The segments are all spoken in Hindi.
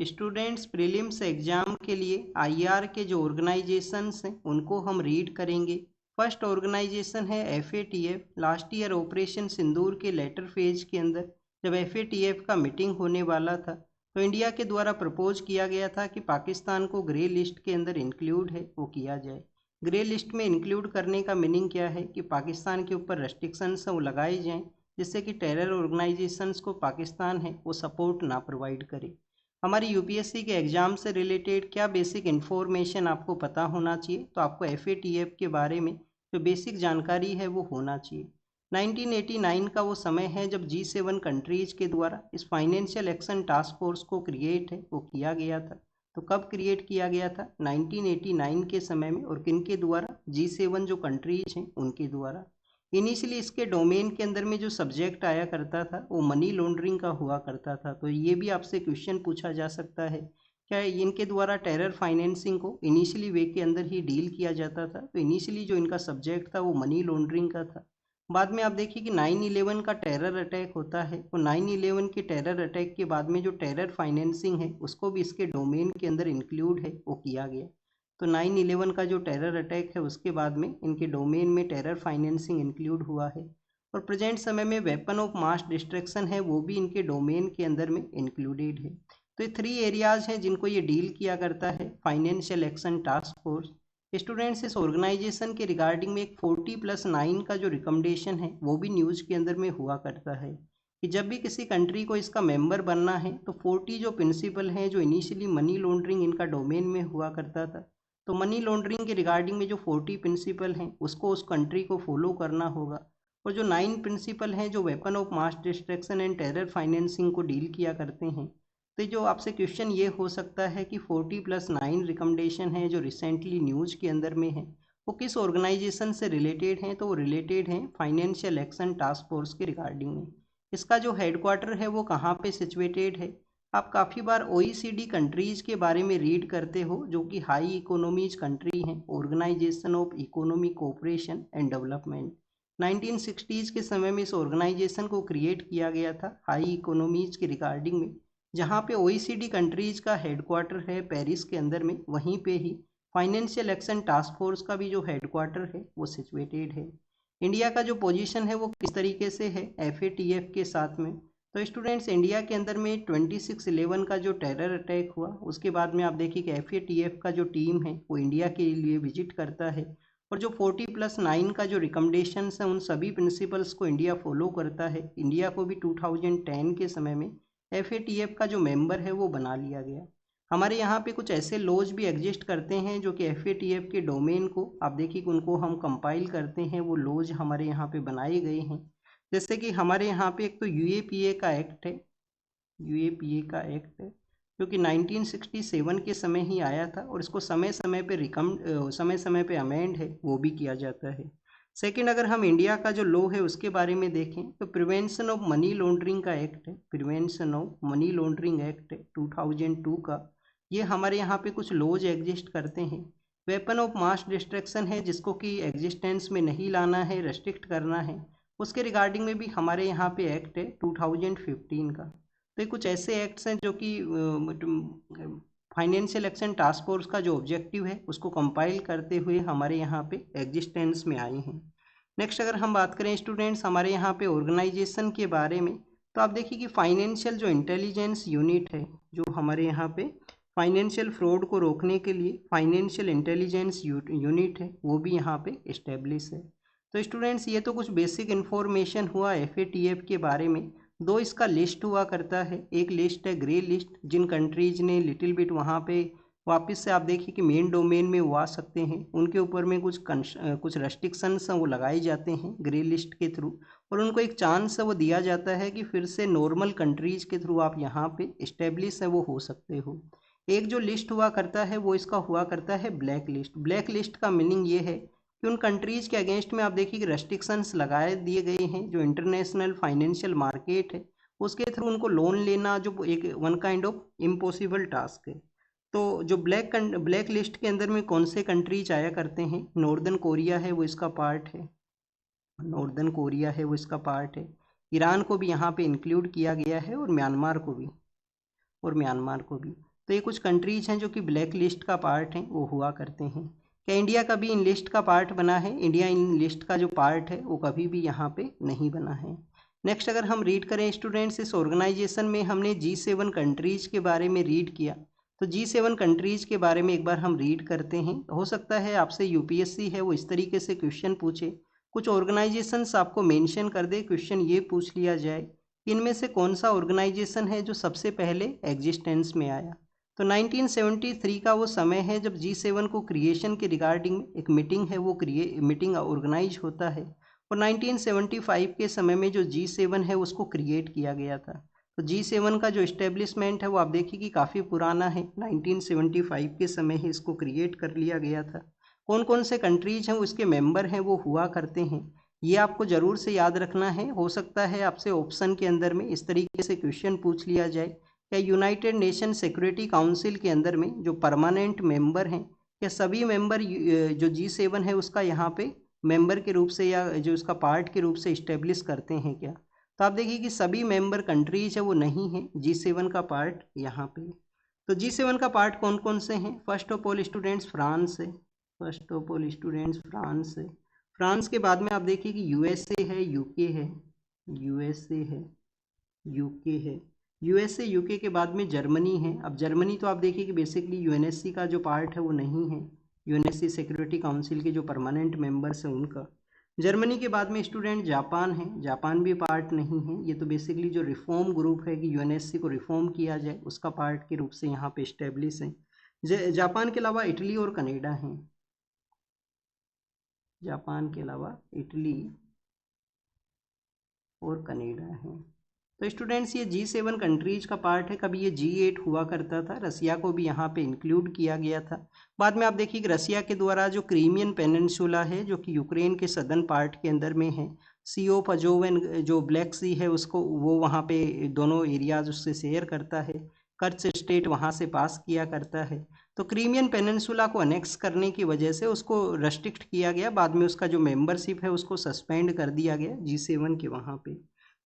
स्टूडेंट्स प्रीलिम्स एग्जाम के लिए आईआर के जो ऑर्गेनाइजेशंस हैं उनको हम रीड करेंगे। फर्स्ट ऑर्गेनाइजेशन है एफएटीएफ। लास्ट ईयर ऑपरेशन सिंदूर के लेटर फेज के अंदर जब एफएटीएफ का मीटिंग होने वाला था तो इंडिया के द्वारा प्रपोज किया गया था कि पाकिस्तान को ग्रे लिस्ट के अंदर इंक्लूड है वो किया जाए। ग्रे लिस्ट में इंक्लूड करने का मीनिंग क्या है कि पाकिस्तान के ऊपर रेस्ट्रिक्शंस वो लगाए जाएं जिससे कि टेरर ऑर्गेनाइजेशंस को पाकिस्तान है वो सपोर्ट ना प्रोवाइड करे। हमारी यूपीएससी के एग्ज़ाम से रिलेटेड क्या बेसिक इन्फॉर्मेशन आपको पता होना चाहिए, तो आपको एफएटीएफ के बारे में जो बेसिक जानकारी है वो होना चाहिए। 1989 का वो समय है जब G7 कंट्रीज़ के द्वारा इस फाइनेंशियल एक्शन टास्क फोर्स को क्रिएट है वो किया गया था। तो कब क्रिएट किया गया था? 1989 के समय में। और किन के द्वारा? G7 जो कंट्रीज हैं उनके द्वारा। इनिशियली इसके डोमेन के अंदर में जो सब्जेक्ट आया करता था वो मनी लॉन्ड्रिंग का हुआ करता था। तो ये भी आपसे क्वेश्चन पूछा जा सकता है, क्या इनके द्वारा टेरर फाइनेंसिंग को इनिशियली वे के अंदर ही डील किया जाता था? तो इनिशियली जो इनका सब्जेक्ट था वो मनी लॉन्ड्रिंग का था। बाद में आप देखिए कि 9/11 का टेरर अटैक होता है, और 9/11 के टेरर अटैक के बाद में जो टेरर फाइनेंसिंग है उसको भी इसके डोमेन के अंदर इंक्लूड है वो किया गया। तो 9/11 का जो टेरर अटैक है उसके बाद में इनके डोमेन में टेरर फाइनेंसिंग इंक्लूड हुआ है। और प्रेजेंट समय में वेपन ऑफ मास डिस्ट्रक्शन है वो भी इनके डोमेन के अंदर में इंक्लूडेड है। तो ये 3 एरियाज हैं जिनको ये डील किया करता है financial action task force. Students इस ऑर्गेनाइजेशन के रिगार्डिंग में एक 40+9 का जो रिकमेंडेशन है वो भी न्यूज़ के अंदर में हुआ करता है कि जब भी किसी कंट्री को इसका मेंबर बनना है तो 40 जो प्रिंसिपल हैं जो इनिशियली मनी लॉन्ड्रिंग इनका डोमेन में हुआ करता था, तो मनी लॉन्ड्रिंग के रिगार्डिंग में जो 40 प्रिंसिपल हैं उसको उस कंट्री को फॉलो करना होगा। और जो 9 प्रिंसिपल हैं जो weapon of mass destruction and terror financing को डील किया करते हैं। तो जो आपसे क्वेश्चन ये हो सकता है कि 40+9 रिकमेंडेशन है जो रिसेंटली न्यूज़ के अंदर में है वो किस ऑर्गेनाइजेशन से रिलेटेड हैं? तो वो रिलेटेड हैं फाइनेंशियल एक्शन टास्क फोर्स के रिगार्डिंग में। इसका जो हेडक्वार्टर है वो कहाँ पे सिचुएटेड है? आप काफ़ी बार OECD कंट्रीज़ के बारे में रीड करते हो जो कि हाई इकोनॉमीज कंट्री हैं, organisation of economic cooperation and development. 1960s के समय में इस ऑर्गेनाइजेशन को क्रिएट किया गया था हाई इकोनॉमीज के रिगार्डिंग में, जहाँ पे OECD कंट्रीज का हेडक्वार्टर है पेरिस के अंदर में, वहीं पे ही फाइनेंशियल एक्शन टास्क फोर्स का भी जो हेडक्वार्टर है वो सिचुएटेड है। इंडिया का जो पोजीशन है वो किस तरीके से है एफएटीएफ के साथ में? तो स्टूडेंट्स इंडिया के अंदर में 26/11 का जो टेरर अटैक हुआ उसके बाद में आप देखिए कि एफएटीएफ का जो टीम है वो इंडिया के लिए विजिट करता है, और जो 40+9 का जो रिकमेंडेशंस है उन सभी प्रिंसिपल्स को इंडिया फॉलो करता है। इंडिया को भी 2010 के समय में एफएटीएफ का जो मेंबर है वो बना लिया गया। हमारे यहाँ पे कुछ ऐसे लॉज भी एग्जिस्ट करते हैं जो कि एफएटीएफ के डोमेन को आप देखिए कि उनको हम कंपाइल करते हैं, वो लॉज हमारे यहाँ पे बनाए गए हैं। जैसे कि हमारे यहाँ पे एक तो यूएपीए का एक्ट है, यूएपीए का एक्ट है जो कि 1967 के समय ही आया था, और इसको समय समय पे अमेंड है वो भी किया जाता है। सेकंड, अगर हम इंडिया का जो लॉ है उसके बारे में देखें तो प्रिवेंशन ऑफ मनी लॉन्ड्रिंग का एक्ट है, prevention of money laundering act है 2002 का। ये हमारे यहाँ पे कुछ लॉज एग्जिस्ट करते हैं। वेपन ऑफ मास डिस्ट्रक्शन है जिसको कि एग्जिस्टेंस में नहीं लाना है, रेस्ट्रिक्ट करना है, उसके रिगार्डिंग में भी हमारे यहाँ पे एक्ट है 2015 का। तो ये कुछ ऐसे एक्ट्स हैं जो कि फाइनेंशियल एक्शन टास्क फोर्स का जो ऑब्जेक्टिव है उसको कंपाइल करते हुए हमारे यहाँ पे एग्जिस्टेंस में आए हैं। नेक्स्ट, अगर हम बात करें स्टूडेंट्स हमारे यहाँ पे ऑर्गेनाइजेशन के बारे में, तो आप देखिए कि फाइनेंशियल जो इंटेलिजेंस यूनिट है, जो हमारे यहाँ पे फाइनेंशियल फ्रॉड को रोकने के लिए फाइनेंशियल इंटेलिजेंस यूनिट है वो भी यहाँ पे इस्टेब्लिश है। तो स्टूडेंट्स ये तो कुछ बेसिक इन्फॉर्मेशन हुआ एफएटीएफ के बारे में। दो इसका लिस्ट हुआ करता है, एक लिस्ट है ग्रे लिस्ट, जिन कंट्रीज ने लिटिल बिट वहाँ पे वापस से आप देखिए कि मेन डोमेन में वो आ सकते हैं, उनके ऊपर में कुछ रेस्ट्रिक्शंस वो लगाए जाते हैं ग्रे लिस्ट के थ्रू, और उनको एक चांस वो दिया जाता है कि फिर से नॉर्मल कंट्रीज के थ्रू आप यहाँ पे इस्टेब्लिश है वो हो सकते हो। एक जो लिस्ट हुआ करता है वो इसका हुआ करता है ब्लैक लिस्ट। ब्लैक लिस्ट का मीनिंग ये है कि उन कंट्रीज़ के अगेंस्ट में आप देखिए कि रेस्ट्रिक्शंस लगाए दिए गए हैं, जो इंटरनेशनल फाइनेंशियल मार्केट है उसके थ्रू उनको लोन लेना जो एक one kind of impossible task है। तो जो ब्लैक लिस्ट के अंदर में कौन से कंट्रीज आया करते हैं? नॉर्दर्न कोरिया है वो इसका पार्ट है, नॉर्दर्न कोरिया है वो इसका पार्ट है। ईरान को भी यहाँ पे इंक्लूड किया गया है, और म्यांमार को भी, तो ये कुछ कंट्रीज हैं जो कि ब्लैक लिस्ट का पार्ट हैं, वो हुआ करते हैं। क्या इंडिया कभी इन लिस्ट का पार्ट बना है? इंडिया इन लिस्ट का जो पार्ट है वो कभी भी यहाँ पे नहीं बना है। नेक्स्ट अगर हम रीड करें स्टूडेंट्स, इस ऑर्गेनाइजेशन में हमने G7 कंट्रीज के बारे में रीड किया, तो G7 कंट्रीज के बारे में एक बार हम रीड करते हैं। हो सकता है आपसे यूपीएससी है वो इस तरीके से क्वेश्चन पूछे, कुछ ऑर्गेनाइजेशंस आपको मेंशन कर दे, क्वेश्चन ये पूछ लिया जाए कि इनमें से कौन सा ऑर्गेनाइजेशन है जो सबसे पहले एग्जिस्टेंस में आया। तो 1973 का वो समय है जब G7 को क्रिएशन के रिगार्डिंग एक मीटिंग है वो मीटिंग ऑर्गेनाइज होता है, और 1975 के समय में जो G7 है उसको क्रिएट किया गया था। तो G7 का जो इस्टेब्लिशमेंट है वो आप देखिए कि काफ़ी पुराना है, 1975 के समय ही इसको क्रिएट कर लिया गया था। कौन कौन से कंट्रीज हैं उसके मेंबर हैं वो हुआ करते हैं, ये आपको ज़रूर से याद रखना है। हो सकता है आपसे ऑप्शन के अंदर में इस तरीके से क्वेश्चन पूछ लिया जाए, क्या यूनाइटेड नेशन सिक्योरिटी काउंसिल के अंदर में जो परमानेंट मेंबर हैं, क्या सभी मेंबर जो G7 है उसका यहाँ पे मेंबर के रूप से या जो उसका पार्ट के रूप से इस्टेब्लिश करते हैं क्या? तो आप देखिए कि सभी मेंबर कंट्रीज है वो नहीं है G7 का पार्ट यहाँ पे। तो G7 का पार्ट कौन कौन से हैं? First of all students France है, first of all students France है। फ्रांस के बाद में आप देखिए कि यूएसए है, यूके है, यूएसए है, यूके है, यूएसए यूके के बाद में जर्मनी है। अब जर्मनी तो आप देखिए कि बेसिकली यूएनएससी का जो पार्ट है वो नहीं है, यूएनएससी सिक्योरिटी काउंसिल के जो परमानेंट मेंबर्स हैं उनका। जर्मनी के बाद में स्टूडेंट जापान है, जापान भी पार्ट नहीं है, ये तो बेसिकली जो रिफॉर्म ग्रुप है कि यूएनएससी को रिफॉर्म किया जाए उसका पार्ट के रूप से यहाँ पे इस्टेब्लिश है। जापान के अलावा इटली और कनाडा हैं, जापान के अलावा इटली और कनाडा है। तो स्टूडेंट्स ये G7 कंट्रीज का पार्ट है, कभी ये G8 हुआ करता था, रसिया को भी यहाँ पे इंक्लूड किया गया था। बाद में आप देखिए कि रसिया के द्वारा जो क्रीमियन पेनिनसुला है जो कि यूक्रेन के सदर्न पार्ट के अंदर में है, सी ऑफ अजोवन जो ब्लैक सी है उसको वो वहाँ पे दोनों एरियाज उससे शेयर करता है, कर्च स्टेट वहाँ से पास किया करता है। तो क्रीमियन पेनिनसुला को अनेक्स करने की वजह से उसको रेस्ट्रिक्ट किया गया, बाद में उसका जो मेंबरशिप है उसको सस्पेंड कर दिया गया G7 के वहाँ पे।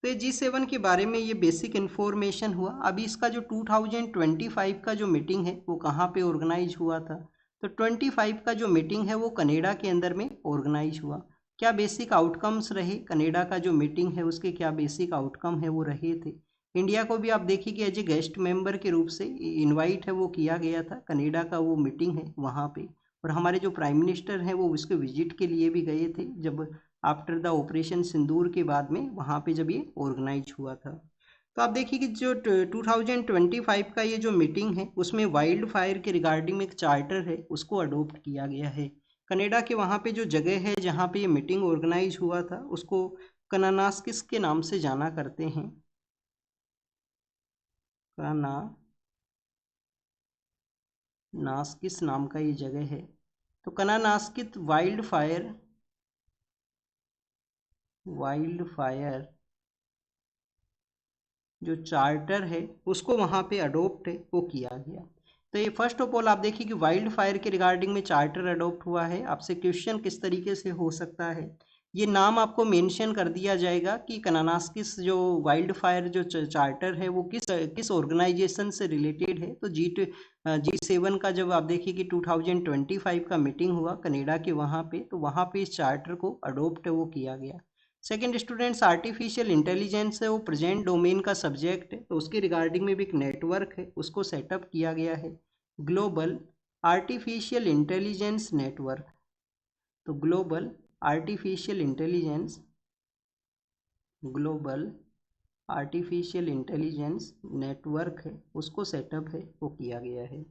तो ये G7 के बारे में ये बेसिक इन्फॉर्मेशन हुआ। अभी इसका जो 2025 का जो मीटिंग है वो कहाँ पे ऑर्गेनाइज हुआ था? तो 25 का जो मीटिंग है वो कनाडा के अंदर में ऑर्गेनाइज हुआ। क्या बेसिक आउटकम्स रहे कनाडा का जो मीटिंग है उसके, क्या बेसिक आउटकम है वो रहे थे? इंडिया को भी आप देखिए कि एज ए गेस्ट मेंबर के रूप से इनवाइट है वो किया गया था, कनाडा का वो मीटिंग है वहाँ पे, और हमारे जो प्राइम मिनिस्टर हैं वो उसके विजिट के लिए भी गए थे जब आफ्टर द ऑपरेशन सिंदूर के बाद में वहाँ पे जब ये ऑर्गेनाइज हुआ था। तो आप देखिए कि जो 2025 का ये जो मीटिंग है उसमें वाइल्ड फायर के रिगार्डिंग में एक चार्टर है उसको अडोप्ट किया गया है। कनाडा के वहाँ पे जो जगह है जहाँ पे ये मीटिंग ऑर्गेनाइज हुआ था उसको कनानास्किस के नाम से जाना करते हैं, कनानास्किस नाम का ये जगह है। तो कनानास्किस वाइल्ड फायर जो चार्टर है उसको वहाँ पे अडोप्ट है वो किया गया। तो ये फर्स्ट ऑफ ऑल आप देखिए कि वाइल्ड फायर के रिगार्डिंग में चार्टर अडोप्ट हुआ है। आपसे क्वेश्चन किस तरीके से हो सकता है, ये नाम आपको मेंशन कर दिया जाएगा कि कनानास्किस जो वाइल्ड फायर जो चार्टर है वो किस किस ऑर्गेनाइजेशन से रिलेटेड है। तो G7 का जब आप देखिए कि 2025 का मीटिंग हुआ कनाडा के वहाँ पे, तो वहाँ पे इस चार्टर को अडोप्ट वो किया गया। सेकेंड स्टूडेंट्स आर्टिफिशियल इंटेलिजेंस है वो प्रेजेंट डोमेन का सब्जेक्ट है, तो उसके रिगार्डिंग में भी एक नेटवर्क है उसको सेटअप किया गया है, ग्लोबल आर्टिफिशियल इंटेलिजेंस नेटवर्क। तो ग्लोबल आर्टिफिशियल इंटेलिजेंस नेटवर्क है उसको सेटअप है वो किया गया है।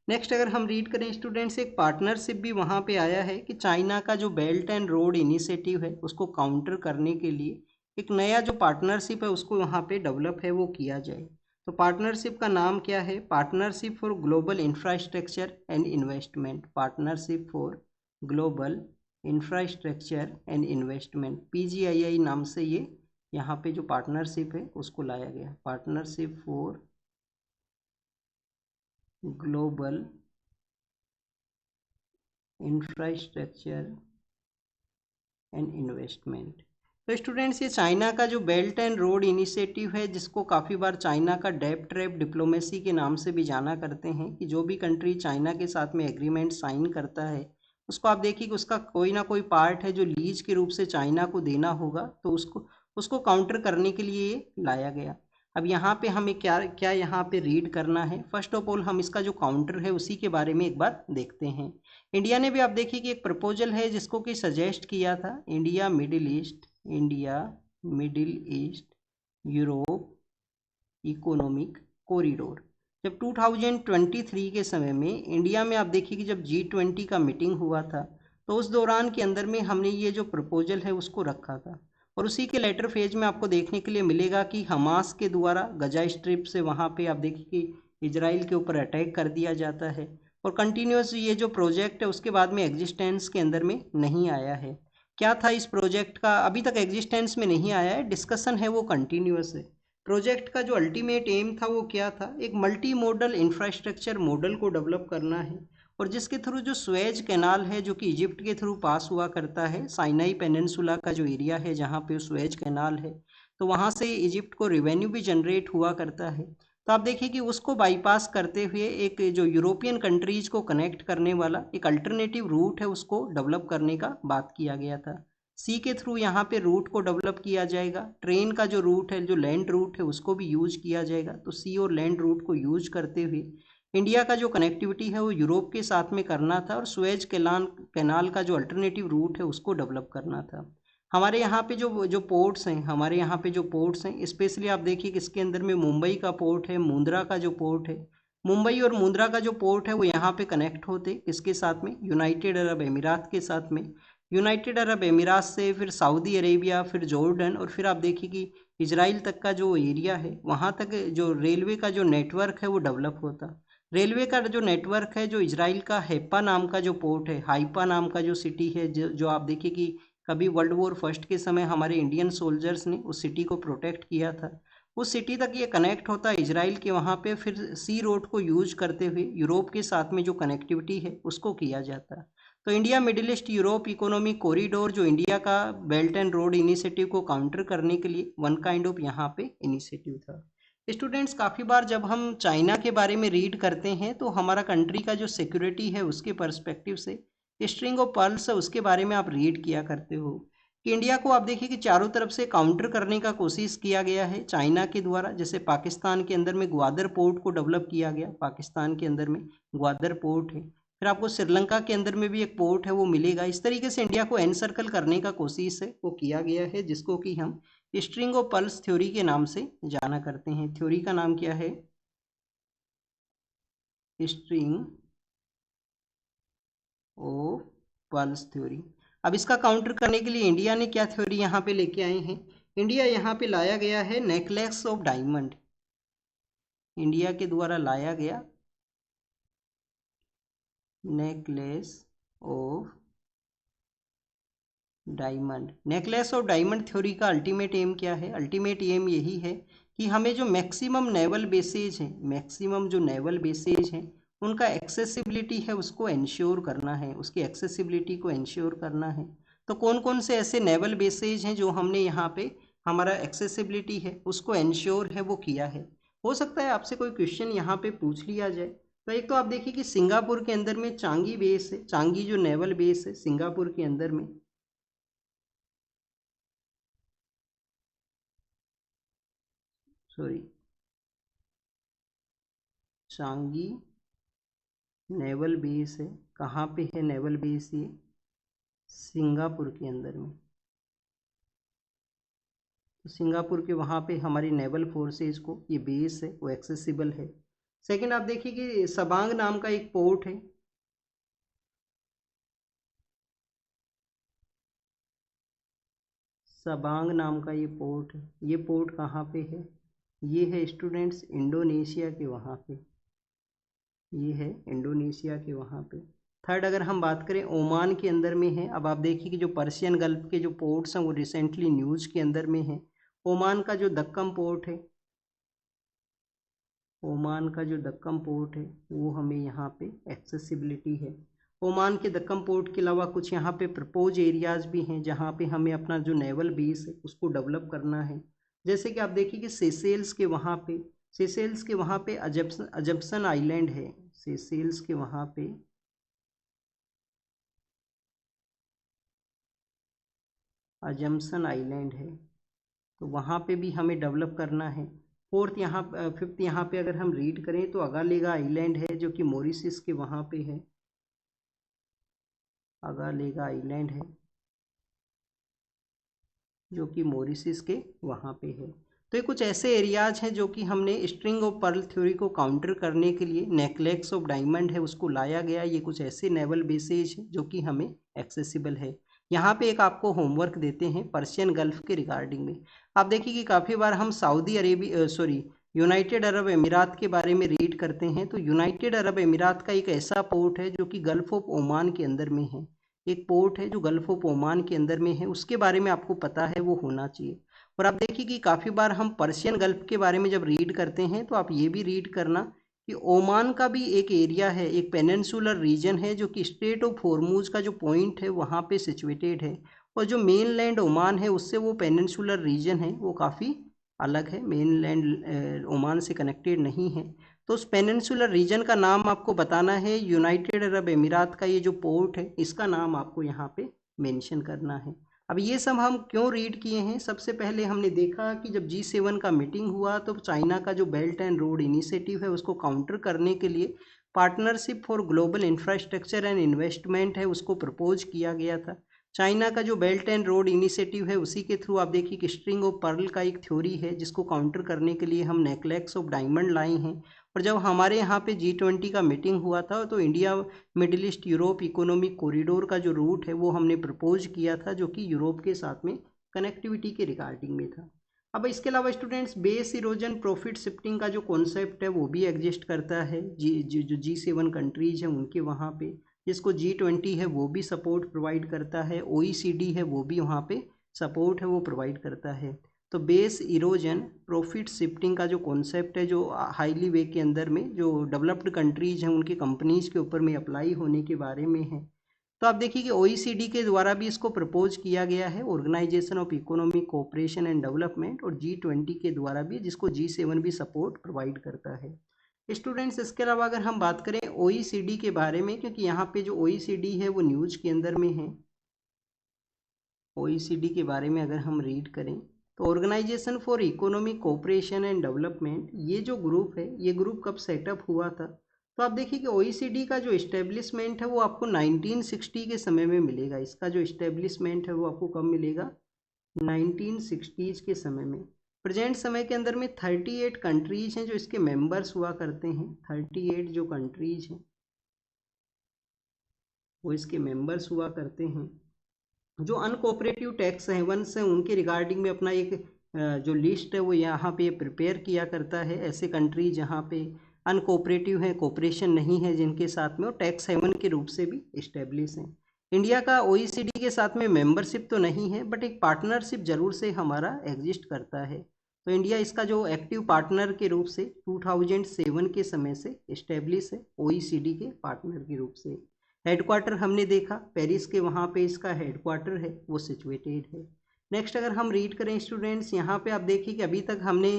नेक्स्ट अगर हम रीड करें स्टूडेंट्स, एक पार्टनरशिप भी वहाँ पे आया है कि चाइना का जो बेल्ट एंड रोड इनिशिएटिव है उसको काउंटर करने के लिए एक नया जो पार्टनरशिप है उसको वहाँ पे डेवलप है वो किया जाए। तो पार्टनरशिप का नाम क्या है? Partnership for global infrastructure and investment, partnership for global infrastructure and investment, PGII नाम से ये यहाँ पे जो पार्टनरशिप है उसको लाया गया, partnership for global infrastructure and investment. तो स्टूडेंट्स, ये चाइना का जो बेल्ट एंड रोड इनिशिएटिव है, जिसको काफ़ी बार चाइना का डेप ट्रैप डिप्लोमेसी के नाम से भी जाना करते हैं, कि जो भी कंट्री चाइना के साथ में एग्रीमेंट साइन करता है, उसको आप देखिए कि उसका कोई ना कोई पार्ट है जो लीज के रूप से चाइना को देना होगा, तो उसको उसको काउंटर करने के लिए ये लाया गया। अब यहाँ पे हमें क्या क्या यहाँ पे रीड करना है। फर्स्ट ऑफ ऑल हम इसका जो काउंटर है उसी के बारे में एक बार देखते हैं। इंडिया ने भी आप देखिए कि एक प्रपोजल है जिसको कि सजेस्ट किया था, India middle east Europe economic corridor. जब 2023 के समय में इंडिया में आप देखिए कि जब G20 का मीटिंग हुआ था, तो उस दौरान के अंदर में हमने ये जो प्रपोजल है उसको रखा था। और उसी के लेटर फेज में आपको देखने के लिए मिलेगा कि हमास के द्वारा गजा स्ट्रिप से वहाँ पे आप देखिए कि इजराइल के ऊपर अटैक कर दिया जाता है, और कंटिन्यूस ये जो प्रोजेक्ट है उसके बाद में एग्जिस्टेंस के अंदर में नहीं आया है। क्या था इस प्रोजेक्ट का, अभी तक एग्जिस्टेंस में नहीं आया है, डिस्कशन है वो कंटिन्यूस है। प्रोजेक्ट का जो अल्टीमेट एम था वो क्या था, एक मल्टी मॉडल इंफ्रास्ट्रक्चर मॉडल को डेवलप करना है, और जिसके थ्रू जो स्वेज कैनाल है जो कि इजिप्ट के थ्रू पास हुआ करता है, साइनाई पेनिनसुला का जो एरिया है जहाँ पे स्वेज कैनाल है, तो वहाँ से इजिप्ट को रेवेन्यू भी जनरेट हुआ करता है। तो आप देखिए कि उसको बाईपास करते हुए एक जो यूरोपियन कंट्रीज को कनेक्ट करने वाला एक अल्टरनेटिव रूट है उसको डेवलप करने का बात किया गया था। सी के थ्रू यहाँ पे रूट को डेवलप किया जाएगा, ट्रेन का जो रूट है जो लैंड रूट है उसको भी यूज किया जाएगा। तो सी और लैंड रूट को यूज करते हुए इंडिया का जो कनेक्टिविटी है वो यूरोप के साथ में करना था, और स्वेज कैनाल का जो अल्टरनेटिव रूट है उसको डेवलप करना था। हमारे यहाँ पे जो जो पोर्ट्स हैं, हमारे यहाँ पे जो पोर्ट्स हैं, स्पेशली आप देखिए कि इसके अंदर में मुंबई का पोर्ट है, मुंद्रा का जो पोर्ट है, मुंबई और मुंद्रा का जो पोर्ट है वो यहाँ पे कनेक्ट होते किसके साथ में, यूनाइटेड अरब अमीरात के साथ में। यूनाइटेड अरब अमीरात से फिर सऊदी अरेबिया, फिर जॉर्डन, और फिर आप देखिए कि इजराइल तक का जो एरिया है वहाँ तक जो रेलवे का जो नेटवर्क है वो डेवलप होता। रेलवे का जो नेटवर्क है, जो इजराइल का हेप्पा नाम का जो पोर्ट है, हाइपा नाम का जो सिटी है, जो आप देखिए कि कभी वर्ल्ड वॉर फर्स्ट के समय हमारे इंडियन सोल्जर्स ने उस सिटी को प्रोटेक्ट किया था, उस सिटी तक ये कनेक्ट होता है इजराइल के वहाँ पे, फिर सी रोड को यूज करते हुए यूरोप के साथ में जो कनेक्टिविटी है उसको किया जाता है। तो India middle east Europe economic corridor जो इंडिया का बेल्ट एंड रोड इनिशिएटिव को काउंटर करने के लिए वन काइंड ऑफ यहाँ पे इनिशिएटिव था। स्टूडेंट्स, काफ़ी बार जब हम चाइना के बारे में रीड करते हैं तो हमारा कंट्री का जो सिक्योरिटी है उसके पर्सपेक्टिव से स्ट्रिंग ऑफ पर्ल्स है उसके बारे में आप रीड किया करते हो, कि इंडिया को आप देखिए कि चारों तरफ से काउंटर करने का कोशिश किया गया है चाइना के द्वारा। जैसे पाकिस्तान के अंदर में ग्वादर पोर्ट को डेवलप किया गया, पाकिस्तान के अंदर में ग्वादर पोर्ट है, फिर आपको श्रीलंका के अंदर में भी एक पोर्ट है वो मिलेगा। इस तरीके से इंडिया को एनसर्कल करने का कोशिश है वो किया गया है, जिसको कि हम स्ट्रिंग ऑफ पल्स थ्योरी के नाम से जाना करते हैं। थ्योरी का नाम क्या है, स्ट्रिंग ऑफ पल्स थ्योरी। अब इसका काउंटर करने के लिए इंडिया ने क्या थ्योरी यहाँ पे लेके आए हैं, इंडिया यहाँ पे लाया गया है नेकलेस ऑफ डायमंड। इंडिया के द्वारा लाया गया necklace of diamond. Necklace of diamond theory का अल्टीमेट एम क्या है, अल्टीमेट एम यही है कि हमें जो मैक्सिमम नेवल बेसेज हैं, मैक्सिमम जो नेवल बेसेज हैं उनका एक्सेसिबिलिटी है उसको इंश्योर करना है, उसकी एक्सेसिबिलिटी को इंश्योर करना है। तो कौन कौन से ऐसे नेवल बेसेज हैं जो हमने यहाँ पे हमारा एक्सेसिबिलिटी है उसको इंश्योर है वो किया है। हो सकता है आपसे कोई क्वेश्चन यहाँ पे पूछ लिया जाए। तो एक तो आप देखिए कि सिंगापुर के अंदर में चांगी बेस है, चांगी जो नेवल बेस है सिंगापुर के अंदर में, सॉरी, चांगी नेवल बेस है। कहाँ पे है नेवल बेस ये, सिंगापुर के अंदर में। तो सिंगापुर के वहाँ पे हमारी नेवल फोर्सेज को ये बेस है वो एक्सेसिबल है। सेकंड आप देखिए कि सबांग नाम का एक पोर्ट है, सबांग नाम का ये पोर्ट है। ये पोर्ट कहाँ पे है, ये है स्टूडेंट्स इंडोनेशिया के वहाँ पे, ये है इंडोनेशिया के वहाँ पे। थर्ड अगर हम बात करें ओमान के अंदर में है। अब आप देखिए कि जो पर्शियन गल्फ के जो पोर्ट्स हैं वो रिसेंटली न्यूज़ के अंदर में है। ओमान का जो दक्कम पोर्ट है, ओमान का जो दक्कम पोर्ट है वो हमें यहाँ पे एक्सेसिबिलिटी है। ओमान के दक्कम पोर्ट के अलावा कुछ यहाँ पे प्रपोज एरियाज भी हैं जहाँ पे हमें अपना जो नेवल बेस है उसको डेवलप करना है। जैसे कि आप देखिए कि सेशेल्स के वहाँ पे अजम्पशन आइलैंड है। सेशेल्स के वहाँ पे अजम्पशन आइलैंड है, तो वहाँ पे भी हमें डेवलप करना है। फिफ्थ यहाँ पे अगर हम रीड करें तो अगालेगा आइलैंड है जो कि मॉरिशस के वहाँ पे है। अगालेगा आइलैंड है जो कि मॉरिशस के वहाँ पे है। तो ये कुछ ऐसे एरियाज हैं जो कि हमने स्ट्रिंग ऑफ पर्ल थ्योरी को काउंटर करने के लिए नेकलेस ऑफ डायमंड है उसको लाया गया। ये कुछ ऐसे नेवल बेसेज हैं जो कि हमें एक्सेसिबल है। यहाँ पे एक आपको होमवर्क देते हैं पर्शियन गल्फ के रिगार्डिंग में। आप देखिए कि काफ़ी बार हम यूनाइटेड अरब अमीरात के बारे में रीड करते हैं। तो यूनाइटेड अरब अमीरात का एक ऐसा पोर्ट है जो कि गल्फ ऑफ ओमान के अंदर में है। एक पोर्ट है जो गल्फ ऑफ ओमान के अंदर में है, उसके बारे में आपको पता है, वो होना चाहिए। और आप देखिए कि काफ़ी बार हम पर्शियन गल्फ के बारे में जब रीड करते हैं तो आप ये भी रीड करना कि ओमान का भी एक एरिया है, एक पेनिनसुलर रीजन है जो कि स्ट्रेट ऑफ हॉर्मूज का जो पॉइंट है वहाँ पे सिचुएटेड है। और जो मेन लैंड ओमान है उससे वो पेनिनसुलर रीजन है वो काफ़ी अलग है, मेन लैंड ओमान से कनेक्टेड नहीं है। तो उस पेनिनसुलर रीजन का नाम आपको बताना है। यूनाइटेड अरब अमीरात का ये जो पोर्ट है इसका नाम आपको यहाँ पे मेंशन करना है। अब ये सब हम क्यों रीड किए हैं? सबसे पहले हमने देखा कि जब G7 का मीटिंग हुआ तो चाइना का जो बेल्ट एंड रोड इनिशिएटिव है उसको काउंटर करने के लिए partnership for global infrastructure and investment है उसको प्रपोज किया गया था। चाइना का जो बेल्ट एंड रोड इनिशिएटिव है उसी के थ्रू आप देखिए कि स्ट्रिंग ऑफ पर्ल का एक थ्योरी है जिसको काउंटर करने के लिए हम नेकलेस ऑफ डायमंड लाए हैं। और जब हमारे यहाँ पे G20 का मीटिंग हुआ था तो India middle east Europe economic corridor का जो रूट है वो हमने प्रपोज किया था जो कि यूरोप के साथ में कनेक्टिविटी के रिगार्डिंग में था। अब इसके अलावा students base erosion profit shifting का जो कॉन्सेप्ट है वो भी एग्जिस्ट करता है जो G7 कंट्रीज हैं उनके वहाँ पे, जिसको G20 है वो भी सपोर्ट प्रोवाइड करता है, OECD है वो भी वहाँ पे सपोर्ट है वो प्रोवाइड करता है। तो बेस इरोजन प्रॉफिट शिफ्टिंग का जो कॉन्सेप्ट है जो हाईली वे के अंदर में जो डेवलप्ड कंट्रीज हैं उनकी कंपनीज के ऊपर में अप्लाई होने के बारे में है। तो आप देखिए कि OECD के द्वारा भी इसको प्रपोज किया गया है, organisation of economic cooperation and development, और G20 के द्वारा भी, जिसको G7 भी सपोर्ट प्रोवाइड करता है। स्टूडेंट्स इसके अलावा अगर हम बात करें OECD के बारे में, क्योंकि यहाँ पे जो OECD है वो न्यूज के अंदर में है, OECD के बारे में अगर हम रीड करें तो organisation for economic cooperation and development, ये जो ग्रुप है ये ग्रुप कब सेटअप हुआ था? तो आप देखिए कि OECD का जो इस्टेब्लिशमेंट है वो आपको 1960 के समय में मिलेगा। इसका जो इस्टेब्लिशमेंट है वो आपको कब मिलेगा? 1960s के समय में। प्रेजेंट समय के अंदर में 38 कंट्रीज हैं जो इसके मेंबर्स हुआ करते हैं। 38 जो कंट्रीज हैं वो इसके मेंबर्स हुआ करते हैं। जो अनकोऑपरेटिव टैक्स हेवंस हैं उनके रिगार्डिंग में अपना एक जो लिस्ट है वो यहाँ पे प्रिपेयर किया करता है। ऐसे कंट्री जहाँ पे अनकोऑपरेटिव है, कोऑपरेशन नहीं है जिनके साथ में, और टैक्स हेवन के रूप से भी इस्टेब्लिश हैं। इंडिया का OECD के साथ में मेंबरशिप तो नहीं है बट एक पार्टनरशिप जरूर से हमारा एग्जिस्ट करता है। तो इंडिया इसका जो एक्टिव पार्टनर के रूप से 2007 के समय से इस्टेब्लिश है, OECD के पार्टनर के रूप से। हेडक्वार्टर हमने देखा पेरिस के, वहाँ पे इसका हेडक्वार्टर है वो सिचुएटेड है। नेक्स्ट अगर हम रीड करें स्टूडेंट्स, यहाँ पे आप देखिए कि अभी तक हमने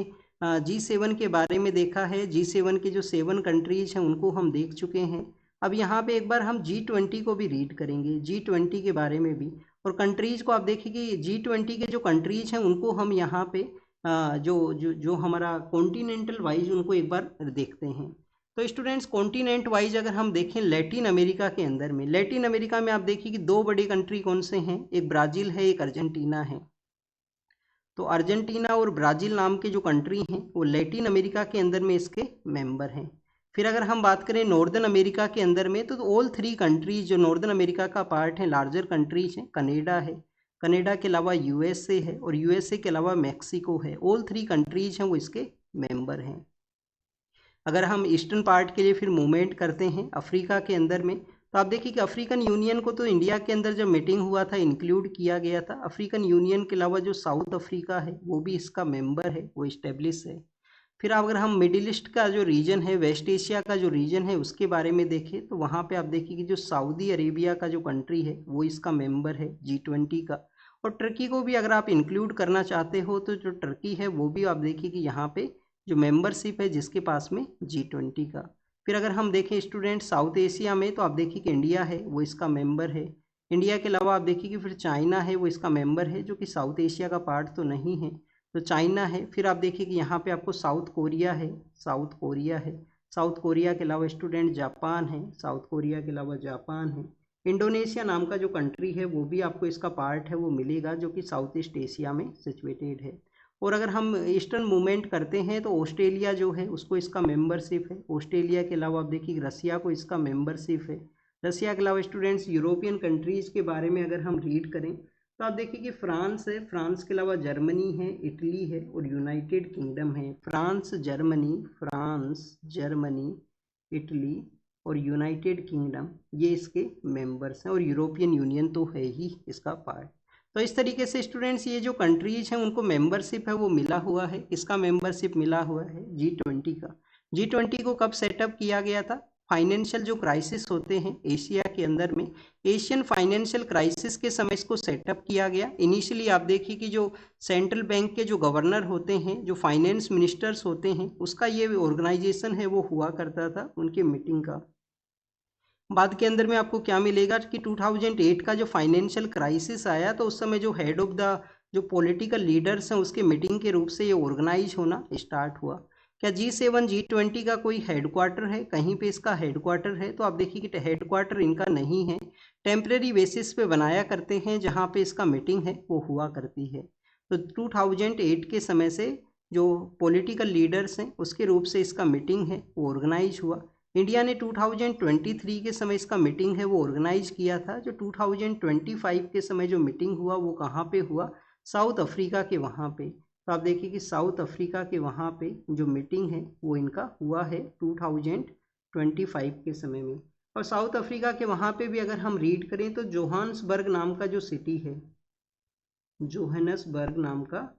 G7 के बारे में देखा है। G7 के जो 7 कंट्रीज हैं उनको हम देख चुके हैं। अब यहाँ पे एक बार हम G20 को भी रीड करेंगे, G20 के बारे में भी। और कंट्रीज को आप देखिए कि G20 के जो कंट्रीज हैं उनको हम यहाँ पे जो जो जो हमारा कॉन्टिनेंटल वाइज उनको एक बार देखते हैं। तो स्टूडेंट्स कॉन्टिनेंट वाइज अगर हम देखें लैटिन अमेरिका के अंदर में, लैटिन अमेरिका में आप देखिए कि दो बड़ी कंट्री कौन से हैं, एक ब्राज़ील है, एक अर्जेंटीना है। तो अर्जेंटीना और ब्राज़ील नाम के जो कंट्री हैं वो लैटिन अमेरिका के अंदर में इसके मेंबर हैं। फिर अगर हम बात करें नॉर्दर्न अमेरिका के अंदर में, तो ऑल 3 कंट्रीज जो नॉर्दर्न अमेरिका का पार्ट है, लार्जर कंट्रीज हैं। कनाडा है, कनाडा के अलावा USA है, और USA के अलावा मैक्सिको है। ऑल 3 कंट्रीज हैं वो इसके मेंबर हैं। अगर हम ईस्टर्न पार्ट के लिए फिर मूवमेंट करते हैं अफ्रीका के अंदर में, तो आप देखिए कि अफ्रीकन यूनियन को तो इंडिया के अंदर जब मीटिंग हुआ था इंक्लूड किया गया था। अफ्रीकन यूनियन के अलावा जो साउथ अफ्रीका है वो भी इसका मेंबर है, वो इस्टेब्लिश है। फिर अगर हम मिडिल ईस्ट का जो रीजन है, वेस्ट एशिया का जो रीजन है, उसके बारे में देखें तो वहाँ पे आप देखिए कि जो सऊदी अरेबिया का जो कंट्री है वो इसका मेंबर है G20 का। और टर्की को भी अगर आप इंक्लूड करना चाहते हो तो जो टर्की है वो भी आप देखिए कि यहाँ पे जो मेंबरशिप है जिसके पास में G20 का। फिर अगर हम देखें स्टूडेंट साउथ एशिया में तो आप देखिए कि इंडिया है वो इसका मेंबर है। इंडिया के अलावा आप देखिए कि फिर चाइना है वो इसका मेंबर है, जो कि साउथ एशिया का पार्ट तो नहीं है, तो चाइना है। फिर आप देखिए कि यहाँ पे आपको साउथ कोरिया है, साउथ कोरिया है। साउथ कोरिया के अलावा स्टूडेंट जापान है, साउथ कोरिया के अलावा जापान है। इंडोनेशिया नाम का जो कंट्री है वो भी आपको इसका पार्ट है वो मिलेगा, जो कि साउथ ईस्ट एशिया में सिचुएटेड है। और अगर हम ईस्टर्न मूवमेंट करते हैं तो ऑस्ट्रेलिया जो है उसको इसका मेंबरशिप है। ऑस्ट्रेलिया के अलावा आप देखिए रसिया को इसका मेंबरशिप है। रसिया के अलावा स्टूडेंट्स यूरोपियन कंट्रीज़ के बारे में अगर हम रीड करें तो आप देखिए कि फ्रांस है, फ्रांस के अलावा जर्मनी है, इटली है और यूनाइटेड किंगडम है। फ्रांस जर्मनी इटली और यूनाइटेड किंगडम ये इसके मेंबर्स हैं, और यूरोपियन यूनियन तो है ही इसका पार्ट। तो इस तरीके से स्टूडेंट्स ये जो कंट्रीज हैं उनको मेंबरशिप है वो मिला हुआ है। किसका मेंबरशिप मिला हुआ है? G20 का। G20 को कब सेटअप किया गया था? फाइनेंशियल जो क्राइसिस होते हैं एशिया के अंदर में, एशियन फाइनेंशियल क्राइसिस के समय इसको सेटअप किया गया। इनिशियली आप देखिए कि जो सेंट्रल बैंक के जो गवर्नर होते हैं, जो फाइनेंस मिनिस्टर्स होते हैं, उसका ये ऑर्गेनाइजेशन है वो हुआ करता था उनके मीटिंग का। बाद के अंदर में आपको क्या मिलेगा कि 2008 का जो फाइनेंशियल क्राइसिस आया तो उस समय जो हेड ऑफ द जो पॉलिटिकल लीडर्स हैं उसके मीटिंग के रूप से ये ऑर्गेनाइज होना स्टार्ट हुआ। क्या G7 G20 का कोई हेडक्वार्टर है? कहीं पे इसका हेडक्वार्टर है? तो आप देखिए कि हेडक्वार्टर इनका नहीं है, टेम्परेरी बेसिस पे बनाया करते हैं जहाँ पे इसका मीटिंग है वो हुआ करती है। तो 2008 के समय से जो पॉलिटिकल लीडर्स हैं उसके रूप से इसका मीटिंग है वो ऑर्गेनाइज हुआ। इंडिया ने 2023 के समय इसका मीटिंग है वो ऑर्गेनाइज किया था। जो 2025 के समय जो मीटिंग हुआ वो कहाँ पे हुआ? साउथ अफ्रीका के वहाँ पे। तो आप देखिए कि साउथ अफ्रीका के वहाँ पे जो मीटिंग है वो इनका हुआ है 2025 के समय में। और साउथ अफ्रीका के वहाँ पे भी अगर हम रीड करें तो जोहान्सबर्ग नाम का जो सिटी है, जोहान्सबर्ग नाम का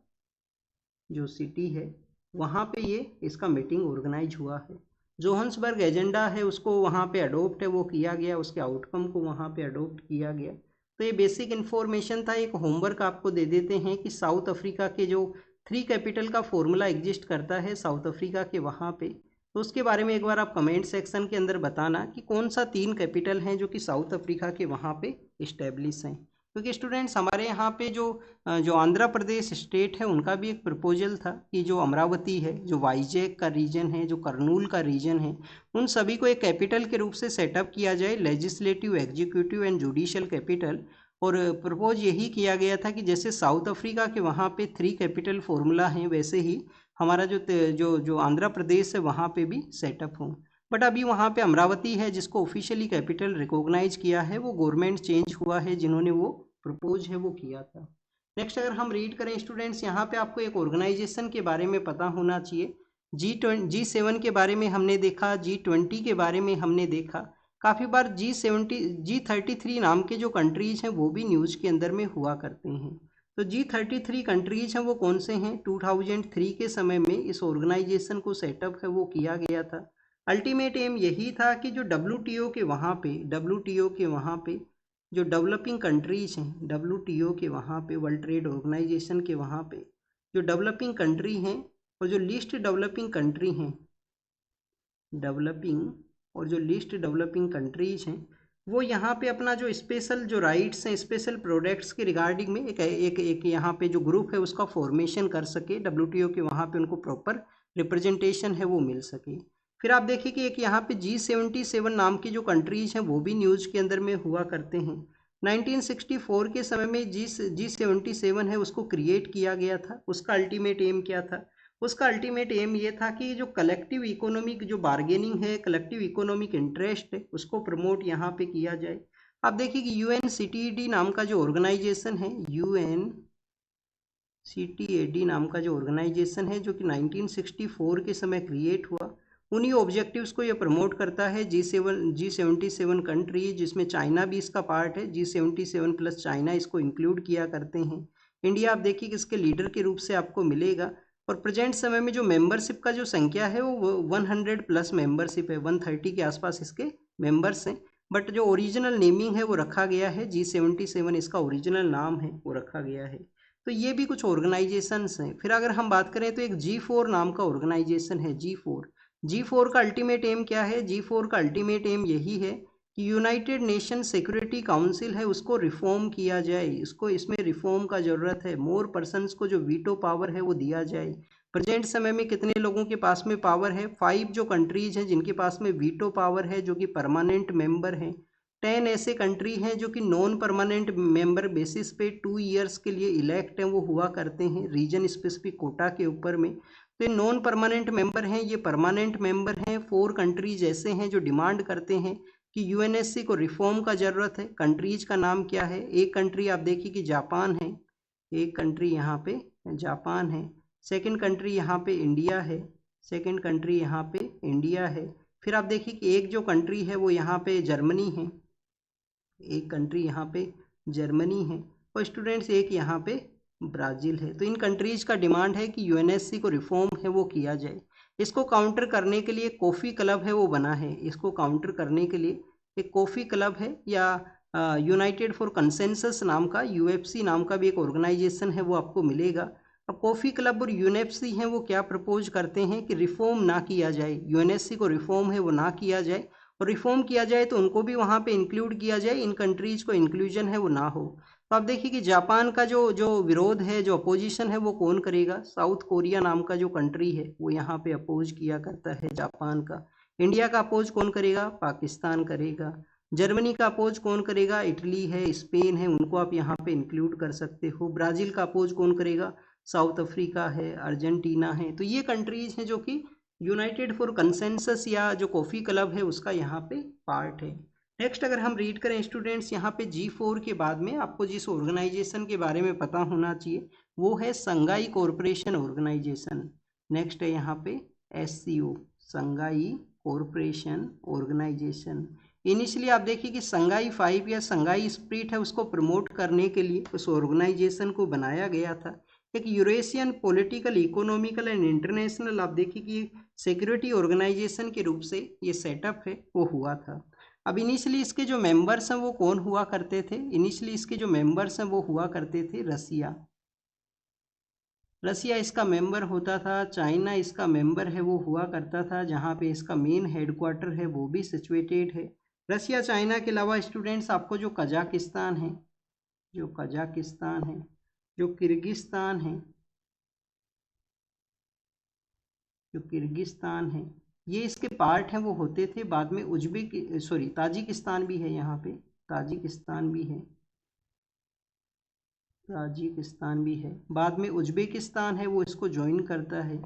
जो सिटी है वहाँ पे ये इसका मीटिंग ऑर्गेनाइज हुआ है। जोहान्सबर्ग एजेंडा है उसको वहाँ पे अडोप्ट है वो किया गया, उसके आउटकम को वहाँ पे अडोप्ट किया गया। तो ये बेसिक इन्फॉर्मेशन था। एक होमवर्क आपको दे देते हैं कि साउथ अफ्रीका के जो 3 कैपिटल का फॉर्मूला एग्जिस्ट करता है साउथ अफ्रीका के वहाँ पे, तो उसके बारे में एक बार आप कमेंट सेक्शन के अंदर बताना कि कौन सा 3 कैपिटल हैं जो कि साउथ अफ्रीका के वहाँ पे इस्टेब्लिश हैं। क्योंकि स्टूडेंट्स हमारे यहाँ पे जो आंध्र प्रदेश स्टेट है उनका भी एक प्रपोजल था कि जो अमरावती है, जो वाइजैक का रीजन है, जो करनूल का रीजन है, उन सभी को एक कैपिटल के रूप से सेटअप किया जाए, legislative, executive and judicial capital. और प्रपोज यही किया गया था कि जैसे साउथ अफ्रीका के वहाँ पे 3 कैपिटल फॉर्मूला हैं वैसे ही हमारा जो जो जो आंध्र प्रदेश है वहाँ पे भी सेटअप हो। बट अभी वहाँ पे अमरावती है जिसको ऑफिशियली कैपिटल रिकॉग्नाइज किया है, वो गवर्नमेंट चेंज हुआ है जिन्होंने वो प्रपोज है वो किया था। नेक्स्ट अगर हम रीड करें स्टूडेंट्स, यहाँ पे आपको एक ऑर्गेनाइजेशन के बारे में पता होना चाहिए। G7 के बारे में हमने देखा, G20 के बारे में हमने देखा। काफ़ी बार G33 नाम के जो कंट्रीज हैं वो भी न्यूज़ के अंदर में हुआ करते हैं। तो G33 कंट्रीज हैं वो कौन से हैं? 2003 के समय में इस ऑर्गेनाइजेशन को सेटअप है वो किया गया था। अल्टीमेट एम यही था कि जो WTO के वहाँ पे जो डेवलपिंग कंट्रीज हैं, WTO के वहाँ पे, वर्ल्ड ट्रेड ऑर्गेनाइजेशन के वहाँ पे जो डेवलपिंग कंट्री हैं और जो लिस्ट डेवलपिंग कंट्री हैं, लिस्ट डेवलपिंग कंट्रीज हैं, वो यहाँ पे अपना जो स्पेशल जो राइट्स हैं, स्पेशल प्रोडक्ट्स के रिगार्डिंग में एक यहाँ पे जो ग्रुप है उसका फॉर्मेशन कर सके, WTO के वहाँ पे उनको प्रॉपर रिप्रेजेंटेशन है वो मिल सके। फिर आप देखिए कि एक यहाँ पे G77 नाम की जो कंट्रीज हैं वो भी न्यूज़ के अंदर में हुआ करते हैं। 1964 के समय में G77 है उसको क्रिएट किया गया था। उसका अल्टीमेट एम क्या था? उसका अल्टीमेट एम ये था कि जो कलेक्टिव इकोनॉमिक जो बार्गेनिंग है, कलेक्टिव इकोनॉमिक इंटरेस्ट है, उसको प्रमोट यहाँ पे किया जाए। आप देखिए कि UNCTAD नाम का जो ऑर्गेनाइजेशन है, UNCTAD नाम का जो ऑर्गेनाइजेशन है जो कि 1964 के समय क्रिएट हुआ, उन्हीं ऑब्जेक्टिव्स को ये प्रमोट करता है। G77 कंट्री जिसमें चाइना भी इसका पार्ट है, G77 प्लस चाइना इसको इंक्लूड किया करते हैं। इंडिया आप देखिए कि इसके लीडर के रूप से आपको मिलेगा और प्रेजेंट समय में जो मेंबरशिप का जो संख्या है वो 100 प्लस मेंबरशिप है, 130 के आसपास इसके मेंबर्स हैं। बट जो ओरिजिनल नेमिंग है वो रखा गया है G77, इसका ओरिजिनल नाम है वो रखा गया है। तो ये भी कुछ ऑर्गेनाइजेशंस हैं। फिर अगर हम बात करें तो एक G4 नाम का ऑर्गेनाइजेशन है, G4 का अल्टीमेट एम क्या है? G4 का अल्टीमेट एम यही है कि यूनाइटेड नेशन सिक्योरिटी काउंसिल है उसको रिफॉर्म किया जाए, इसको इसमें रिफॉर्म का ज़रूरत है, मोर पर्सनस को जो वीटो पावर है वो दिया जाए। प्रेजेंट समय में कितने लोगों के पास में पावर है? 5 जो कंट्रीज हैं जिनके पास में वीटो पावर है जो कि परमानेंट मेंबर हैं। 10 ऐसे कंट्री हैं जो कि नॉन परमानेंट मेंबर बेसिस पे 2 ईयर्स के लिए इलेक्ट हैं, वो हुआ करते हैं रीजन स्पेसिफिक कोटा के ऊपर में। तो ये नॉन परमानेंट मेंबर हैं, ये परमानेंट मेंबर हैं। 4 कंट्रीज ऐसे हैं जो डिमांड करते हैं कि यूएनएससी को रिफॉर्म का ज़रूरत है। कंट्रीज का नाम क्या है? एक कंट्री आप देखिए कि जापान है, एक कंट्री यहाँ पे जापान है, सेकंड कंट्री यहाँ पे इंडिया है, सेकंड कंट्री यहाँ पे इंडिया है। फिर आप देखिए कि एक जो कंट्री है वो यहाँ पे जर्मनी है, एक कंट्री यहाँ पे जर्मनी है, और स्टूडेंट्स एक यहाँ पे ब्राज़ील है। तो इन कंट्रीज़ का डिमांड है कि यूएनएससी को रिफॉर्म है वो किया जाए। इसको काउंटर करने के लिए कॉफ़ी क्लब है वो बना है, इसको काउंटर करने के लिए एक कॉफ़ी क्लब है, या यूनाइटेड फॉर कंसेंसस नाम का यूएफसी नाम का भी एक ऑर्गेनाइजेशन है वो आपको मिलेगा। अब कॉफ़ी क्लब और यूएनएफसी हैं वो क्या प्रपोज करते हैं कि रिफॉर्म ना किया जाए, यूएनएससी को रिफॉर्म है वो ना किया जाए, और रिफॉर्म किया जाए तो उनको भी वहाँ पे इंक्लूड किया जाए, इन कंट्रीज़ को इंक्लूजन है वो ना हो। तो आप देखिए कि जापान का जो जो विरोध है, जो अपोजिशन है वो कौन करेगा? साउथ कोरिया नाम का जो कंट्री है वो यहाँ पे अपोज किया करता है जापान का। इंडिया का अपोज कौन करेगा? पाकिस्तान करेगा। जर्मनी का अपोज कौन करेगा? इटली है, स्पेन है, उनको आप यहाँ पे इंक्लूड कर सकते हो। ब्राज़ील का अपोज कौन करेगा? साउथ अफ्रीका है, अर्जेंटीना है। तो ये कंट्रीज हैं जो कि यूनाइटेड फॉर कंसेंसस या जो कॉफ़ी क्लब है उसका यहाँ पे पार्ट है। नेक्स्ट अगर हम रीड करें स्टूडेंट्स, यहाँ पे G4 के बाद में आपको जिस ऑर्गेनाइजेशन के बारे में पता होना चाहिए वो है संघाई कॉरपोरेशन ऑर्गेनाइजेशन। नेक्स्ट है यहाँ पे SCO, Shanghai corporation organisation. Initially आप देखिए कि संघाई 5 या संघाई स्पिरिट है उसको प्रमोट करने के लिए उस ऑर्गेनाइजेशन को बनाया गया था। एक Eurasian political, economical and international आप देखिए कि सिक्योरिटी ऑर्गेनाइजेशन के रूप से ये सेटअप है वो हुआ था। अब इनिशियली इसके जो मेंबर्स हैं वो कौन हुआ करते थे? इनिशियली इसके जो मेंबर्स हैं वो हुआ करते थे रसिया इसका मेंबर होता था, चाइना इसका मेंबर है वो हुआ करता था, जहाँ पे इसका मेन हेडक्वार्टर है वो भी सिचुएटेड है। रसिया चाइना के अलावा स्टूडेंट्स आपको जो कजाकिस्तान है, जो कजाकिस्तान है, जो किर्गिस्तान है, जो किर्गिस्तान है, ये इसके पार्ट हैं वो होते थे। बाद में ताजिकिस्तान भी है, यहाँ पे ताजिकिस्तान भी है, ताजिकिस्तान भी है। बाद में उज्बेकिस्तान है वो इसको ज्वाइन करता है,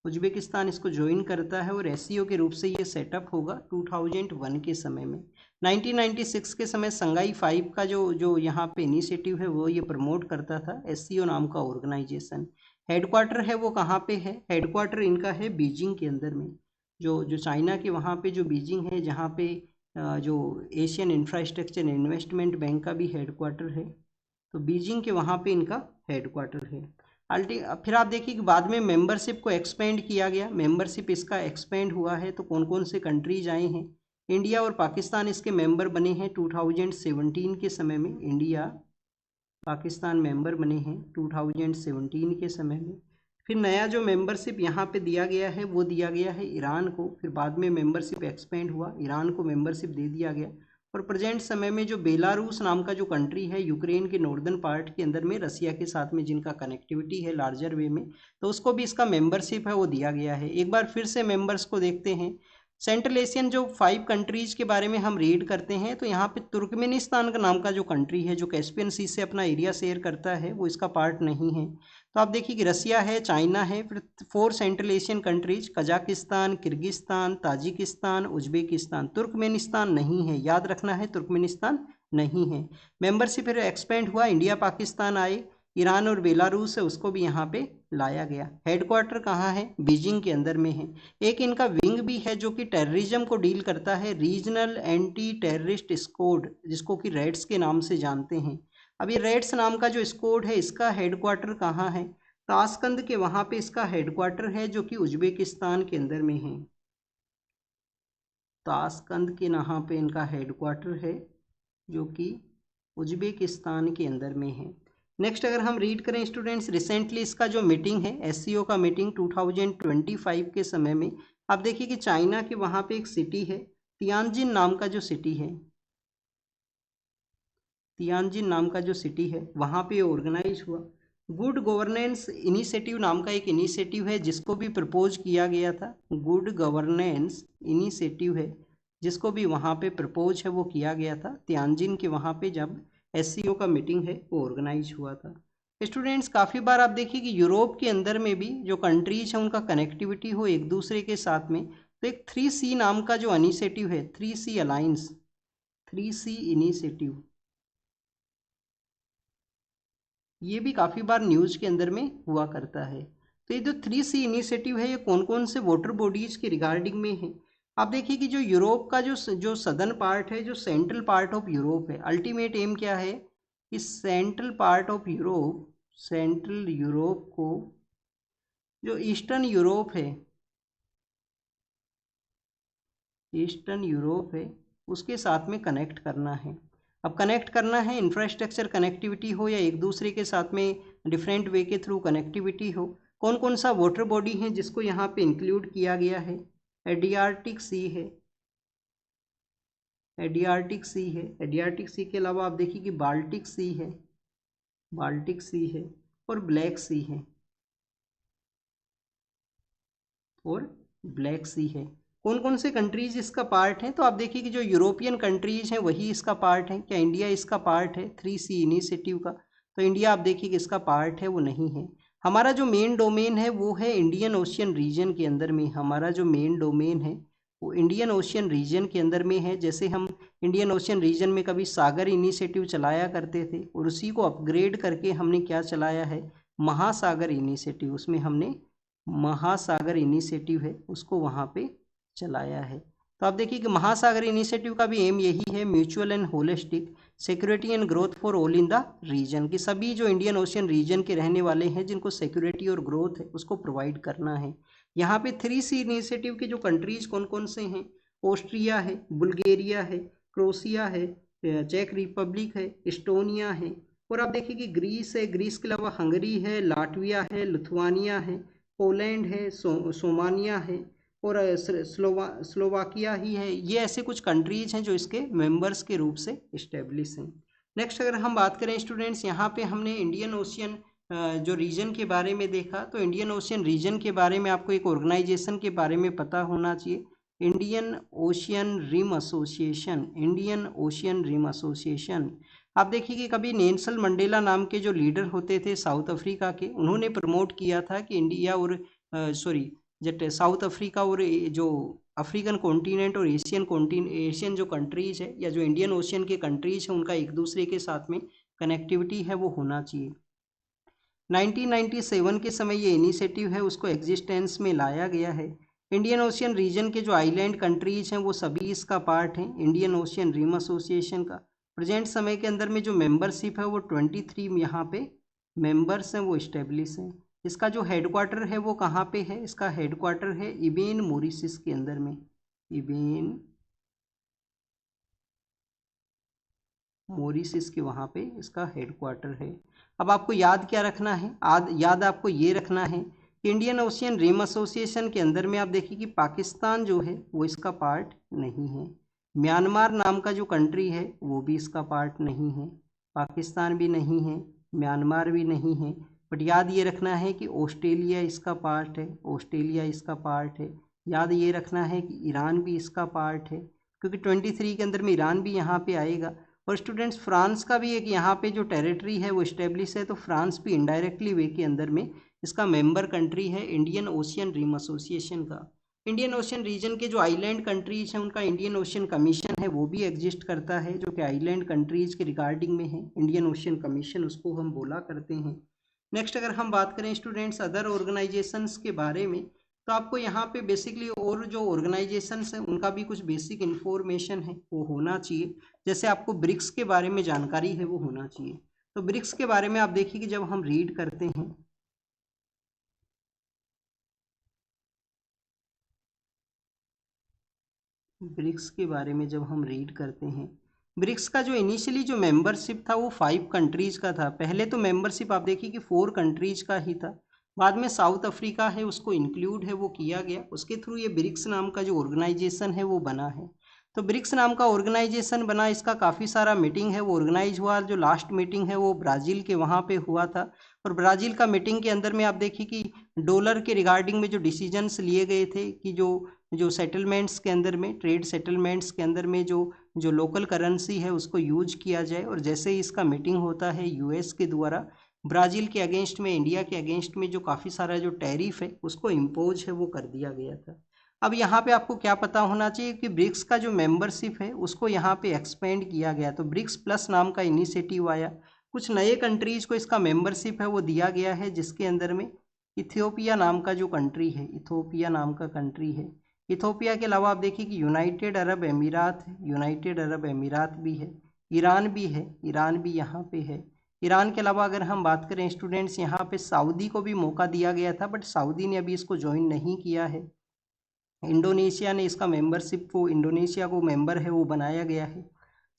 उज्बेकिस्तान इसको ज्वाइन करता है, और एससीओ के रूप से ये सेटअप होगा 2001 के समय में। 1996 के समय संघाई 5 का जो जो यहाँ पे इनिशिएटिव है वो ये प्रमोट करता था, एससीओ नाम का ऑर्गेनाइजेशन। हेडक्वार्टर है वो कहाँ पे है? हेडक्वार्टर इनका है बीजिंग के अंदर में, जो जो चाइना के वहाँ पे जो बीजिंग है, जहाँ पे जो एशियन इंफ्रास्ट्रक्चर इन्वेस्टमेंट बैंक का भी हेडक्वार्टर है, तो बीजिंग के वहाँ पे इनका हेडक्वार्टर है। फिर आप देखिए कि बाद में मेंबरशिप को एक्सपेंड किया गया, मेंबरशिप इसका एक्सपेंड हुआ है। तो कौन कौन से कंट्रीज आए हैं? इंडिया और पाकिस्तान इसके मेंबर बने हैं 2017 के समय में, इंडिया पाकिस्तान मेंबर बने हैं 2017 के समय में। फिर नया जो मेंबरशिप यहाँ पे दिया गया है वो दिया गया है ईरान को। फिर बाद में मेंबरशिप एक्सपेंड हुआ, ईरान को मेंबरशिप दे दिया गया। और प्रेजेंट समय में जो बेलारूस नाम का जो कंट्री है यूक्रेन के नॉर्दर्न पार्ट के अंदर में, रसिया के साथ में जिनका कनेक्टिविटी है लार्जर वे में, तो उसको भी इसका मेंबरशिप है वो दिया गया है। एक बार फिर से मेंबर्स को देखते हैं। सेंट्रल एशियन जो 5 कंट्रीज के बारे में हम रीड करते हैं, तो यहाँ पे तुर्कमेनिस्तान का नाम का जो कंट्री है जो कैस्पियन सी से अपना एरिया शेयर करता है वो इसका पार्ट नहीं है। तो आप देखिए कि रसिया है, चाइना है, फिर 4 central Asian countries Kazakhstan, Kyrgyzstan, Tajikistan, Uzbekistan. Turkmenistan नहीं है, याद रखना है, तुर्कमेनिस्तान नहीं है। मेंबरशिप फिर एक्सपेंड हुआ, इंडिया पाकिस्तान आए, ईरान और बेलारूस है उसको भी यहाँ पे लाया गया। हेडक्वार्टर कहाँ है? बीजिंग के अंदर में है। एक इनका विंग भी है जो कि टेररिज्म को डील करता है, रीजनल एंटी टेररिस्ट स्क्वाड, जिसको कि रेड्स के नाम से जानते हैं। अब ये रेड्स नाम का जो स्क्वाड है इसका हेडक्वार्टर कहाँ है? ताशकंद के वहां पे इसका हेडक्वार्टर है जो कि उज्बेकिस्तान के अंदर में है। ताशकंद के यहाँ पे इनका हेडक्वार्टर है जो कि उज्बेकिस्तान के अंदर में है। नेक्स्ट अगर हम रीड करें स्टूडेंट्स, रिसेंटली इसका जो मीटिंग है एससीओ का मीटिंग 2025 के समय में, आप देखिए कि चाइना के वहाँ पे एक सिटी है तियानजिन नाम का जो सिटी है, तियानजिन नाम का जो सिटी है वहाँ पे ऑर्गेनाइज हुआ। गुड गवर्नेंस इनिशिएटिव नाम का एक इनिशिएटिव है जिसको भी प्रपोज किया गया था। गुड गवर्नेंस इनिशिएटिव है जिसको भी वहाँ पे प्रपोज है वो किया गया था तियानजिन के वहाँ पे, जब एससीओ का मीटिंग है वो ऑर्गेनाइज हुआ था। स्टूडेंट्स काफ़ी बार आप देखिए कि यूरोप के अंदर में भी जो कंट्रीज हैं उनका कनेक्टिविटी हो एक दूसरे के साथ में, तो एक 3C नाम का जो इनिशिएटिव है, 3C अलायंस, 3C इनिशिएटिव, ये भी काफ़ी बार न्यूज़ के अंदर में हुआ करता है। तो ये जो 3C इनिशिएटिव है ये कौन कौन से वाटर बॉडीज़ के रिगार्डिंग में है। आप देखिए कि जो यूरोप का जो सदर्न पार्ट है, जो सेंट्रल पार्ट ऑफ यूरोप है, अल्टीमेट एम क्या है कि central part of Europe, central Europe को जो ईस्टर्न यूरोप है, ईस्टर्न यूरोप है उसके साथ में कनेक्ट करना है। अब कनेक्ट करना है, इंफ्रास्ट्रक्चर कनेक्टिविटी हो या एक दूसरे के साथ में डिफरेंट वे के थ्रू कनेक्टिविटी हो। कौन कौन सा वाटर बॉडी है जिसको यहाँ पे इंक्लूड किया गया है, एडियार्टिक सी है, एडियार्टिक सी है। एडियार्टिक सी के अलावा आप देखिए कि बाल्टिक सी है, बाल्टिक सी है और ब्लैक सी है, और ब्लैक सी है। कौन कौन से कंट्रीज इसका पार्ट हैं, तो आप देखिए कि जो यूरोपियन कंट्रीज हैं वही इसका पार्ट है। क्या इंडिया इसका पार्ट है 3C इनिशिएटिव का? तो इंडिया आप देखिए कि इसका पार्ट है वो नहीं है। हमारा जो मेन डोमेन है वो है इंडियन ओशियन रीजन के अंदर में, हमारा जो मेन डोमेन है वो इंडियन ओशियन रीजन के अंदर में है। जैसे हम इंडियन ओशियन रीजन में कभी सागर इनिशिएटिव चलाया करते थे और उसी को अपग्रेड करके हमने क्या चलाया है, महासागर इनिशिएटिव, उसमें हमने महासागर इनिशिएटिव है उसको वहाँ पे चलाया है। तो आप देखिए कि महासागर इनिशिएटिव का भी एम यही है, mutual and holistic security and growth for all in the region, कि सभी जो इंडियन ओशियन रीजन के रहने वाले हैं जिनको सिक्योरिटी और ग्रोथ है उसको प्रोवाइड करना है। यहाँ पे 3C इनिशिएटिव के जो कंट्रीज कौन कौन से हैं, ऑस्ट्रिया है, बुल्गारिया है, क्रोएशिया है, चेक रिपब्लिक है, इस्टोनिया है, और आप देखिए कि ग्रीस है, ग्रीस के अलावा हंगरी है, लाटविया है, लिथुआनिया है, पोलैंड है, सोमानिया है, और स्लोवाकिया ही है। ये ऐसे कुछ कंट्रीज हैं जो इसके मेंबर्स के रूप से इस्टेब्लिश हैं। नेक्स्ट अगर हम बात करें स्टूडेंट्स, यहाँ पे हमने इंडियन ओशियन जो रीजन के बारे में देखा, तो इंडियन ओशियन रीजन के बारे में आपको एक ऑर्गेनाइजेशन के बारे में पता होना चाहिए, Indian Ocean Rim Association, Indian Ocean Rim Association. आप देखिए कि कभी नेल्सन मंडेला नाम के जो लीडर होते थे साउथ अफ्रीका के, उन्होंने प्रमोट किया था कि इंडिया और जट साउथ अफ्रीका और जो अफ्रीकन कॉन्टिनेंट और एशियन जो कंट्रीज है या जो इंडियन ओशियन के कंट्रीज हैं उनका एक दूसरे के साथ में कनेक्टिविटी है वो होना चाहिए। 1997 के समय ये इनिशिएटिव है उसको एग्जिस्टेंस में लाया गया है। इंडियन ओशियन रीजन के जो आइलैंड कंट्रीज हैं वो सभी इसका पार्ट हैं इंडियन ओशियन रिम एसोसिएशन का। प्रेजेंट समय के अंदर में जो मेंबरशिप है वो 23 यहाँ पे मेंबर्स हैं वो इस्टेब्लिश हैं। इसका जो हेडक्वार्टर है वो कहाँ पे है, इसका हेडक्वार्टर है इबेन मॉरिशस के अंदर में, इबेन मॉरिशस के वहाँ पे इसका हेडक्वार्टर है। अब आपको याद क्या रखना है, याद आपको ये रखना है कि इंडियन ओशियन रिम एसोसिएशन के अंदर में आप देखिए कि पाकिस्तान जो है वो इसका पार्ट नहीं है, म्यांमार नाम का जो कंट्री है वो भी इसका पार्ट नहीं है, पाकिस्तान भी नहीं है, म्यांमार भी नहीं है। बट याद ये रखना है कि ऑस्ट्रेलिया इसका पार्ट है, ऑस्ट्रेलिया इसका पार्ट है। याद ये रखना है कि ईरान भी इसका पार्ट है, क्योंकि 23 के अंदर में ईरान भी यहाँ पे आएगा। और स्टूडेंट्स फ्रांस का भी एक यहाँ पे जो टेरिटरी है वो इस्टेब्लिश है, तो फ्रांस भी इनडायरेक्टली वे के अंदर में इसका मेंबर कंट्री है इंडियन ओशियन रिम एसोसिएशन का। इंडियन ओशियन रीजन के जो आइलैंड कंट्रीज हैं उनका इंडियन ओशियन कमीशन है वो भी एग्जिस्ट करता है, जो कि आइलैंड कंट्रीज के रिगार्डिंग में है, इंडियन ओशियन कमीशन उसको हम बोला करते हैं। नेक्स्ट अगर हम बात करें स्टूडेंट्स अदर ऑर्गेनाइजेशंस के बारे में, तो आपको यहाँ पे बेसिकली और जो ऑर्गेनाइजेशंस हैं उनका भी कुछ बेसिक इन्फॉर्मेशन है वो होना चाहिए। जैसे आपको ब्रिक्स के बारे में जानकारी है वो होना चाहिए। तो ब्रिक्स के बारे में आप देखिए कि जब हम रीड करते हैं ब्रिक्स के बारे में जब हम रीड करते हैं, ब्रिक्स का जो इनिशियली जो मेंबरशिप था वो 5 कंट्रीज का था। पहले तो मेंबरशिप आप देखिए कि 4 कंट्रीज का ही था, बाद में साउथ अफ्रीका है उसको इंक्लूड है वो किया गया, उसके थ्रू ये ब्रिक्स नाम का जो ऑर्गेनाइजेशन है वो बना है। तो ब्रिक्स नाम का ऑर्गेनाइजेशन बना, इसका काफ़ी सारा मीटिंग है वो ऑर्गेनाइज हुआ। जो लास्ट मीटिंग है वो ब्राज़ील के वहाँ पे हुआ था, और ब्राज़ील का मीटिंग के अंदर में आप देखिए कि डॉलर के रिगार्डिंग में जो डिसीजंस लिए गए थे कि जो जो सेटलमेंट्स के अंदर में, ट्रेड सेटलमेंट्स के अंदर में जो जो लोकल करेंसी है उसको यूज किया जाए। और जैसे ही इसका मीटिंग होता है यूएस के द्वारा ब्राज़ील के अगेंस्ट में, इंडिया के अगेंस्ट में जो काफ़ी सारा जो टैरिफ है उसको इम्पोज है वो कर दिया गया था। अब यहाँ पे आपको क्या पता होना चाहिए कि ब्रिक्स का जो मेंबरशिप है उसको यहाँ पे एक्सपेंड किया गया। तो ब्रिक्स प्लस नाम का इनिशिएटिव आया, कुछ नए कंट्रीज को इसका मेंबरशिप है वो दिया गया है, जिसके अंदर में इथियोपिया नाम का जो कंट्री है, इथियोपिया नाम का कंट्री है। इथियोपिया के अलावा आप देखिए कि यूनाइटेड अरब अमीरात है, यूनाइटेड अरब अमीरात भी है, ईरान भी है, ईरान भी यहाँ पे है। ईरान के अलावा अगर हम बात करें स्टूडेंट्स, यहाँ पे सऊदी को भी मौका दिया गया था, बट सऊदी ने अभी इसको ज्वाइन नहीं किया है। इंडोनेशिया ने इसका मेंबरशिप को, इंडोनेशिया को मेंबर है वो बनाया गया है।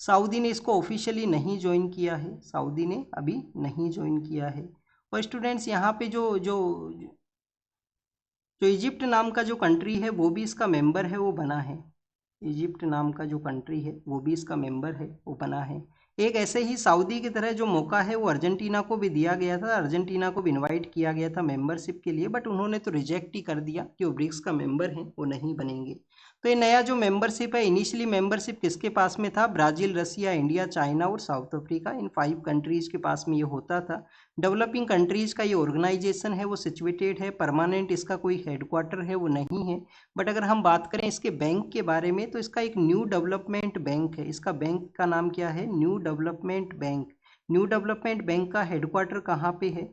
सऊदी ने इसको ऑफिशियली नहीं ज्वाइन किया है, सऊदी ने अभी नहीं ज्वाइन किया है। और स्टूडेंट्स यहाँ पे जो जो जो इजिप्ट नाम का जो कंट्री है वो भी इसका मेंबर है वो बना है। इजिप्ट नाम का जो कंट्री है वो भी इसका मेंबर है वो बना है। एक ऐसे ही सऊदी की तरह जो मौका है वो अर्जेंटीना को भी दिया गया था, अर्जेंटीना को भी इनवाइट किया गया था मेंबरशिप के लिए, बट उन्होंने तो रिजेक्ट ही कर दिया कि वो ब्रिक्स का मेंबर है वो नहीं बनेंगे। तो ये नया जो मेंबरशिप है, इनिशियली मेंबरशिप किसके पास में था? ब्राज़ील, रसिया, इंडिया, चाइना और साउथ अफ्रीका, इन 5 कंट्रीज के पास में ये होता था। डेवलपिंग कंट्रीज का ये ऑर्गेनाइजेशन है वो सिचुएटेड है, परमानेंट इसका कोई हेडक्वार्टर है वो नहीं है। बट अगर हम बात करें इसके बैंक के बारे में तो इसका एक न्यू डेवलपमेंट बैंक है। इसका बैंक का नाम क्या है? New development bank. New development bank का हेडक्वार्टर कहाँ पे है?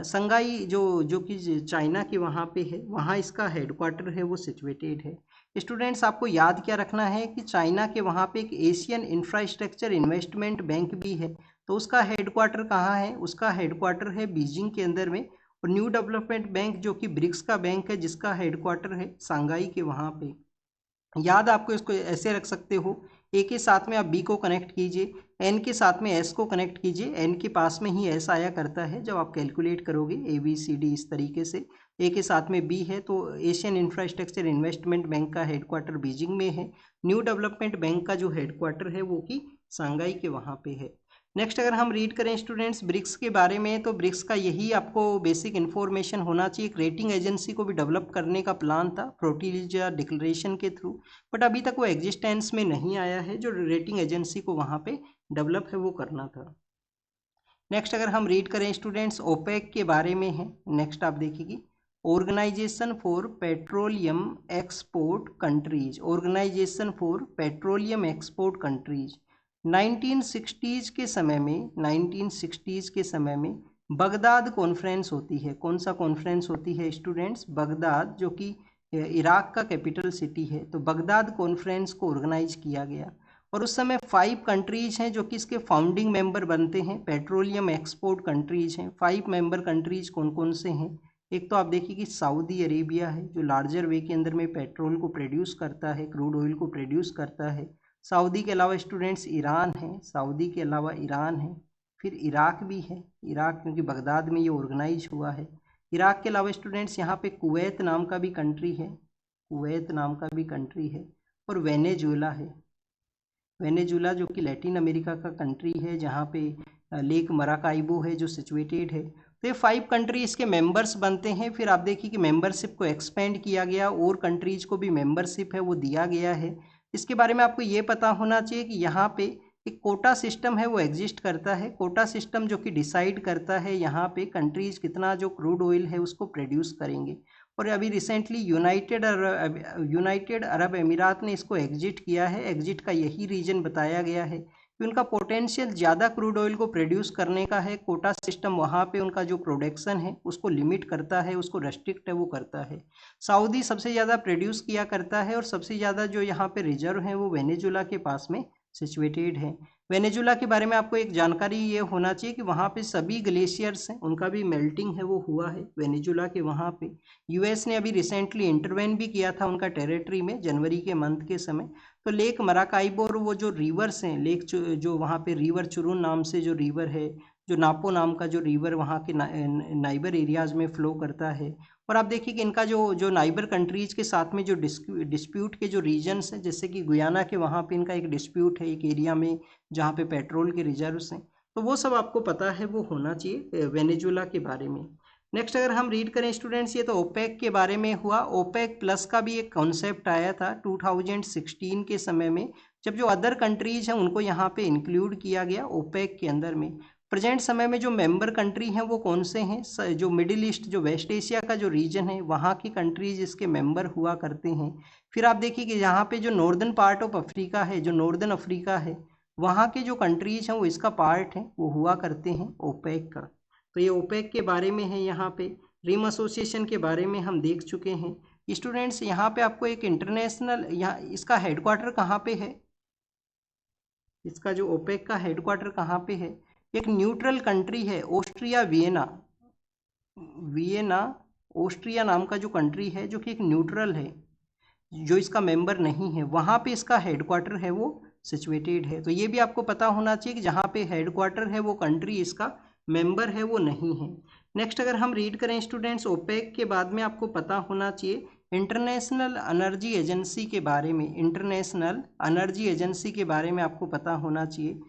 संगाई, जो कि चाइना के वहाँ पे है, वहाँ इसका हेडक्वार्टर है वो सिचुएटेड है। स्टूडेंट्स आपको याद क्या रखना है कि चाइना के वहाँ पे एक एशियन इंफ्रास्ट्रक्चर इन्वेस्टमेंट बैंक भी है, तो उसका हेडक्वार्टर कहाँ है? उसका हेडक्वार्टर है बीजिंग के अंदर में। और न्यू डेवलपमेंट बैंक जो कि ब्रिक्स का बैंक है जिसका हेडक्वार्टर है सांगाई के वहाँ पे। याद आपको इसको ऐसे रख सकते हो, ए के साथ में आप बी को कनेक्ट कीजिए, एन के साथ में एस को कनेक्ट कीजिए, एन के पास में ही एस आया करता है जब आप कैलकुलेट करोगे ए बी सी डी इस तरीके से। ए के साथ में बी है तो एशियन इंफ्रास्ट्रक्चर इन्वेस्टमेंट बैंक का हेडक्वार्टर बीजिंग में है। न्यू डेवलपमेंट बैंक का जो हेडक्वार्टर है वो कि सांगाई के वहाँ पे है। नेक्स्ट अगर हम रीड करें स्टूडेंट्स ब्रिक्स के बारे में, तो ब्रिक्स का यही आपको बेसिक इन्फॉर्मेशन होना चाहिए। एक रेटिंग एजेंसी को भी डेवलप करने का प्लान था फ्लोटिलिया डिक्लेरेशन के थ्रू, बट अभी तक वो एग्जिस्टेंस में नहीं आया है। जो रेटिंग एजेंसी को वहाँ पे डेवलप है वो करना था। नेक्स्ट अगर हम रीड करें स्टूडेंट्स ओपेक के बारे में है। नेक्स्ट आप देखिए Organization for Petroleum Export Countries, Organization for Petroleum Export Countries. 1960s के समय में, 1960s के समय में बगदाद कॉन्फ्रेंस होती है। कौन सा कॉन्फ्रेंस होती है स्टूडेंट्स? बगदाद, जो कि इराक का कैपिटल सिटी है। तो बगदाद कॉन्फ्रेंस को ऑर्गेनाइज किया गया, और उस समय 5 कंट्रीज हैं जो कि इसके फाउंडिंग मेंबर बनते हैं, पेट्रोलियम एक्सपोर्ट कंट्रीज हैं। 5 मेंबर कंट्रीज कौन कौन से हैं? एक तो आप देखिए कि सऊदी अरेबिया है जो लार्जर वे के अंदर में पेट्रोल को प्रोड्यूस करता है, क्रूड ऑयल को प्रोड्यूस करता है। सऊदी के अलावा स्टूडेंट्स ईरान है, सऊदी के अलावा ईरान है, फिर इराक भी है, इराक क्योंकि बगदाद में ये ऑर्गेनाइज हुआ है। इराक के अलावा स्टूडेंट्स यहाँ पे कुवैत नाम का भी कंट्री है, कुवैत नाम का भी कंट्री है, और वेनेजुएला है। वेनेजुएला जो कि लैटिन अमेरिका का कंट्री है, जहाँ पे लेक मराकाइबो है जो सिचुएटेड है। तो ये 5 कंट्री इसके मेंबर्स बनते हैं। फिर आप देखिए कि मेंबरशिप को एक्सपेंड किया गया और कंट्रीज को भी मेंबरशिप है वो दिया गया है। इसके बारे में आपको ये पता होना चाहिए कि यहाँ पे एक कोटा सिस्टम है वो एग्जिस्ट करता है। कोटा सिस्टम जो कि डिसाइड करता है यहाँ पे कंट्रीज कितना जो क्रूड ऑयल है उसको प्रोड्यूस करेंगे। और अभी रिसेंटली यूनाइटेड अरब अमीरात ने इसको एग्जिट किया है। एग्जिट का यही रीजन बताया गया है कि उनका पोटेंशियल ज़्यादा क्रूड ऑयल को प्रोड्यूस करने का है। कोटा सिस्टम वहाँ पे उनका जो प्रोडक्शन है उसको लिमिट करता है, उसको रेस्ट्रिक्ट है वो करता है। सऊदी सबसे ज़्यादा प्रोड्यूस किया करता है, और सबसे ज़्यादा जो यहाँ पे रिजर्व है वो वेनेजुएला के पास में सिचुएटेड है। वेनेजुला के बारे में आपको एक जानकारी ये होना चाहिए कि वहाँ पे सभी ग्लेशियर्स हैं, उनका भी मेल्टिंग है वो हुआ है वेनेजुला के वहाँ पे। यूएस ने अभी रिसेंटली इंटरवेन भी किया था उनका टेरिटरी में जनवरी के मंथ के समय। तो लेक मराकाइबो और वो जो रिवर्स हैं, लेक जो वहाँ पे रिवर चुरुन नाम से जो रिवर है, जो नापो नाम का जो रिवर वहाँ के नाइबर एरियाज़ में फ़्लो करता है। और आप देखिए कि इनका जो जो नाइबर कंट्रीज़ के साथ में जो डिस्प्यूट के जो रीजन्स हैं, जैसे कि गुयाना के वहाँ पे इनका एक डिस्प्यूट है एक एरिया में जहाँ पे पेट्रोल के रिजर्व्स हैं, तो वो सब आपको पता है वो होना चाहिए वेनेजुला के बारे में। नेक्स्ट अगर हम रीड करें स्टूडेंट्स, ये तो ओपेक के बारे में हुआ। ओपेक प्लस का भी एक कॉन्सेप्ट आया था 2016 के समय में, जब जो अदर कंट्रीज हैं उनको यहाँ पे इंक्लूड किया गया ओपेक के अंदर में। प्रेजेंट समय में जो मेंबर कंट्री हैं वो कौन से हैं? जो मिडिल ईस्ट जो वेस्ट एशिया का जो रीजन है वहाँ की कंट्रीज इसके मेंबर हुआ करते हैं। फिर आप देखिए कि यहाँ पे जो नॉर्दर्न पार्ट ऑफ अफ्रीका है, जो नॉर्दर्न अफ्रीका है, वहाँ के जो कंट्रीज हैं वो इसका पार्ट हैं, वो हुआ करते हैं ओपेक का। तो ये ओपेक के बारे में है। यहाँ पे रिम एसोसिएशन के बारे में हम देख चुके हैं। स्टूडेंट्स यहाँ पे आपको एक इंटरनेशनल, यहाँ इसका हेडक्वार्टर कहाँ पे है? इसका जो ओपेक का हेडक्वार्टर कहाँ पे है? एक न्यूट्रल कंट्री है ऑस्ट्रिया वियना। वियना ऑस्ट्रिया नाम का जो कंट्री है जो कि एक न्यूट्रल है, जो इसका मेंबर नहीं है, वहाँ पे इसका हेडक्वार्टर है वो सिचुएटेड है। तो ये भी आपको पता होना चाहिए कि जहाँ पे हेडक्वार्टर है वो कंट्री इसका मेंबर है वो नहीं है। नेक्स्ट अगर हम रीड करें स्टूडेंट्स, ओपेक के बाद में आपको पता होना चाहिए इंटरनेशनल एनर्जी एजेंसी के बारे में। इंटरनेशनल एनर्जी एजेंसी के बारे में आपको पता होना चाहिए।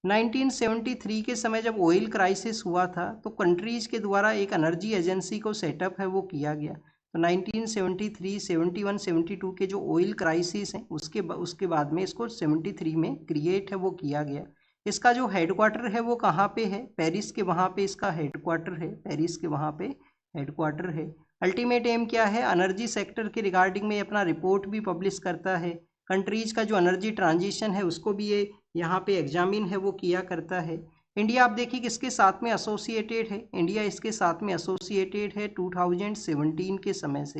1973 के समय जब ऑयल क्राइसिस हुआ था तो कंट्रीज के द्वारा एक एनर्जी एजेंसी को सेटअप है वो किया गया। तो 1973, 71, 72 के जो ऑयल क्राइसिस हैं उसके बाद में इसको 73 में क्रिएट है वो किया गया। इसका जो हेडक्वार्टर है वो कहाँ पे है? पेरिस के वहाँ पे इसका हेडक्वार्टर है, पेरिस के वहाँ पे हेडक्वार्टर है। अल्टीमेट एम क्या है? एनर्जी सेक्टर के रिगार्डिंग में अपना रिपोर्ट भी पब्लिश करता है। कंट्रीज का जो एनर्जी ट्रांजिशन है उसको भी ये यहाँ पे एग्जामिन है वो किया करता है। इंडिया आप देखिए किसके साथ में एसोसिएटेड है? इंडिया इसके साथ में एसोसिएटेड है 2017 के समय से।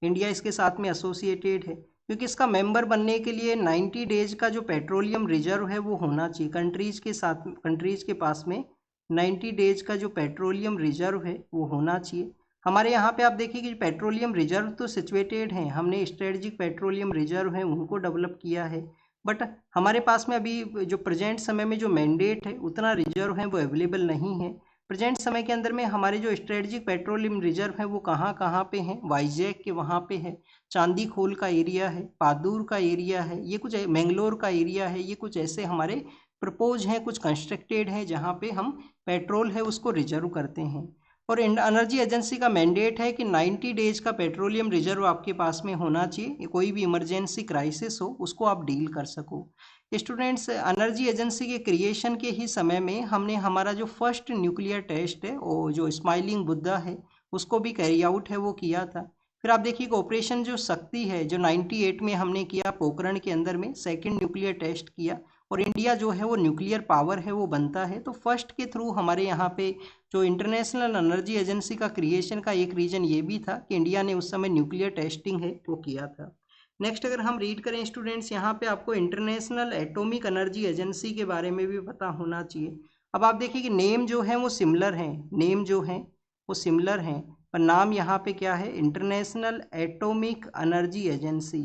इंडिया इसके साथ में एसोसिएटेड है क्योंकि इसका मेंबर बनने के लिए 90 डेज का जो पेट्रोलियम रिजर्व है वो होना चाहिए। कंट्रीज के पास में 90 डेज का जो पेट्रोलियम रिजर्व है वो होना चाहिए। हमारे यहाँ पे आप देखिए कि पेट्रोलियम रिजर्व तो सिचुएटेड हैं, हमने स्ट्रेटजिक पेट्रोलियम रिजर्व है उनको डेवलप किया है, बट हमारे पास में अभी जो प्रेजेंट समय में जो मैंडेट है उतना रिजर्व है वो अवेलेबल नहीं है। प्रेजेंट समय के अंदर में हमारे जो स्ट्रेटजिक पेट्रोलियम रिजर्व है वो कहाँ कहाँ पे हैं? वाइजैक के वहाँ पे है, चांदी खोल का एरिया है, पादूर का एरिया है, ये कुछ मैंगलोर का एरिया है, ये कुछ ऐसे हमारे प्रपोज हैं, कुछ कंस्ट्रक्टेड है जहाँ पे हम पेट्रोल है उसको रिजर्व करते हैं। और एनर्जी एजेंसी का मैंडेट है कि 90 डेज का पेट्रोलियम रिजर्व आपके पास में होना चाहिए, कोई भी इमरजेंसी क्राइसिस हो उसको आप डील कर सको। स्टूडेंट्स, एनर्जी एजेंसी के क्रिएशन के ही समय में हमने हमारा जो फर्स्ट न्यूक्लियर टेस्ट है वो जो स्माइलिंग बुद्धा है उसको भी कैरी आउट है वो किया था। फिर आप देखिए ऑपरेशन जो शक्ति है जो 98 में हमने किया पोखरण के अंदर में, सेकंड न्यूक्लियर टेस्ट किया और इंडिया जो है वो न्यूक्लियर पावर है वो बनता है। तो फर्स्ट के थ्रू हमारे यहाँ पे जो इंटरनेशनल एनर्जी एजेंसी का क्रिएशन का एक रीजन ये भी था कि इंडिया ने उस समय न्यूक्लियर टेस्टिंग है वो किया था। नेक्स्ट अगर हम रीड करें स्टूडेंट्स, यहाँ पे आपको इंटरनेशनल एटॉमिक एनर्जी एजेंसी के बारे में भी पता होना चाहिए। अब आप देखिए कि नेम जो है वो सिमिलर हैं, नेम जो हैं वो सिमिलर हैं, पर नाम यहाँ पे क्या है? International atomic energy agency.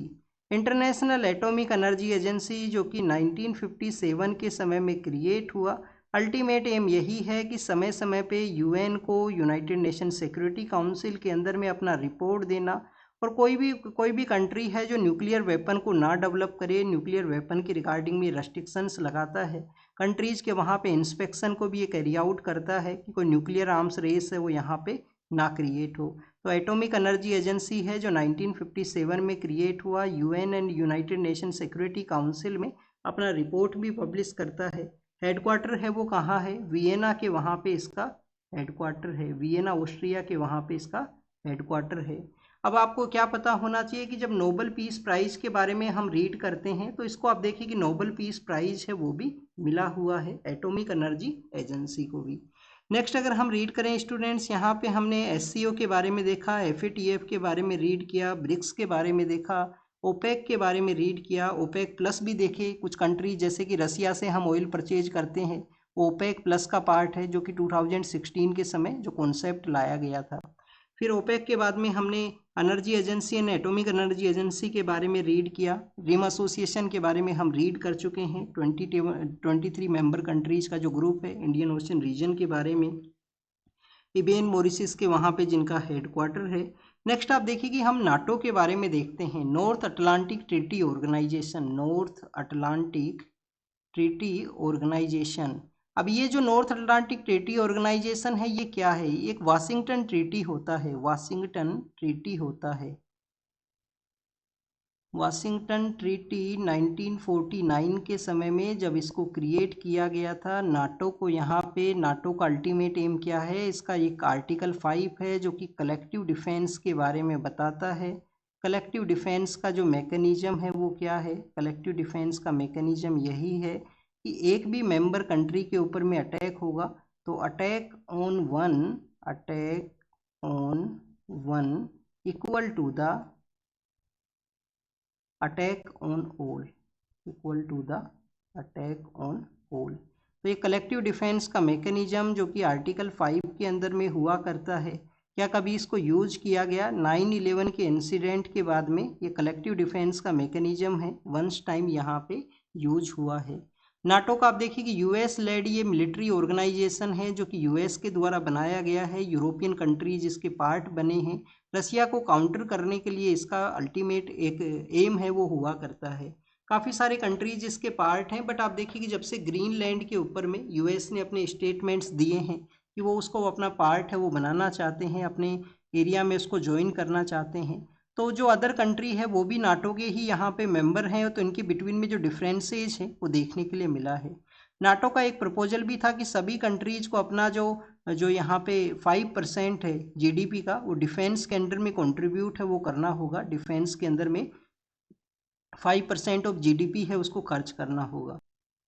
International atomic energy agency जो कि 1957 के समय में क्रिएट हुआ। अल्टीमेट एम यही है कि समय समय पे यूएन को, यूनाइटेड नेशन सिक्योरिटी काउंसिल के अंदर में अपना रिपोर्ट देना, और कोई भी कंट्री है जो न्यूक्लियर वेपन को ना डेवलप करे, न्यूक्लियर वेपन के रिगार्डिंग में रेस्ट्रिक्शंस लगाता है, कंट्रीज़ के वहाँ पे इंस्पेक्शन को भी ये कैरी आउट करता है कि कोई न्यूक्लियर आर्म्स रेस है वो यहाँ पे ना क्रिएट हो। तो एटॉमिक एनर्जी एजेंसी है जो 1957 में क्रिएट हुआ, UN and United nation security council में अपना रिपोर्ट भी पब्लिश करता है। हेडक्वार्टर है वो कहाँ है? वियना के वहाँ पे इसका हेडक्वार्टर है, वियना ऑस्ट्रिया के वहाँ पे इसका हेडक्वार्टर है। अब आपको क्या पता होना चाहिए कि जब नोबल पीस प्राइज़ के बारे में हम रीड करते हैं तो इसको आप देखिए कि नोबल पीस प्राइज़ है वो भी मिला हुआ है एटॉमिक एनर्जी एजेंसी को भी। नेक्स्ट अगर हम रीड करें स्टूडेंट्स, यहाँ पे हमने एससीओ के बारे में देखा, एफएटीएफ के बारे में रीड किया, ब्रिक्स के बारे में देखा, ओपेक के बारे में रीड किया, ओपेक प्लस भी देखे, कुछ कंट्री जैसे कि रसिया से हम ऑयल परचेज करते हैं, ओपेक प्लस का पार्ट है, जो कि 2016 के समय जो कॉन्सेप्ट लाया गया था। फिर ओपेक के बाद में हमने energy agency and atomic energy agency के बारे में रीड किया, रिम एसोसिएशन के बारे में हम रीड कर चुके हैं, 23 मेंबर कंट्रीज का जो ग्रुप है इंडियन ओशन रीजन के बारे में, इबेन मॉरिशस के वहाँ पे जिनका हेडक्वार्टर है। नेक्स्ट आप देखिए कि हम नाटो के बारे में देखते हैं, North Atlantic Treaty Organization, North Atlantic Treaty Organization. अब ये जो नॉर्थ अटलांटिक ट्रीटी ऑर्गेनाइजेशन है ये क्या है, एक वाशिंगटन ट्रीटी होता है, वाशिंगटन ट्रीटी होता है। वाशिंगटन ट्रीटी 1949 के समय में जब इसको क्रिएट किया गया था, नाटो को, यहाँ पे नाटो का अल्टीमेट एम क्या है, इसका एक आर्टिकल 5 है जो कि कलेक्टिव डिफेंस के बारे में बताता है। कलेक्टिव डिफेंस का जो मैकेनिज्म है वो क्या है, कलेक्टिव डिफेंस का मैकेनिज्म यही है कि एक भी मेंबर कंट्री के ऊपर में अटैक होगा तो attack on one equal to the attack on all, equal to the attack on all. तो ये कलेक्टिव डिफेंस का मैकेनिज्म जो कि आर्टिकल 5 के अंदर में हुआ करता है, क्या कभी इसको यूज किया गया? 9/11 के इंसिडेंट के बाद में ये कलेक्टिव डिफेंस का मैकेनिज्म है, वंस टाइम यहाँ पे यूज हुआ है। नाटो का आप देखिए कि यूएस लेड ये मिलिट्री ऑर्गेनाइजेशन है जो कि यूएस के द्वारा बनाया गया है, यूरोपियन कंट्रीज इसके पार्ट बने हैं। रसिया को काउंटर करने के लिए इसका अल्टीमेट एक एम है वो हुआ करता है। काफ़ी सारे कंट्रीज इसके पार्ट हैं, बट आप देखिए कि जब से ग्रीनलैंड के ऊपर में यूएस ने अपने स्टेटमेंट्स दिए हैं कि वो उसको अपना पार्ट है वो बनाना चाहते हैं, अपने एरिया में उसको ज्वाइन करना चाहते हैं, तो जो अदर कंट्री है वो भी नाटो के ही यहाँ पे मेंबर हैं, तो इनके बिटवीन में जो डिफरेंसेज हैं वो देखने के लिए मिला है। नाटो का एक प्रपोजल भी था कि सभी कंट्रीज को अपना जो जो यहाँ पे 5% है जीडीपी का वो डिफेंस के अंदर में कंट्रीब्यूट है वो करना होगा, डिफेंस के अंदर में 5% ऑफ जीडीपी है उसको खर्च करना होगा।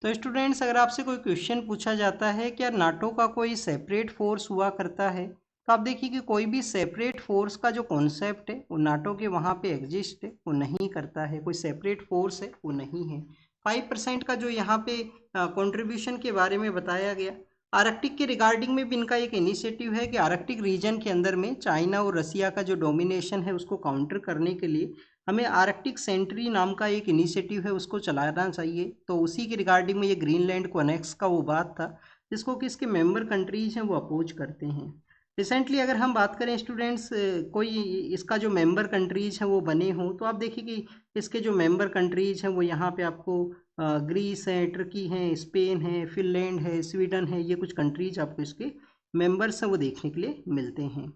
तो स्टूडेंट्स, अगर आपसे कोई क्वेश्चन पूछा जाता है क्या नाटो का कोई सेपरेट फोर्स हुआ करता है, तो आप देखिए कि कोई भी सेपरेट फोर्स का जो कॉन्सेप्ट है वो नाटो के वहाँ पे एग्जिस्ट है, वो नहीं करता है, कोई सेपरेट फोर्स है वो नहीं है। 5% का जो यहाँ पे कंट्रीब्यूशन के बारे में बताया गया, आर्कटिक के रिगार्डिंग में भी इनका एक इनिशिएटिव है कि आर्कटिक रीजन के अंदर में चाइना और रसिया का जो डोमिनेशन है उसको काउंटर करने के लिए हमें आर्कटिक सेंट्री नाम का एक इनिशिएटिव है उसको चलाना चाहिए। तो उसी के रिगार्डिंग में ये ग्रीनलैंड को अनेक्स का वो बात था जिसको कि इसके मेंबर कंट्रीज हैं वो अपोज करते हैं। रिसेंटली अगर हम बात करें स्टूडेंट्स, कोई इसका जो मेंबर कंट्रीज हैं वो बने हों, तो आप देखिए कि इसके जो मेंबर कंट्रीज हैं वो यहाँ पे आपको ग्रीस है, टर्की है, स्पेन है, फिनलैंड है, स्वीडन है, ये कुछ कंट्रीज आपको इसके मेंबर्स हैं वो देखने के लिए मिलते हैं।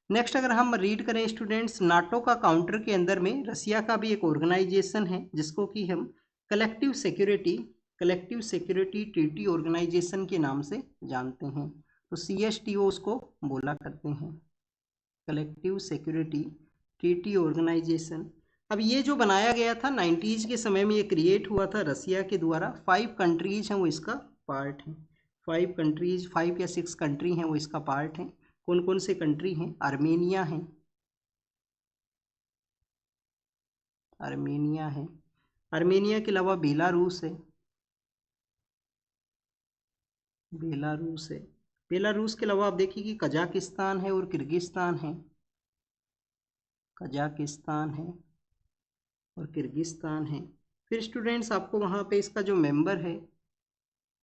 नेक्स्ट अगर हम रीड करें स्टूडेंट्स, नाटो का काउंटर के अंदर में रसिया का भी एक ऑर्गेनाइजेशन है जिसको कि हम कलेक्टिव सिक्योरिटी ट्रीटी ऑर्गेनाइजेशन के नाम से जानते हैं, तो CSTO उसको बोला करते हैं, कलेक्टिव सिक्योरिटी ट्रीटी ऑर्गेनाइजेशन। अब ये जो बनाया गया था 90s के समय में ये क्रिएट हुआ था रसिया के द्वारा, 5 कंट्रीज हैं वो इसका पार्ट हैं, 5 कंट्रीज, 5 या 6 कंट्री हैं वो इसका पार्ट हैं। कौन कौन से कंट्री हैं? आर्मेनिया है, आर्मेनिया है, आर्मेनिया के अलावा बेलारूस है, बेलारूस है, बेलारूस के अलावा आप देखिए कि कजाकिस्तान है और किर्गिस्तान है, कजाकिस्तान है और किर्गिस्तान है। फिर स्टूडेंट्स आपको वहाँ पे इसका जो मेंबर है,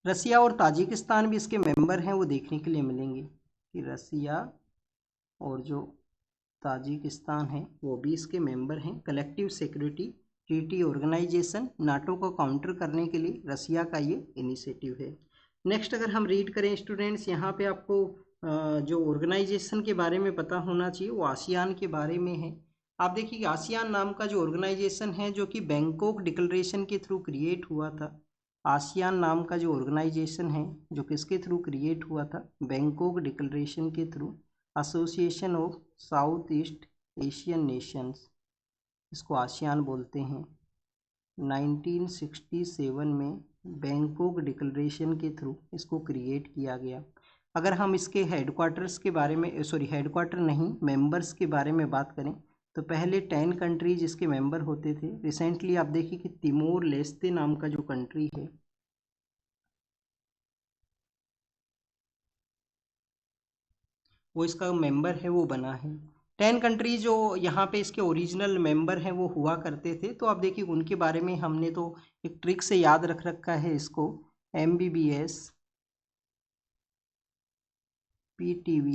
रसिया और ताजिकिस्तान भी इसके मेंबर हैं वो देखने के लिए मिलेंगे कि रसिया और जो ताजिकिस्तान है वो भी इसके मेंबर हैं। Collective Security Treaty Organization, NATO को काउंटर करने के लिए रसिया का ये इनिशिएटिव है। नेक्स्ट अगर हम रीड करें स्टूडेंट्स, यहाँ पे आपको जो ऑर्गेनाइजेशन के बारे में पता होना चाहिए वो आसियान के बारे में है। आप देखिए कि आसियान नाम का जो ऑर्गेनाइजेशन है जो कि बैंकॉक डिक्लेरेशन के थ्रू क्रिएट हुआ था, आसियान नाम का जो ऑर्गेनाइजेशन है जो किसके थ्रू क्रिएट हुआ था, बैंकॉक डिक्लेरेशन के through, association of south east Asian Nations, इसको आसियान बोलते हैं। 1967 में बैंकॉक डिक्लेरेशन के थ्रू इसको क्रिएट किया गया। अगर हम इसके हेडक्वार्टर्स के बारे में, सॉरी हेडक्वार्टर नहीं, मेंबर्स के बारे में बात करें तो पहले 10 कंट्रीज इसके मेंबर होते थे। रिसेंटली आप देखिए कि तिमोर लेस्ते नाम का जो कंट्री है वो इसका मेंबर है, वो बना है। 10 कंट्री जो यहाँ पे इसके ओरिजिनल मेंबर हैं वो हुआ करते थे, तो आप देखिए उनके बारे में हमने तो एक ट्रिक से याद रख रखा है इसको, MBBS, PTV,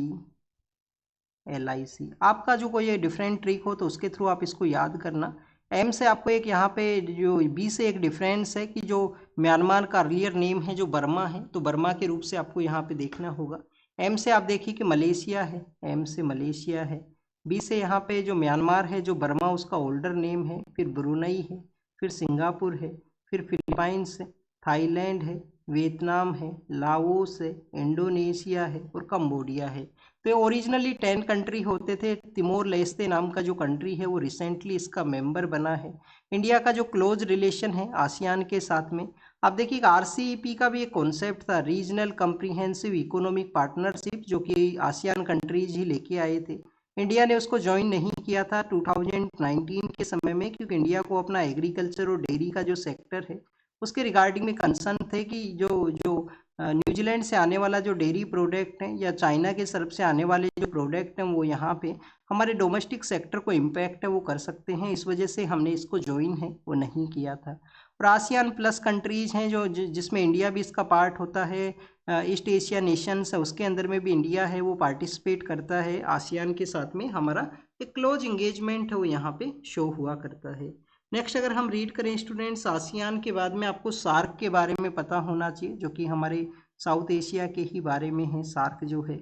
LIC। आपका जो कोई डिफरेंट ट्रिक हो तो उसके थ्रू आप इसको याद करना। M से आपको एक यहाँ पे जो B से एक डिफरेंस है कि जो म्यांमार का अर्लियर नेम है जो बर्मा है, तो बर्मा के रूप से आपको यहाँ पे देखना होगा। M से आप देखिए कि मलेशिया है, M से मलेशिया है। B से यहाँ पे जो म्यांमार है जो बर्मा उसका ओल्डर नेम है, फिर ब्रुनई है, फिर सिंगापुर है, फिर फिलीपाइंस है, थाईलैंड है, वियतनाम है, लाओस है, इंडोनेशिया है और कंबोडिया है। तो ये ओरिजिनली 10 कंट्री होते थे। तिमोर लेस्ते नाम का जो कंट्री है वो रिसेंटली इसका मेंबर बना है। इंडिया का जो क्लोज रिलेशन है आसियान के साथ में, आप देखिए RCEP का भी एक कॉन्सेप्ट था, रीजनल कम्प्रीहेंसिव इकोनॉमिक पार्टनरशिप, जो कि आसियान कंट्रीज ही लेके आए थे। इंडिया ने उसको ज्वाइन नहीं किया था 2019 के समय में, क्योंकि इंडिया को अपना एग्रीकल्चर और डेयरी का जो सेक्टर है उसके रिगार्डिंग में कंसर्न थे कि जो जो न्यूजीलैंड से आने वाला जो डेयरी प्रोडक्ट है या चाइना के तरफ से आने वाले जो प्रोडक्ट हैं वो यहाँ पे हमारे डोमेस्टिक सेक्टर को इम्पैक्ट है वो कर सकते हैं, इस वजह से हमने इसको ज्वाइन है वो नहीं किया था। और आसियान प्लस कंट्रीज हैं जो जिसमें इंडिया भी इसका पार्ट होता है, ईस्ट एशिया नेशंस है उसके अंदर में भी इंडिया है वो पार्टिसिपेट करता है। आसियान के साथ में हमारा एक क्लोज इंगेजमेंट है वो यहाँ पे शो हुआ करता है। नेक्स्ट अगर हम रीड करें स्टूडेंट्स, आसियान के बाद में आपको सार्क के बारे में पता होना चाहिए, जो कि हमारे साउथ एशिया के ही बारे में है। सार्क जो है,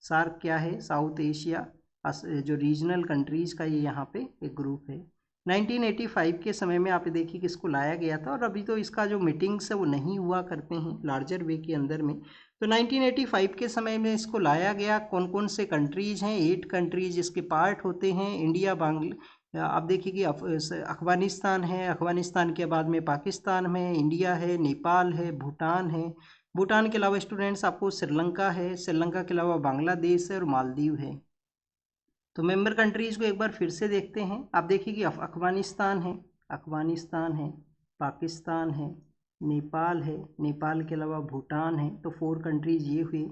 सार्क क्या है, साउथ एशिया जो रीजनल कंट्रीज का ये यहाँ पे एक ग्रुप है। 1985 के समय में आप देखिए कि इसको लाया गया था, और अभी तो इसका जो मीटिंग्स है वो नहीं हुआ करते हैं लार्जर वे के अंदर में। तो 1985 के समय में इसको लाया गया। कौन कौन से कंट्रीज हैं, 8 कंट्रीज इसके पार्ट होते हैं। इंडिया, आप देखिए कि अफगानिस्तान है, अफगानिस्तान के बाद में पाकिस्तान में इंडिया है, नेपाल है, भूटान है। भूटान के अलावा स्टूडेंट्स आपको श्रीलंका है, श्रीलंका के अलावा बांग्लादेश है और मालदीव है। तो मेंबर कंट्रीज को एक बार फिर से देखते हैं। आप देखिए कि अफगानिस्तान है, अफगानिस्तान है, पाकिस्तान है, नेपाल है, नेपाल के अलावा भूटान है। तो 4 कंट्रीज ये हुए।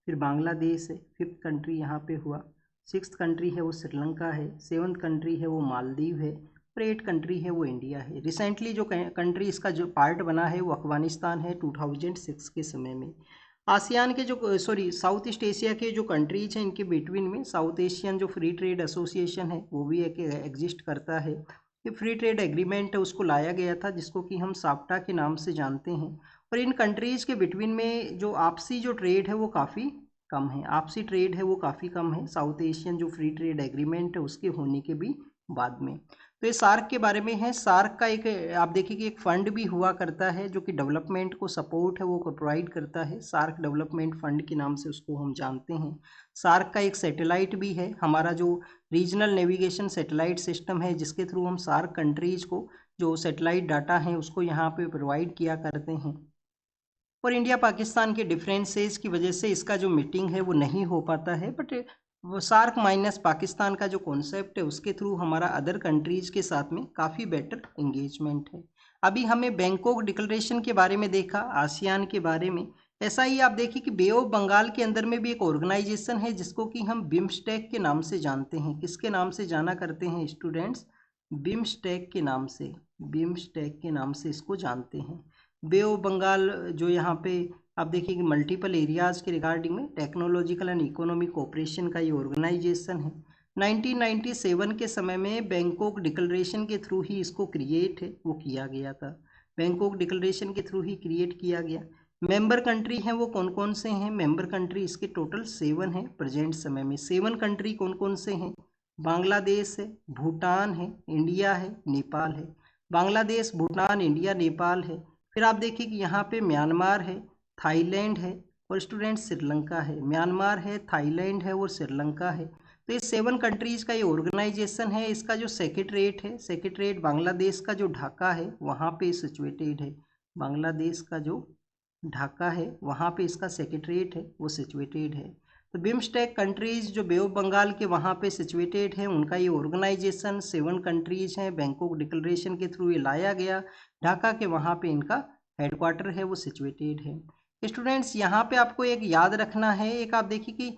फिर बांग्लादेश है, 5th कंट्री यहाँ पे हुआ। 6th कंट्री है वो श्रीलंका है, 7th कंट्री है वो मालदीव है, और 8 कंट्री है वो इंडिया है। रिसेंटली जो कंट्री इसका जो पार्ट बना है वो अफगानिस्तान है 2006 के समय में। आसियान के जो साउथ ईस्ट एशिया के जो कंट्रीज हैं इनके बिटवीन में साउथ एशियन जो फ्री ट्रेड एसोसिएशन है वो भी एक एग्जिस्ट करता है। ये फ्री ट्रेड एग्रीमेंट है उसको लाया गया था, जिसको कि हम साप्टा के नाम से जानते हैं। और इन कंट्रीज के बिटवीन में जो आपसी जो ट्रेड है वो काफ़ी कम है, आपसी ट्रेड है वो काफ़ी कम है साउथ एशियन जो फ्री ट्रेड एग्रीमेंट है उसके होने के भी बाद में। तो ये सार्क के बारे में है। सार्क का एक आप देखिए कि एक फंड भी हुआ करता है जो कि डेवलपमेंट को सपोर्ट है वो प्रोवाइड करता है। सार्क डेवलपमेंट फंड के नाम से उसको हम जानते हैं। सार्क का एक सैटेलाइट भी है, हमारा जो रीजनल नेविगेशन सैटेलाइट सिस्टम है, जिसके थ्रू हम सार्क कंट्रीज को जो सैटेलाइट डाटा हैं उसको यहाँ पे प्रोवाइड किया करते हैं। और इंडिया पाकिस्तान के डिफरेंसेस की वजह से इसका जो मीटिंग है वो नहीं हो पाता है, बट वो सार्क माइनस पाकिस्तान का जो कॉन्सेप्ट है उसके थ्रू हमारा अदर कंट्रीज के साथ में काफ़ी बेटर एंगेजमेंट है। अभी हमें बैंकॉक डिक्लेरेशन के बारे में देखा, आसियान के बारे में। ऐसा ही आप देखिए कि बे ऑफ बंगाल के अंदर में भी एक ऑर्गेनाइजेशन है जिसको कि हम बिम्स्टेक के नाम से जानते हैं। किसके नाम से जाना करते हैं स्टूडेंट्स? बिम्स्टेक के नाम से, बिम्स्टेक के नाम से इसको जानते हैं। बे ऑफ बंगाल जो यहाँ पे आप देखिए कि मल्टीपल एरियाज़ के रिगार्डिंग में टेक्नोलॉजिकल एंड इकोनॉमिक कोऑपरेशन का ये ऑर्गेनाइजेशन है। 1997 के समय में बैंकॉक डिक्लेरेशन के थ्रू ही इसको क्रिएट है वो किया गया था। बैंकॉक डिक्लेरेशन के थ्रू ही क्रिएट किया गया। मेंबर कंट्री हैं वो कौन कौन से हैं? मेंबर कंट्री इसके टोटल 7 हैं प्रेजेंट समय में। 7 कंट्री कौन कौन से हैं? बांग्लादेश है, भूटान है, इंडिया है, नेपाल है। बांग्लादेश, भूटान, इंडिया, नेपाल है। फिर आप देखिए कि यहाँ पे म्यांमार है, थाईलैंड है और स्टूडेंट श्रीलंका है। म्यांमार है, थाईलैंड है और श्रीलंका है। तो ये 7 कंट्रीज का ये ऑर्गेनाइजेशन है। इसका जो सेक्रेटरीट है, सेक्रेटरीट बांग्लादेश का जो ढाका है वहाँ पे सिचुएटेड है। बांग्लादेश का जो ढाका है वहाँ पे इसका सेक्रेटरीट है वो सिचुएटेड है। तो बिम्स्टेक कंट्रीज जो बे ऑफ बंगाल के वहाँ पे सिचुएटेड है, उनका ये ऑर्गेनाइजेशन 7 कंट्रीज हैं, बैंकॉक डिक्लेरेशन के थ्रू ये लाया गया। ढाका के वहाँ पे इनका हेडक्वार्टर है वो सिचुएटेड है। स्टूडेंट्स यहाँ पे आपको एक याद रखना है, एक आप देखिए कि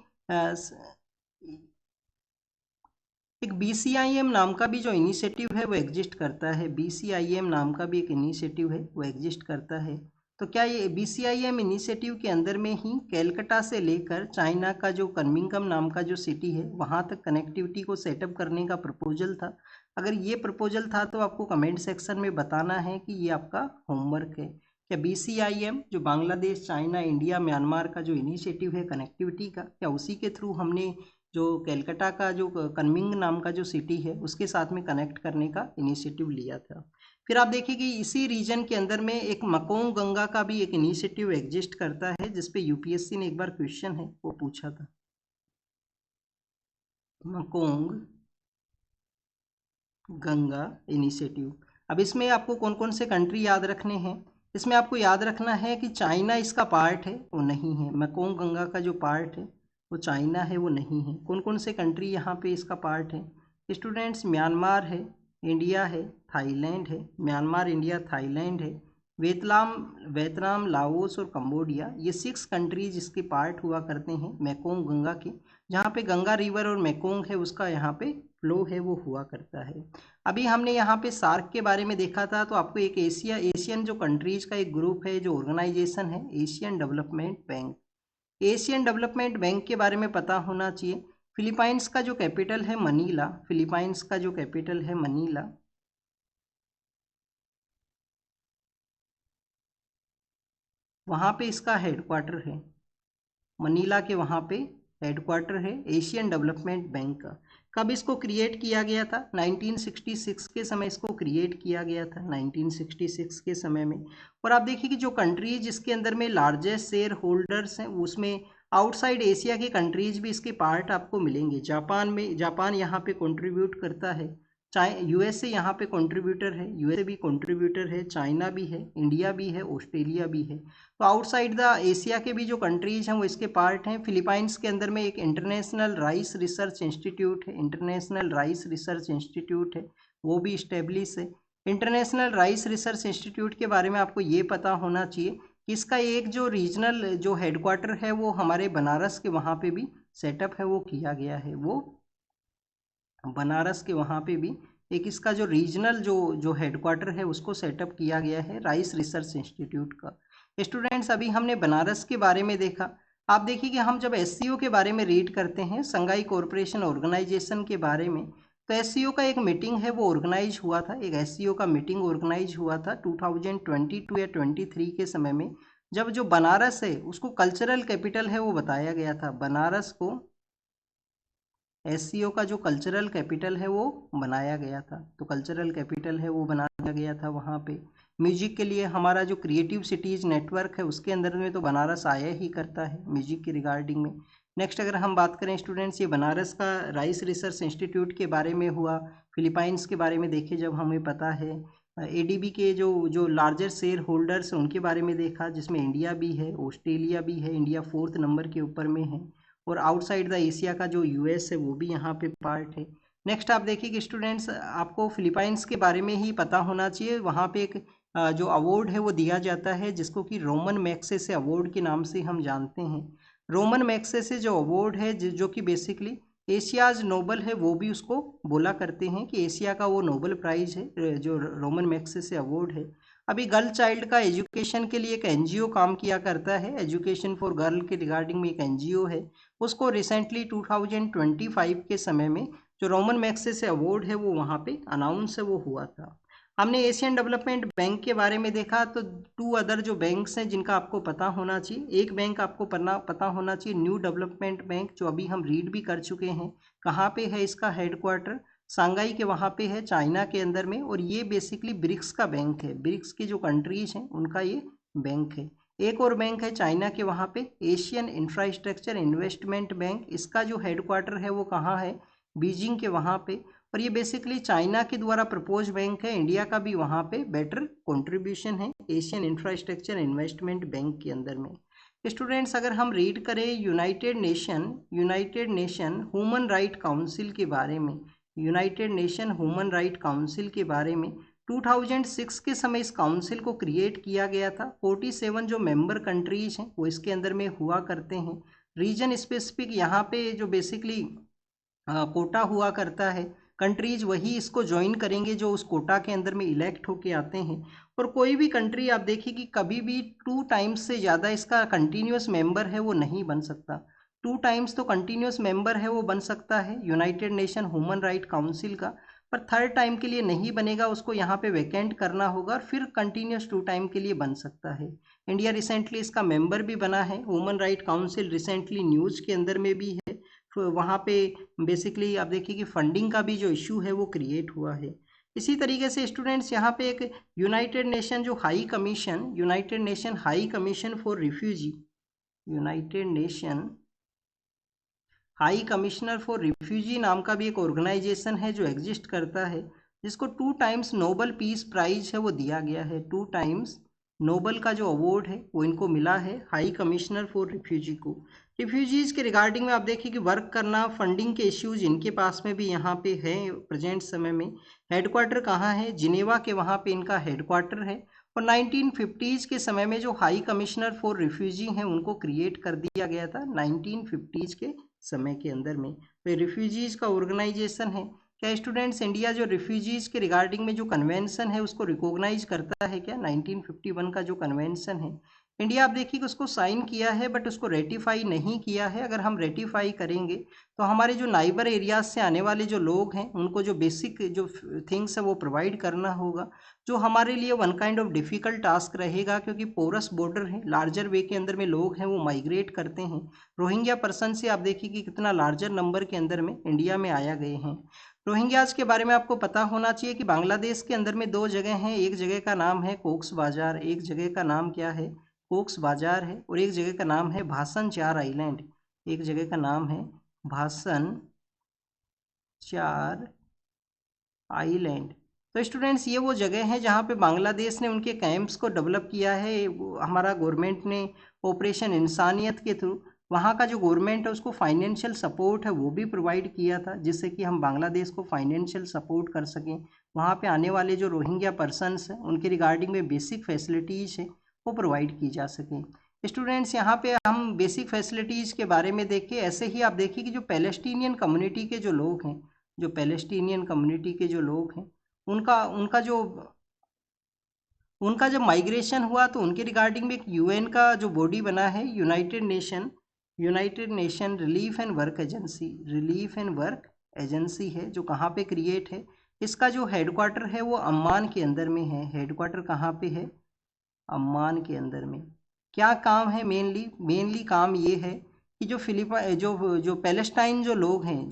एक BCIM नाम का भी जो इनिशिएटिव है वो एग्जिस्ट करता है। BCIM नाम का भी एक इनिशिएटिव है वो एग्जिस्ट करता है। तो क्या ये BCIM इनिशिएटिव के अंदर में ही कैलकाटा से लेकर चाइना का जो कनमिंगम नाम का जो सिटी है वहाँ तक कनेक्टिविटी को सेटअप करने का प्रपोजल था? अगर ये प्रपोजल था तो आपको कमेंट सेक्शन में बताना है कि ये आपका होमवर्क है। क्या BCIM जो बांग्लादेश, चाइना, इंडिया, म्यांमार का जो इनिशिएटिव है कनेक्टिविटी का, क्या उसी के थ्रू हमने जो कैलकाटा का जो कनमिंग नाम का जो सिटी है उसके साथ में कनेक्ट करने का इनिशिएटिव लिया था? फिर आप देखिए कि इसी रीजन के अंदर में एक मकोंग गंगा का भी एक इनिशिएटिव एग्जिस्ट करता है, जिसपे यूपीएससी ने एक बार क्वेश्चन है वो पूछा था। मकोंग गंगा इनिशिएटिव। अब इसमें आपको कौन कौन से कंट्री याद रखने हैं? इसमें आपको याद रखना है कि चाइना इसका पार्ट है वो नहीं है। मकोंग गंगा का जो पार्ट है वो चाइना है वो नहीं है। कौन कौन से कंट्री यहाँ पे इसका पार्ट है? स्टूडेंट्स, म्यांमार है, इंडिया है, थाईलैंड है। म्यांमार, इंडिया, थाईलैंड है। वियतनाम, लाओस और कंबोडिया, ये 6 कंट्रीज इसके पार्ट हुआ करते हैं मेकोंग गंगा के। जहाँ पे गंगा रिवर और मेकोंग है उसका यहाँ पे फ्लो है वो हुआ करता है। अभी हमने यहाँ पे सार्क के बारे में देखा था, तो आपको एक एशियन जो कंट्रीज का एक ग्रुप है, जो ऑर्गेनाइजेशन है, Asian development bank. Asian development bank के बारे में पता होना चाहिए। फिलीपाइंस का जो कैपिटल है मनीला, फिलीपाइंस का जो कैपिटल है मनीला। वहाँ पे इसका हेडक्वार्टर है, मनीला के वहाँ पे हेडक्वार्टर है एशियन डेवलपमेंट बैंक का। कब इसको क्रिएट किया गया था? 1966 के समय इसको क्रिएट किया गया था, 1966 के समय में। और आप देखिए कि जो कंट्रीज इसके अंदर में लार्जेस्ट शेयर होल्डर्स हैं उसमें आउटसाइड एशिया के कंट्रीज भी इसके पार्ट आपको मिलेंगे। जापान यहाँ पे कंट्रीब्यूट करता है, यूएसए यहाँ पे कंट्रीब्यूटर है, यूएसए भी कंट्रीब्यूटर है, चाइना भी है, इंडिया भी है, ऑस्ट्रेलिया भी है। तो आउटसाइड द एशिया के भी जो कंट्रीज हैं वो इसके पार्ट हैं। फिलीपाइंस के अंदर में एक इंटरनेशनल राइस रिसर्च इंस्टीट्यूट है, इंटरनेशनल राइस रिसर्च इंस्टीट्यूट है, वो भी इस्टेब्लिश है। इंटरनेशनल राइस रिसर्च इंस्टीट्यूट के बारे में आपको ये पता होना चाहिए कि इसका एक जो रीजनल जो हेडक्वार्टर है वो हमारे बनारस के वहाँ पे भी सेटअप है वो किया गया है। वो बनारस के वहाँ पे भी एक इसका जो रीजनल जो हेडक्वार्टर है उसको सेटअप किया गया है राइस रिसर्च इंस्टीट्यूट का। स्टूडेंट्स, अभी हमने बनारस के बारे में देखा। आप देखिए कि हम जब एससीओ के बारे में रीड करते हैं, संघाई कोऑपरेशन ऑर्गेनाइजेशन के बारे में, तो एससीओ का एक मीटिंग है वो ऑर्गेनाइज हुआ था। एक एससीओ का मीटिंग ऑर्गेनाइज हुआ था 2022 या 23 के समय में, जब जो बनारस है उसको कल्चरल कैपिटल है वो बताया गया था। बनारस को एससीओ का जो कल्चरल कैपिटल है वो बनाया गया था। तो कल्चरल कैपिटल है वो बनाया गया था वहाँ पे। म्यूजिक के लिए हमारा जो क्रिएटिव सिटीज़ नेटवर्क है उसके अंदर में तो बनारस आया ही करता है म्यूजिक के रिगार्डिंग में। नेक्स्ट अगर हम बात करें स्टूडेंट्स, ये बनारस का राइस रिसर्च इंस्टीट्यूट के बारे में हुआ। फिलीपाइंस के बारे में देखे जब हमें पता है, एडीबी के जो लार्जर शेयर होल्डर्स हैं उनके बारे में देखा, जिसमें इंडिया भी है, ऑस्ट्रेलिया भी है। इंडिया 4th नंबर के ऊपर में है, और आउटसाइड द एशिया का जो यूएस है वो भी यहाँ पे पार्ट है। नेक्स्ट आप देखिए कि स्टूडेंट्स, आपको फिलीपाइंस के बारे में ही पता होना चाहिए। वहाँ पे एक जो अवार्ड है वो दिया जाता है जिसको कि रोमन मैग्सेसे अवार्ड के नाम से हम जानते हैं। रोमन मैग्सेसे जो अवार्ड है जो कि बेसिकली एशियाज नोबल है, वो भी उसको बोला करते हैं कि एशिया का वो नोबल प्राइज है जो रोमन मैग्सेसे अवार्ड है। अभी गर्ल चाइल्ड का एजुकेशन के लिए एक एनजीओ काम किया करता है, एजुकेशन फॉर गर्ल के रिगार्डिंग में एक एनजीओ है। उसको रिसेंटली 2025 के समय में जो रोमन मैग्सेसे अवार्ड है वो वहाँ पे अनाउंस है वो हुआ था। हमने एशियन डेवलपमेंट बैंक के बारे में देखा, तो 2 अदर जो बैंक्स हैं जिनका आपको पता होना चाहिए। एक बैंक आपको पता होना चाहिए न्यू डेवलपमेंट बैंक, जो अभी हम रीड भी कर चुके हैं। कहाँ पे है इसका हेडक्वार्टर? सांगाई के वहाँ पे है, चाइना के अंदर में। और ये बेसिकली ब्रिक्स का बैंक है, ब्रिक्स की जो कंट्रीज हैं उनका ये बैंक है। एक और बैंक है चाइना के वहाँ पे, एशियन इंफ्रास्ट्रक्चर इन्वेस्टमेंट बैंक। इसका जो हेडक्वार्टर है वो कहाँ है? बीजिंग के वहाँ पे। और ये बेसिकली चाइना के द्वारा प्रपोज बैंक है। इंडिया का भी वहाँ पे बेटर कंट्रीब्यूशन है एशियन इंफ्रास्ट्रक्चर इन्वेस्टमेंट बैंक के अंदर में। स्टूडेंट्स अगर हम रीड करें United nation human right council के बारे में, United nation human right council के बारे में 2006 के समय इस काउंसिल को क्रिएट किया गया था। 47 जो मेंबर कंट्रीज हैं वो इसके अंदर में हुआ करते हैं। रीजन स्पेसिफिक यहाँ पे जो बेसिकली कोटा हुआ करता है, कंट्रीज वही इसको ज्वाइन करेंगे जो उस कोटा के अंदर में इलेक्ट होके आते हैं। और कोई भी कंट्री आप देखिए कि कभी भी 2 टाइम्स से ज़्यादा इसका कंटिन्यूस मेंबर है वो नहीं बन सकता। 2 टाइम्स तो कंटिन्यूस मेंबर है वो बन सकता है United nation human right council का, पर 3rd टाइम के लिए नहीं बनेगा, उसको यहाँ पे वैकेंट करना होगा और फिर कंटिन्यूस 2 टाइम के लिए बन सकता है। इंडिया रिसेंटली इसका मेंबर भी बना है। Human right council recently news के अंदर में भी है, वहाँ पे बेसिकली आप देखिए कि फंडिंग का भी जो इशू है वो क्रिएट हुआ है। इसी तरीके से स्टूडेंट्स यहाँ पे एक United nation high commission for refugee, United nation high commissioner for refugee नाम का भी एक ऑर्गेनाइजेशन है जो एग्जिस्ट करता है, जिसको 2 टाइम्स नोबल पीस प्राइज है वो दिया गया है। 2 टाइम्स नोबल का जो अवार्ड है वो इनको मिला है, हाई कमिश्नर फॉर रिफ्यूजी को। रिफ्यूजीज़ के रिगार्डिंग में आप देखिए कि वर्क करना, फंडिंग के इश्यूज इनके पास में भी यहाँ पे है प्रेजेंट समय में। हेडक्वार्टर कहाँ है? जिनेवा के वहाँ पे इनका हेडक्वार्टर है। और 1950s के समय में जो हाई कमिश्नर फॉर रिफ्यूजी हैं उनको क्रिएट कर दिया गया था 1950s के समय के अंदर में। तो रिफ्यूजीज़ का ऑर्गेनाइजेशन है। क्या स्टूडेंट्स इंडिया जो रिफ्यूजीज़ के रिगार्डिंग में जो कन्वेंशन है उसको रिकॉग्नाइज करता है क्या? 1951 का जो कन्वेंशन है, इंडिया आप देखिए कि उसको साइन किया है बट उसको रेटिफाई नहीं किया है। अगर हम रेटिफाई करेंगे तो हमारे जो नाइबर एरियाज से आने वाले जो लोग हैं उनको जो बेसिक जो थिंग्स है वो प्रोवाइड करना होगा, जो हमारे लिए one kind of difficult task रहेगा, क्योंकि पोरस बॉर्डर है, लार्जर वे के अंदर में लोग हैं वो माइग्रेट करते हैं। रोहिंग्या पर्सन से आप देखिए कि कितना लार्जर नंबर के अंदर में इंडिया में आया गए हैं। रोहिंग्याज के बारे में आपको पता होना चाहिए कि बांग्लादेश के अंदर में 2 जगह हैं। एक जगह का नाम है कोक्स बाजार, एक जगह का नाम क्या है? कोक्स बाजार है। और एक जगह का नाम है भासन चार आइलैंड, एक जगह का नाम है भासन चार आइलैंड। तो स्टूडेंट्स ये वो जगह है जहाँ पे बांग्लादेश ने उनके कैंप्स को डेवलप किया है। हमारा गवर्नमेंट ने ऑपरेशन इंसानियत के थ्रू वहाँ का जो गवर्नमेंट है उसको फाइनेंशियल सपोर्ट है वो भी प्रोवाइड किया था, जिससे कि हम बांग्लादेश को फाइनेंशियल सपोर्ट कर सकें। वहाँ पे आने वाले जो रोहिंग्या पर्सनस हैं उनके रिगार्डिंग में बेसिक फैसिलिटीज़ है वो प्रोवाइड की जा सकें। स्टूडेंट्स यहाँ पे हम बेसिक फैसिलिटीज़ के बारे में देखें। ऐसे ही आप देखिए कि जो पैलेस्टीनियन कम्युनिटी के जो लोग हैं, जो पैलेस्टीनियन कम्युनिटी के जो लोग हैं उनका उनका जब माइग्रेशन हुआ तो उनके रिगार्डिंग में एक यूएन का जो बॉडी बना है, United nation relief and work agency है, जो कहाँ पे क्रिएट है। इसका जो हेडक्वार्टर है वो अम्मान के अंदर में है। हेडक्वार्टर कहाँ पे है? अम्मान के अंदर में। क्या काम है? मेनली काम ये है कि जो जो पैलेस्टाइन जो लोग हैं,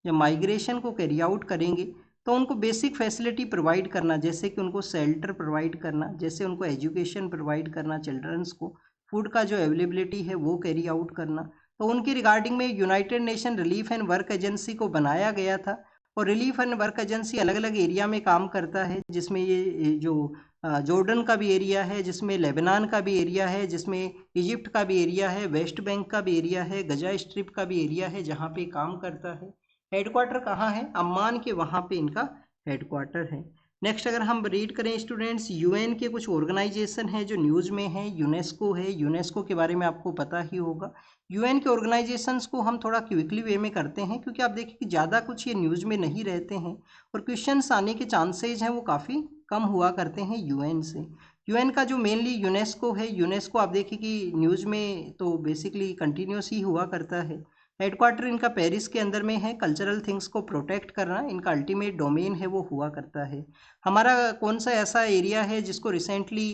जब माइग्रेशन को कैरी आउट करेंगे तो उनको बेसिक फैसिलिटी प्रोवाइड करना, जैसे कि उनको शेल्टर प्रोवाइड करना, जैसे उनको एजुकेशन प्रोवाइड करना, चिल्ड्रंस को फूड का जो अवेलेबिलिटी है वो कैरी आउट करना। तो उनकी रिगार्डिंग में United nation relief and work agency को बनाया गया था। और रिलीफ एंड वर्क एजेंसी अलग अलग एरिया में काम करता है, जिसमें ये जो जॉर्डन का भी एरिया है, जिसमें लेबनान का भी एरिया है, जिसमें इजिप्ट का भी एरिया है, वेस्ट बैंक का भी एरिया है, गजा स्ट्रिप का भी एरिया है, जहाँ पे काम करता है। हेडक्वार्टर कहाँ है? अम्मान के वहाँ पे इनका हेडक्वार्टर है। नेक्स्ट अगर हम रीड करें स्टूडेंट्स, यूएन के कुछ ऑर्गेनाइजेशन है जो न्यूज़ में है। यूनेस्को है, यूनेस्को के बारे में आपको पता ही होगा। यूएन के ऑर्गेनाइजेशंस को हम थोड़ा क्विकली वे में करते हैं, क्योंकि आप देखिए कि ज़्यादा कुछ ये न्यूज़ में नहीं रहते हैं और क्वेश्चंस आने के चांसेज हैं वो काफ़ी कम हुआ करते हैं यूएन से। यूएन का जो मेनली यूनेस्को है, यूनेस्को आप देखिए कि न्यूज़ में तो बेसिकली कंटिन्यूस ही हुआ करता है। हेडक्वार्टर इनका पेरिस के अंदर में है। कल्चरल थिंग्स को प्रोटेक्ट करना इनका अल्टीमेट डोमेन है वो हुआ करता है। हमारा कौन सा ऐसा एरिया है जिसको रिसेंटली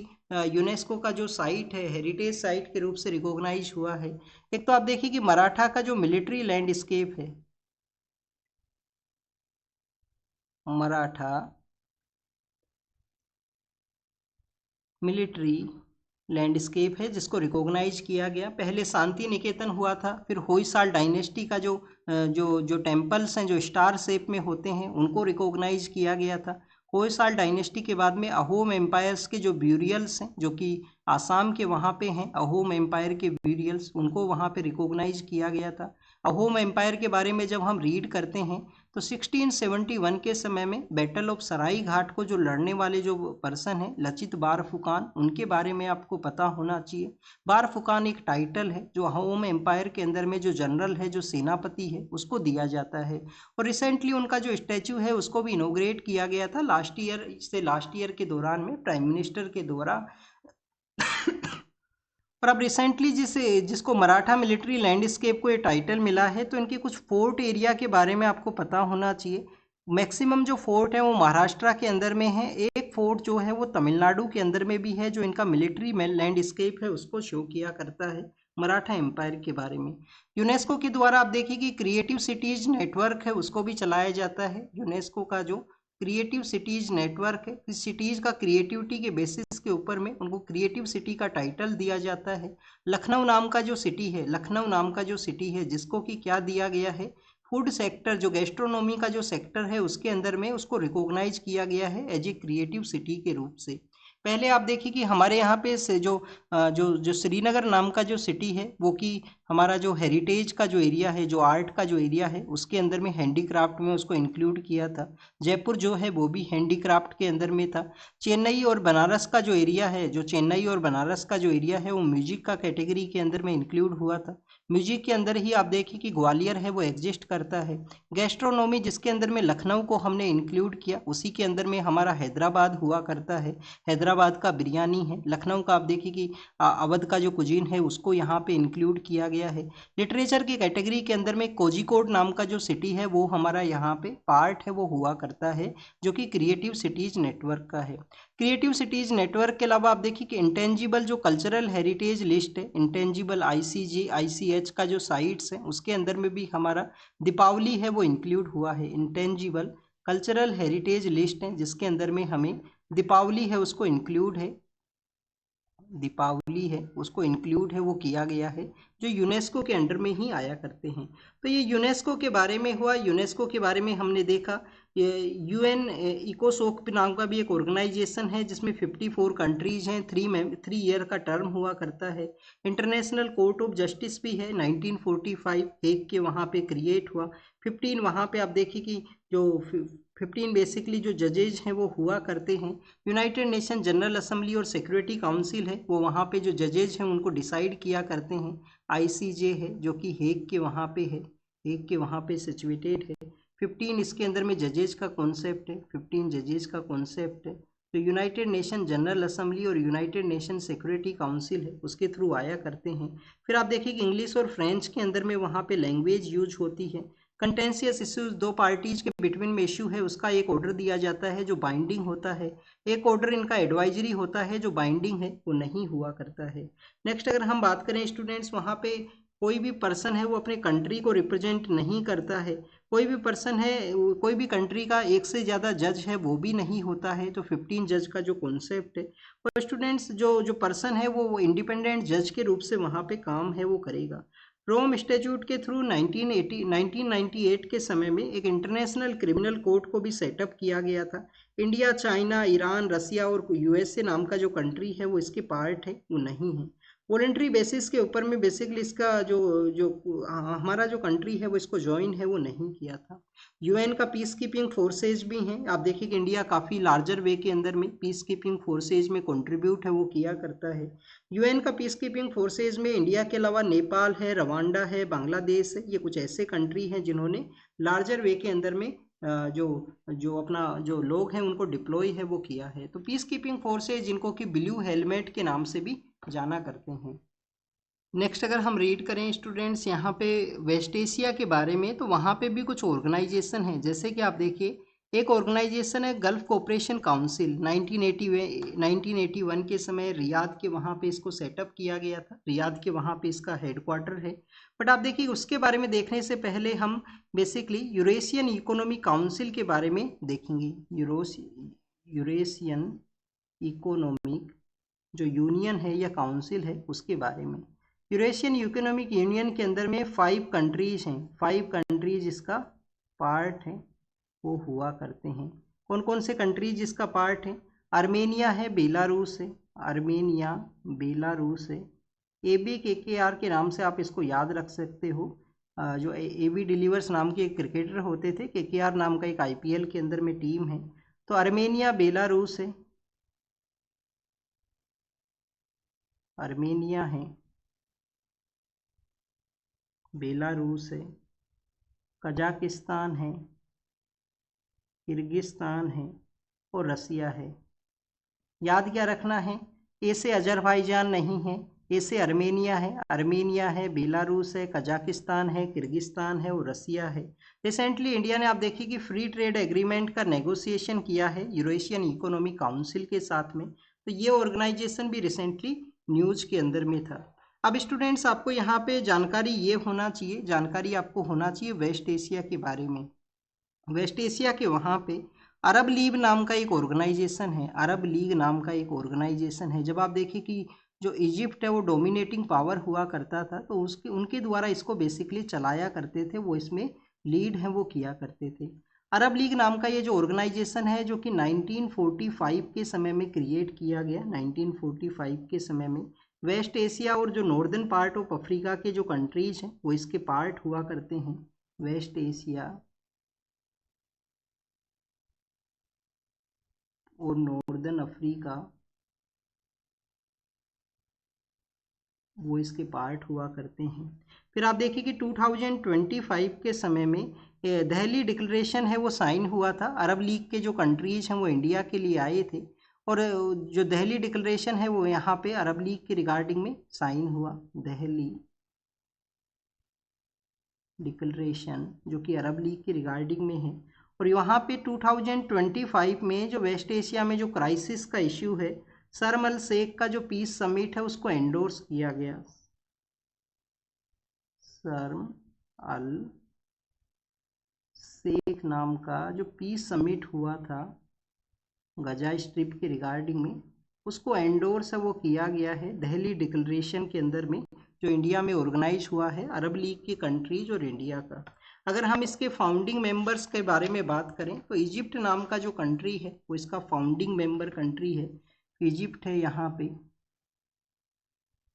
यूनेस्को का जो साइट है हेरिटेज साइट के रूप से रिकॉग्नाइज हुआ है? एक तो आप देखिए कि मराठा का जो मिलिट्री लैंडस्केप है, मराठा मिलिट्री लैंडस्केप है जिसको रिकॉग्नाइज किया गया। पहले शांति निकेतन हुआ था, फिर होयसाल डायनेस्टी का जो टेम्पल्स हैं जो स्टार शेप में होते हैं उनको रिकॉग्नाइज किया गया था। होयसाल डायनेस्टी के बाद में अहोम एम्पायर्स के जो ब्यूरियल्स हैं, जो कि आसाम के वहाँ पे हैं, अहोम एम्पायर के ब्यूरियल्स, उनको वहाँ पे रिकॉग्नाइज किया गया था। अहोम एम्पायर के बारे में जब हम रीड करते हैं तो 1671 के समय में बैटल ऑफ सराई घाट को जो लड़ने वाले जो पर्सन हैं लचित बारफुकान, उनके बारे में आपको पता होना चाहिए। बारफुकान एक टाइटल है जो अहोम एम्पायर के अंदर में जो जनरल है, जो सेनापति है, उसको दिया जाता है। और रिसेंटली उनका जो स्टैचू है उसको भी इनोग्रेट किया गया था लास्ट ईयर के दौरान में प्राइम मिनिस्टर के द्वारा। और अब रिसेंटली जिसको मराठा मिलिट्री लैंडस्केप को ये टाइटल मिला है, तो इनके कुछ फोर्ट एरिया के बारे में आपको पता होना चाहिए। मैक्सिमम जो फोर्ट है वो महाराष्ट्र के अंदर में है, एक फोर्ट जो है वो तमिलनाडु के अंदर में भी है, जो इनका मिलिट्री लैंडस्केप है उसको शो किया करता है मराठा एम्पायर के बारे में। यूनेस्को के द्वारा आप देखिए कि क्रिएटिव सिटीज नेटवर्क है उसको भी चलाया जाता है। यूनेस्को का जो क्रिएटिव सिटीज नेटवर्क है, इस सिटीज का क्रिएटिविटी के बेसिस के ऊपर में उनको क्रिएटिव सिटी का टाइटल दिया जाता है। लखनऊ नाम का जो सिटी है जिसको कि क्या दिया गया है, फूड सेक्टर, जो गैस्ट्रोनॉमी का जो सेक्टर है उसके अंदर में उसको रिकॉग्नाइज किया गया है एज ए क्रिएटिव सिटी के रूप से। पहले आप देखिए कि हमारे यहाँ पे से जो श्रीनगर नाम का जो सिटी है वो कि हमारा जो हेरिटेज का जो एरिया है, जो आर्ट का जो एरिया है, उसके अंदर में हैंडीक्राफ्ट में उसको इंक्लूड किया था। जयपुर जो है वो भी हैंडीक्राफ्ट के अंदर में था। चेन्नई और बनारस का जो एरिया है, वो म्यूजिक का कैटेगरी के अंदर में इंक्लूड हुआ था। म्यूजिक के अंदर ही आप देखिए कि ग्वालियर है वो एग्जिस्ट करता है। गैस्ट्रोनॉमी जिसके अंदर में लखनऊ को हमने इंक्लूड किया, उसी के अंदर में हमारा हैदराबाद हुआ करता है। हैदराबाद का बिरयानी है। लखनऊ का आप देखिए कि अवध का जो कुजीन है उसको यहाँ पे इंक्लूड किया गया है। लिटरेचर की कैटेगरी के अंदर में कोझिकोड नाम का जो सिटी है वो हमारा यहाँ पे पार्ट है वो हुआ करता है, जो कि क्रिएटिव सिटीज नेटवर्क का है। क्रिएटिव सिटीज नेटवर्क के अलावा आप देखिए कि इंटेंजिबल जो कल्चरल हेरिटेज लिस्ट है, इंटेंजिबल ICH का जो साइट्स है उसके अंदर में भी हमारा दीपावली है वो इंक्लूड हुआ है। इंटेंजिबल कल्चरल हेरिटेज लिस्ट है जिसके अंदर में हमें दीपावली है उसको इंक्लूड है वो किया गया है, जो यूनेस्को के अंडर में ही आया करते हैं। तो ये यूनेस्को के बारे में हुआ। यूनेस्को के बारे में हमने देखा, ये UN इकोसोक नाम का भी एक ऑर्गेनाइजेशन है जिसमें 54 कंट्रीज हैं। 3 ईयर का टर्म हुआ करता है। इंटरनेशनल कोर्ट ऑफ जस्टिस भी है, 1945 हेग के वहाँ पे क्रिएट हुआ। 15 वहाँ पे आप देखिए कि जो 15 बेसिकली जो जजेज हैं वो हुआ करते हैं। यूनाइटेड नेशन जनरल असेंबली और सिक्योरिटी काउंसिल है वो वहाँ पे जो जजेज हैं उनको डिसाइड किया करते हैं। ICJ है जो कि हेग के वहाँ पे सिचुएटेड है। 15 इसके अंदर में जजेज का कॉन्सेप्ट है, 15 जजेज का कॉन्सेप्ट है। तो यूनाइटेड नेशन जनरल असेंबली और यूनाइटेड नेशन सिक्योरिटी काउंसिल है उसके थ्रू आया करते हैं। फिर आप देखिए कि इंग्लिश और फ्रेंच के अंदर में वहाँ पे लैंग्वेज यूज होती है। कंटेंशियस इश्यूज, दो पार्टीज के बिटवीन में इश्यू है उसका एक ऑर्डर दिया जाता है जो बाइंडिंग होता है। एक ऑर्डर इनका एडवाइजरी होता है, जो बाइंडिंग है वो नहीं हुआ करता है। नेक्स्ट अगर हम बात करें स्टूडेंट्स, वहाँ पे कोई भी पर्सन है वो अपने कंट्री को रिप्रेजेंट नहीं करता है। कोई भी पर्सन है, कोई भी कंट्री का एक से ज़्यादा जज है वो भी नहीं होता है। तो 15 जज का जो कॉन्सेप्ट है, और स्टूडेंट्स जो पर्सन है वो इंडिपेंडेंट जज के रूप से वहाँ पे काम है वो करेगा। रोम स्टैट्यूट के थ्रू 1998 के समय में एक इंटरनेशनल क्रिमिनल कोर्ट को भी सेटअप किया गया था। इंडिया, चाइना, ईरान, रसिया और USA नाम का जो कंट्री है वो इसके पार्ट है वो नहीं है। वॉलेंट्री बेसिस के ऊपर में बेसिकली इसका जो जो हमारा जो कंट्री है वो इसको ज्वाइन है वो नहीं किया था। UN का पीस कीपिंग फोर्सेज भी हैं। आप देखिए कि इंडिया काफ़ी लार्जर वे के अंदर में पीस कीपिंग फोर्सेज में कंट्रीब्यूट है वो किया करता है। UN का पीस कीपिंग फोर्सेज में इंडिया के अलावा नेपाल है, रवांडा है, बांग्लादेश है, ये कुछ ऐसे कंट्री हैं जिन्होंने लार्जर वे के अंदर में जो अपना जो लोग हैं उनको डिप्लॉय है वो किया है। तो पीस कीपिंग फोर्सेज जिनको कि ब्लू हेलमेट के नाम से भी जाना करते हैं। नेक्स्ट अगर हम रीड करें स्टूडेंट्स यहाँ पे वेस्ट एशिया के बारे में, तो वहाँ पे भी कुछ ऑर्गेनाइजेशन है। जैसे कि आप देखिए, एक ऑर्गेनाइजेशन है गल्फ कोऑपरेशन काउंसिल। 1981 के समय रियाद के वहाँ पे इसको सेटअप किया गया था। रियाद के वहाँ पे इसका हेडक्वार्टर है। बट आप देखिए उसके बारे में देखने से पहले हम बेसिकली यूरेशियन इकोनॉमिक काउंसिल के बारे में देखेंगे। यूरेशियन इकोनॉमिक जो यूनियन है या काउंसिल है उसके बारे में। यूरेशियन इकोनॉमिक यूनियन के अंदर में 5 कंट्रीज हैं। 5 कंट्रीज इसका पार्ट है वो हुआ करते हैं। कौन कौन से कंट्रीज इसका पार्ट है? आर्मेनिया है, बेलारूस है, आर्मेनिया, बेलारूस है। ABKKR के नाम से आप इसको याद रख सकते हो। जो AB डिलीवर्स नाम के एक क्रिकेटर होते थे, KKR नाम का एक IPL के अंदर में टीम है। तो आर्मेनिया, बेलारूस है, आर्मेनिया है, बेलारूस है, कजाकिस्तान है, किर्गिस्तान है और रसिया है। याद क्या रखना है? ए से अजरबैजान नहीं है, ए से आर्मेनिया है, बेलारूस है, कजाकिस्तान है, किर्गिस्तान है और रसिया है। रिसेंटली इंडिया ने आप देखिए कि फ्री ट्रेड एग्रीमेंट का नेगोशिएशन किया है यूरेशियन इकोनॉमिक काउंसिल के साथ में। तो ये ऑर्गेनाइजेशन भी रिसेंटली न्यूज के अंदर में था। अब स्टूडेंट्स आपको यहाँ पे जानकारी ये होना चाहिए, जानकारी आपको होना चाहिए वेस्ट एशिया के बारे में। वेस्ट एशिया के वहाँ पे अरब लीग नाम का एक ऑर्गेनाइजेशन है, अरब लीग नाम का एक ऑर्गेनाइजेशन है। जब आप देखिए कि जो इजिप्ट है वो डोमिनेटिंग पावर हुआ करता था, तो उसके उनके द्वारा इसको बेसिकली चलाया करते थे, वो इसमें लीड है वो किया करते थे। अरब लीग नाम का ये जो ऑर्गेनाइजेशन है जो कि 1945 के समय में क्रिएट किया गया, 1945 के समय में वेस्ट एशिया और जो नॉर्दर्न पार्ट ऑफ अफ्रीका के जो कंट्रीज हैं वो इसके पार्ट हुआ करते हैं। वेस्ट एशिया और नॉर्दर्न अफ्रीका वो इसके पार्ट हुआ करते हैं। फिर आप देखिए कि 2025 के समय में दिल्ली डिक्लेरेशन है वो साइन हुआ था। अरब लीग के जो कंट्रीज हैं वो इंडिया के लिए आए थे और जो दिल्ली डिक्लेरेशन है वो यहाँ पे अरब लीग के रिगार्डिंग में साइन हुआ। दिल्ली डिक्लेरेशन जो कि अरब लीग के रिगार्डिंग में है। और यहाँ पे 2025 में जो वेस्ट एशिया में जो क्राइसिस का इश्यू है, शर्म अल शेख का जो पीस समिट है उसको एंडोर्स किया गया। शर्म अल शेख नाम का जो पीस समिट हुआ था गजा स्ट्रिप के रिगार्डिंग में, उसको एंडोर्स है वो किया गया है दिल्ली डिक्लेरेशन के अंदर में, जो इंडिया में ऑर्गेनाइज हुआ है अरब लीग की कंट्रीज और इंडिया का। अगर हम इसके फाउंडिंग मेंबर्स के बारे में बात करें तो इजिप्ट नाम का जो कंट्री है वो इसका फाउंडिंग मेंबर कंट्री है, इजिप्ट है यहाँ पे।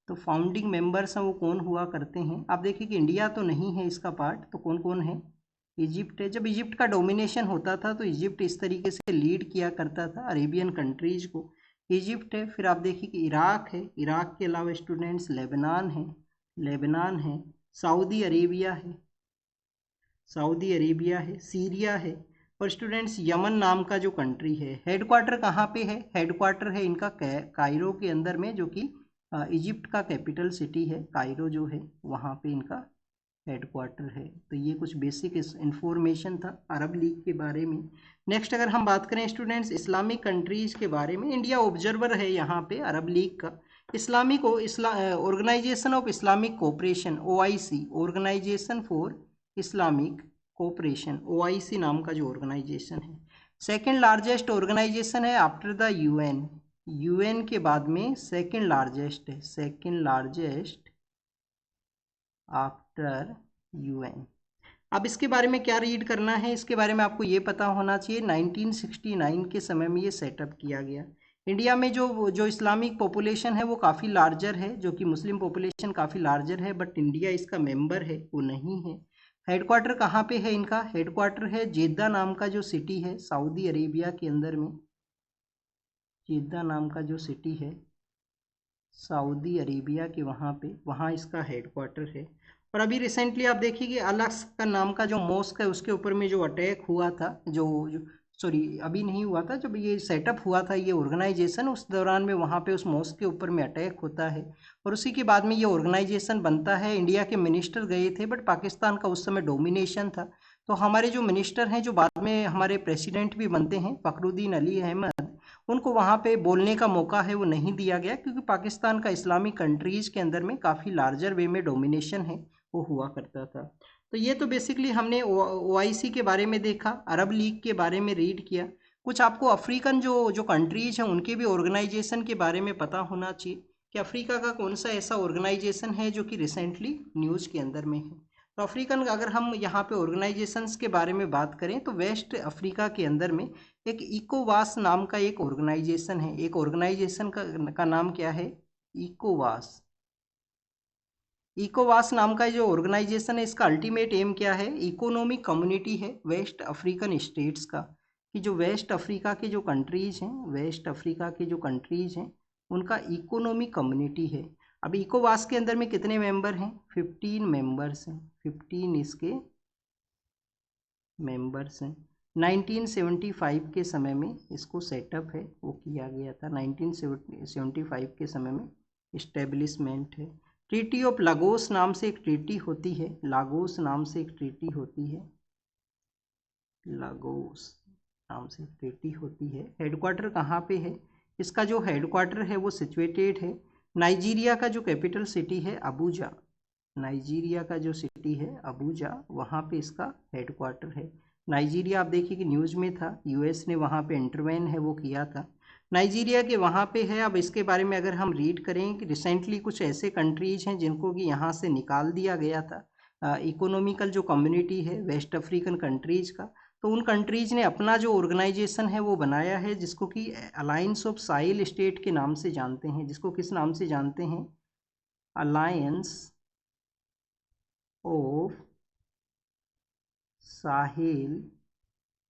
तो फाउंडिंग मेंबर्स हैं वो कौन हुआ करते हैं? आप देखिए कि इंडिया तो नहीं है इसका पार्ट, तो कौन कौन है? इजिप्ट है। जब इजिप्ट का डोमिनेशन होता था तो इजिप्ट इस तरीके से लीड किया करता था अरेबियन कंट्रीज को। इजिप्ट है। फिर आप देखिए कि इराक है, इराक के अलावा स्टूडेंट्स लेबनान है, लेबनान है, सऊदी अरेबिया है, सऊदी अरेबिया है, सीरिया है और स्टूडेंट्स यमन नाम का जो कंट्री है। हेडक्वार्टर कहाँ पे है? हेडक्वार्टर है इनका कायरो के अंदर में, जो कि इजिप्ट का कैपिटल सिटी है कायरो जो है, वहाँ पे इनका हेडक्वार्टर है। तो ये कुछ बेसिक इंफॉर्मेशन था अरब लीग के बारे में। नेक्स्ट अगर हम बात करें स्टूडेंट्स इस्लामिक कंट्रीज के बारे में, इंडिया ऑब्जर्वर है यहाँ पे अरब लीग का। Islamic Organization of Islamic Cooperation OIC, Organization for Islamic Cooperation OIC नाम का जो ऑर्गेनाइजेशन है, सेकेंड लार्जेस्ट ऑर्गेनाइजेशन है आफ्टर द UN। UN के बाद में सेकेंड लार्जेस्ट है, सेकेंड लार्जेस्ट आफ्टर UN। अब इसके बारे में क्या रीड करना है, इसके बारे में आपको ये पता होना चाहिए 1969 के समय में ये सेटअप किया गया। इंडिया में जो इस्लामिक पॉपुलेशन है वो काफ़ी लार्जर है, जो कि मुस्लिम पॉपुलेशन काफ़ी लार्जर है, बट इंडिया इसका मेंबर है वो नहीं है। हेडक्वार्टर कहाँ पे है इनका? हेडक्वार्टर है जेद्दा नाम का जो सिटी है सऊदी अरेबिया के अंदर में, जेद्दा नाम का जो सिटी है सऊदी अरेबिया के वहाँ इसका हेडक्वार्टर है। और अभी रिसेंटली आप देखिए कि अल-अक्सा नाम का जो मॉस्क है उसके ऊपर में जो अटैक हुआ था, सॉरी अभी नहीं हुआ था, जब ये सेटअप हुआ था ये ऑर्गेनाइजेशन, उस दौरान में वहाँ पे उस मॉस्क के ऊपर में अटैक होता है और उसी के बाद में ये ऑर्गेनाइजेशन बनता है। इंडिया के मिनिस्टर गए थे बट पाकिस्तान का उस समय डोमिनेशन था, तो हमारे जो मिनिस्टर हैं जो बाद में हमारे प्रेसिडेंट भी बनते हैं फखरुद्दीन अली अहमद, उनको वहाँ पे बोलने का मौका है वो नहीं दिया गया, क्योंकि पाकिस्तान का इस्लामिक कंट्रीज़ के अंदर में काफ़ी लार्जर वे में डोमिनेशन है वो हुआ करता था। तो ये तो बेसिकली हमने OIC के बारे में देखा, अरब लीग के बारे में रीड किया। कुछ आपको अफ्रीकन जो कंट्रीज हैं उनके भी ऑर्गेनाइजेशन के बारे में पता होना चाहिए कि अफ्रीका का कौन सा ऐसा ऑर्गेनाइजेशन है जो कि रिसेंटली न्यूज़ के अंदर में है। तो अफ्रीकन, अगर हम यहाँ पे ऑर्गेनाइजेशंस के बारे में बात करें तो वेस्ट अफ्रीका के अंदर में एक इकोवास नाम का एक ऑर्गेनाइजेशन है। एक ऑर्गेनाइजेशन का नाम क्या है? इकोवास। इकोवास नाम का जो ऑर्गेनाइजेशन है, इसका अल्टीमेट एम क्या है? इकोनॉमिक कम्युनिटी है वेस्ट अफ्रीकन स्टेट्स का, कि जो वेस्ट अफ्रीका के जो कंट्रीज हैं, वेस्ट अफ्रीका के जो कंट्रीज हैं उनका इकोनॉमिक कम्युनिटी है। अब इकोवास के अंदर में कितने मेंबर हैं? 15 मेंबर्स हैं, 15 इसके मेंबर्स हैं। 1975 के समय में इसको सेटअप है वो किया गया था, 1975 के समय में इस्टेब्लिशमेंट है। ट्रीटी ऑफ लागोस नाम से एक ट्रीटी होती है, लागोस नाम से एक ट्रीटी होती है, लागोस नाम से ट्रीटी होती है। हेडक्वार्टर कहाँ पे है? इसका जो हेडक्वार्टर है वो सिचुएटेड है नाइजीरिया का जो कैपिटल सिटी है अबूजा, नाइजीरिया का जो सिटी है अबूजा, वहाँ पे इसका हेडक्वार्टर है। नाइजीरिया आप देखिए कि न्यूज़ में था, यूएस ने वहाँ पे इंटरवेन है वो किया था, नाइजीरिया के वहाँ पे है। अब इसके बारे में अगर हम रीड करें कि रिसेंटली कुछ ऐसे कंट्रीज हैं जिनको कि यहाँ से निकाल दिया गया था इकोनॉमिकल जो कम्युनिटी है वेस्ट अफ्रीकन कंट्रीज का, तो उन कंट्रीज ने अपना जो ऑर्गेनाइजेशन है वो बनाया है जिसको कि अलायंस ऑफ साहिल स्टेट के नाम से जानते हैं। जिसको किस नाम से जानते हैं? अलायंस ऑफ साहिल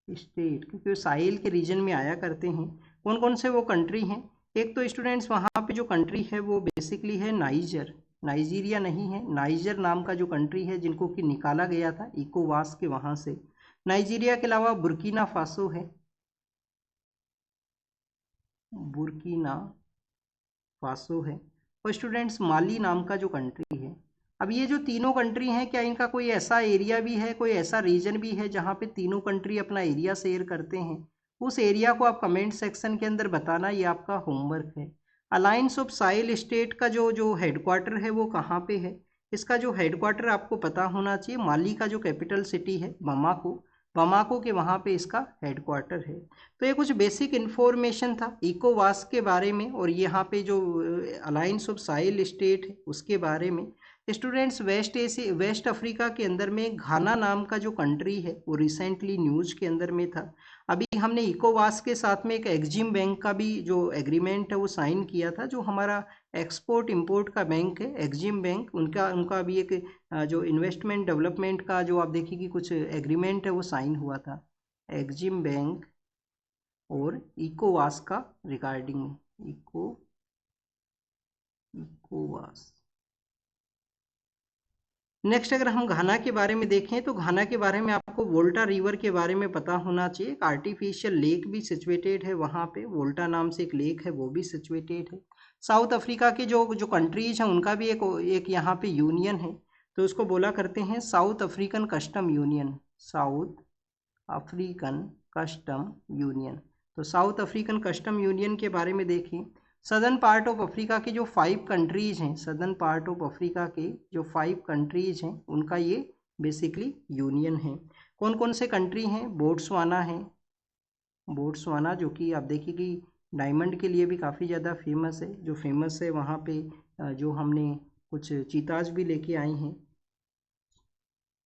स्टेट, क्योंकि वो साहिल के रीजन में आया करते हैं। कौन कौन से वो कंट्री हैं? एक तो स्टूडेंट्स वहाँ पे जो कंट्री है वो बेसिकली है नाइजर, नाइजीरिया नहीं है, नाइजर नाम का जो कंट्री है जिनको कि निकाला गया था इकोवास के वहाँ से। नाइजीरिया के अलावा बुर्किना फासो है, बुर्किना फासो है, और स्टूडेंट्स माली नाम का जो कंट्री है। अब ये जो तीनों कंट्री हैं, क्या इनका कोई ऐसा एरिया भी है, कोई ऐसा रीजन भी है जहाँ पे तीनों कंट्री अपना एरिया शेयर करते हैं? उस एरिया को आप कमेंट सेक्शन के अंदर बताना, ये आपका होमवर्क है। अलायंस ऑफ साहिल स्टेट का जो जो हेडक्वार्टर है वो कहाँ पे है? इसका जो हेडक्वार्टर आपको पता होना चाहिए, माली का जो कैपिटल सिटी है बमाको, बमाको के वहाँ पे इसका हेडक्वार्टर है। तो ये कुछ बेसिक इन्फॉर्मेशन था इकोवास के बारे में, और यहाँ पे जो अलायंस ऑफ साहिल स्टेट है उसके बारे में। स्टूडेंट्स वेस्ट अफ्रीका के अंदर में घाना नाम का जो कंट्री है वो रिसेंटली न्यूज़ के अंदर में था। अभी हमने इकोवास के साथ में एक एक्जिम बैंक का भी जो एग्रीमेंट है वो साइन किया था, जो हमारा एक्सपोर्ट इंपोर्ट का बैंक है एक्जिम बैंक, उनका उनका भी एक जो इन्वेस्टमेंट डेवलपमेंट का जो आप देखिए कि कुछ एग्रीमेंट है वो साइन हुआ था एक्जिम बैंक और इकोवास का रिगार्डिंग इकोवास। नेक्स्ट अगर हम घाना के बारे में देखें तो घाना के बारे में आपको वोल्टा रिवर के बारे में पता होना चाहिए। एक आर्टिफिशियल लेक भी सिचुएटेड है वहाँ पे, वोल्टा नाम से एक लेक है वो भी सिचुएटेड है। साउथ अफ्रीका के जो जो कंट्रीज हैं उनका भी एक यहाँ पे यूनियन है, तो उसको बोला करते हैं south African custom union, south African custom union. तो साउथ अफ्रीकन कस्टम यूनियन के बारे में देखें, सदर्न पार्ट ऑफ अफ्रीका के जो 5 कंट्रीज हैं, सदर्न पार्ट ऑफ अफ्रीका के जो 5 कंट्रीज हैं उनका ये बेसिकली यूनियन है। कौन कौन से कंट्री हैं? बोट्सवाना है, बोट्सवाना जो कि आप देखिए कि डायमंड के लिए भी काफ़ी ज़्यादा फेमस है, जो फेमस है वहाँ पे जो हमने कुछ चीताज भी लेके आए हैं।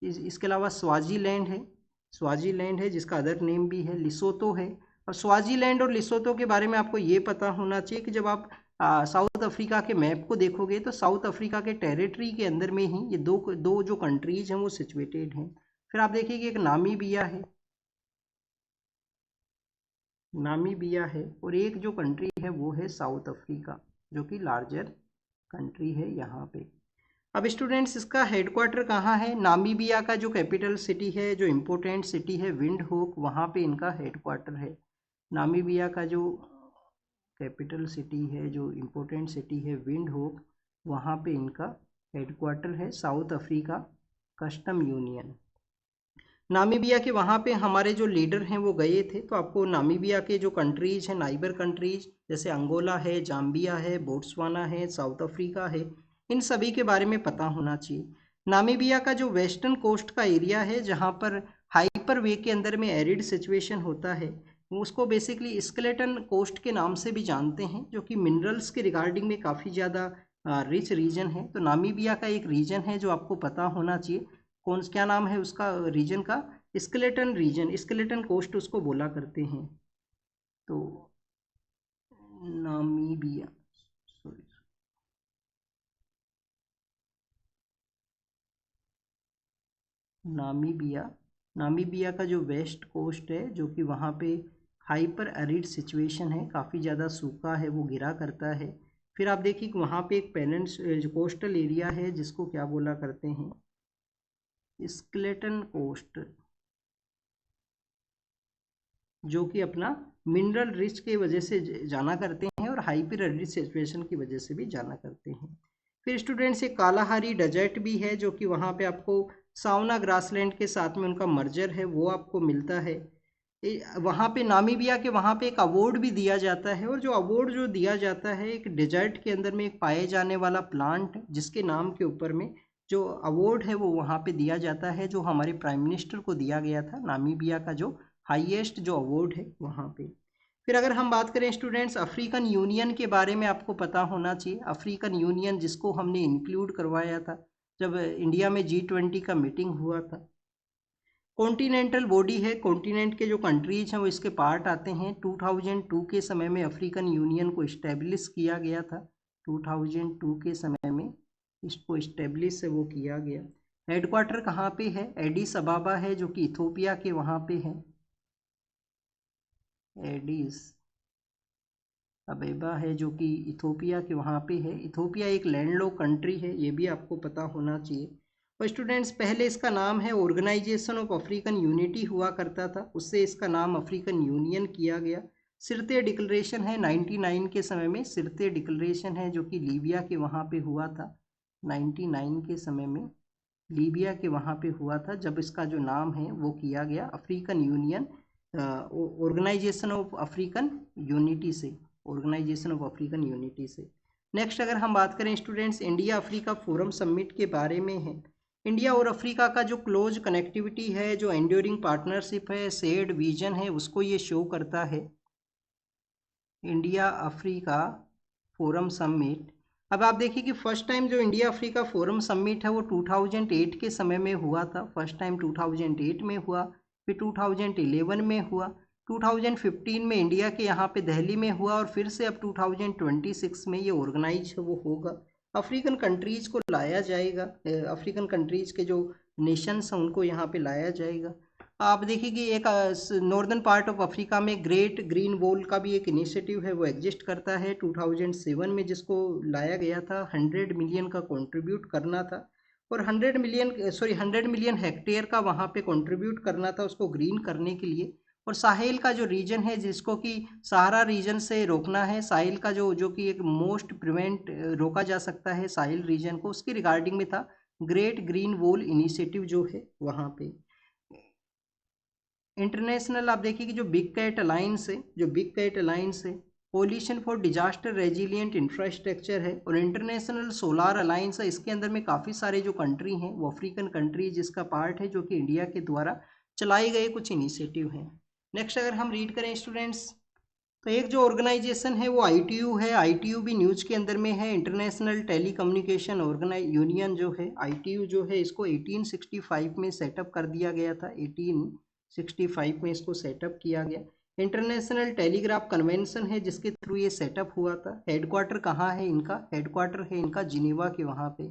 इसके अलावा स्वाजीलैंड है, स्वाजीलैंड है जिसका अदर नेम भी है लिसोतो है। और स्वाजीलैंड और लिसोतो के बारे में आपको ये पता होना चाहिए कि जब आप साउथ अफ्रीका के मैप को देखोगे तो साउथ अफ्रीका के टेरिटरी के अंदर में ही ये दो दो जो कंट्रीज हैं वो सिचुएटेड हैं। फिर आप देखिए कि एक नामीबिया है, नामीबिया है, और एक जो कंट्री है वो है साउथ अफ्रीका जो कि लार्जर कंट्री है यहाँ पे। अब स्टूडेंट्स इसका हेडक्वार्टर कहाँ है? नामीबिया का जो कैपिटल सिटी है, जो इम्पोर्टेंट सिटी है विंडहोक, वहाँ पे इनका हेडक्वार्टर है। नामीबिया का जो कैपिटल सिटी है, जो इम्पोर्टेंट सिटी है विंडहोक, वहाँ पे इनका हेडक्वार्टर है south Africa custom union. Namibia के वहाँ पे हमारे जो लीडर हैं वो गए थे, तो आपको नामीबिया के जो कंट्रीज हैं, नाइबर कंट्रीज जैसे अंगोला है, जाम्बिया है, बोट्सवाना है, साउथ अफ्रीका है, इन सभी के बारे में पता होना चाहिए। नामीबिया का जो वेस्टर्न कोस्ट का एरिया है जहाँ पर हाइपर वे के अंदर में एरिड सिचुएशन होता है, उसको बेसिकली स्केलेटन कोस्ट के नाम से भी जानते हैं, जो कि मिनरल्स के रिगार्डिंग में काफ़ी ज़्यादा रिच रीजन है। तो नामीबिया का एक रीजन है जो आपको पता होना चाहिए, कौन क्या नाम है उसका रीजन का? स्केलेटन रीजन, स्केलेटन कोस्ट उसको बोला करते हैं। तो नामीबिया, सॉरी, नामीबिया, नामीबिया का जो वेस्ट कोस्ट है, जो कि वहाँ पे हाइपर एरिड सिचुएशन है, काफ़ी ज़्यादा सूखा है, वो गिरा करता है। फिर आप देखिए कि वहाँ पे एक पेनेंस जो कोस्टल एरिया है जिसको क्या बोला करते हैं, स्केलेटन कोस्ट, जो कि अपना मिनरल रिच के वजह से जाना करते हैं और हाइपर एरिड सिचुएशन की वजह से भी जाना करते हैं। फिर स्टूडेंट्स एक कालाहारी डेजर्ट भी है, जो कि वहाँ पे आपको सावना ग्रासलैंड के साथ में उनका मर्जर है, वो आपको मिलता है। वहाँ पे नामीबिया के वहाँ पे एक अवार्ड भी दिया जाता है, और जो अवार्ड जो दिया जाता है एक डेजर्ट के अंदर में एक पाए जाने वाला प्लांट जिसके नाम के ऊपर में जो अवार्ड है वो वहाँ पे दिया जाता है, जो हमारे प्राइम मिनिस्टर को दिया गया था, नामीबिया का जो हाईएस्ट जो अवार्ड है वहाँ पे। फिर अगर हम बात करें स्टूडेंट्स अफ्रीकन यूनियन के बारे में, आपको पता होना चाहिए अफ्रीकन यूनियन जिसको हमने इंक्लूड करवाया था जब इंडिया में G20 का मीटिंग हुआ था। कॉन्टिनेंटल बॉडी है, कॉन्टिनेंट के जो कंट्रीज हैं वो इसके पार्ट आते हैं। 2002 के समय में अफ्रीकन यूनियन को इस्टेब्लिश किया गया था, 2002 के समय में इसको इस्टेब्लिश वो किया गया। हेडक्वार्टर कहाँ पे है? एडिस अबाबा है, जो कि इथोपिया के वहाँ पे है, एडिस अबेबा है जो कि इथोपिया के वहाँ पे है। इथोपिया एक लैंडलॉक कंट्री है, ये भी आपको पता होना चाहिए। और स्टूडेंट्स पहले इसका नाम है ऑर्गेनाइजेशन ऑफ अफ्रीकन यूनिटी हुआ करता था, उससे इसका नाम अफ्रीकन यूनियन किया गया। सिरते डिक्लेरेशन है 99 के समय में, सिरते डिक्लेरेशन है जो कि लीबिया के वहाँ पे हुआ था, 99 के समय में लीबिया के वहाँ पे हुआ था, जब इसका जो नाम है वो किया गया African Union, Organization of African Unity से, ऑर्गेनाइजेशन ऑफ अफ्रीकन यूनिटी से। नेक्स्ट अगर हम बात करें students India Africa Forum Summit के बारे में है। इंडिया और अफ्रीका का जो क्लोज कनेक्टिविटी है, जो एंड्योरिंग पार्टनरशिप है, शेयर्ड विजन है, उसको ये शो करता है इंडिया अफ्रीका फोरम समिट। अब आप देखिए कि फर्स्ट टाइम जो इंडिया अफ्रीका फोरम समिट है वो 2008 के समय में हुआ था, फर्स्ट टाइम 2008 में हुआ, फिर 2011 में हुआ, 2015 में इंडिया के यहाँ पे दिल्ली में हुआ, और फिर से अब 2026 में ये ऑर्गेनाइज वो होगा। अफ्रीकन कंट्रीज को लाया जाएगा, अफ्रीकन कंट्रीज के जो नेशंस हैं उनको यहाँ पे लाया जाएगा। आप देखिए कि एक नॉर्दर्न पार्ट ऑफ अफ्रीका में ग्रेट ग्रीन वॉल का भी एक इनिशिएटिव है, वो एग्जिस्ट करता है 2007 में, जिसको लाया गया था, 100 मिलियन का कंट्रीब्यूट करना था, और 100 मिलियन हेक्टेयर का वहाँ पे कंट्रीब्यूट करना था उसको ग्रीन करने के लिए। और साहेल का जो रीजन है जिसको कि सहारा रीजन से रोकना है, साहिल का जो कि एक मोस्ट प्रिवेंट रोका जा सकता है साहिल रीजन को, उसके रिगार्डिंग में था ग्रेट ग्रीन वॉल इनिशिएटिव जो है वहाँ पे। इंटरनेशनल आप देखिए कि जो बिग कैट अलायंस है, जो बिग कैट अलायंस है, Coalition for Disaster Resilient Infrastructure है, और इंटरनेशनल सोलार अलायंस है, इसके अंदर में काफ़ी सारे जो कंट्री हैं वो अफ्रीकन कंट्री जिसका पार्ट है, जो कि इंडिया के द्वारा चलाए गए कुछ इनिशिएटिव हैं। नेक्स्ट अगर हम रीड करें स्टूडेंट्स, तो एक जो ऑर्गेनाइजेशन है वो ITU है, ITU भी न्यूज के अंदर में है, इंटरनेशनल टेली कम्युनिकेशन यूनियन जो है, ITU जो है, इसको 1865 में सेटअप कर दिया गया था, 1865 में इसको सेटअप किया गया। इंटरनेशनल टेलीग्राफ कन्वेंशन है जिसके थ्रू ये सेटअप हुआ था। हेडक्वार्टर कहाँ है इनका? हेडक्वार्टर है इनका जिनेवा के वहाँ पे,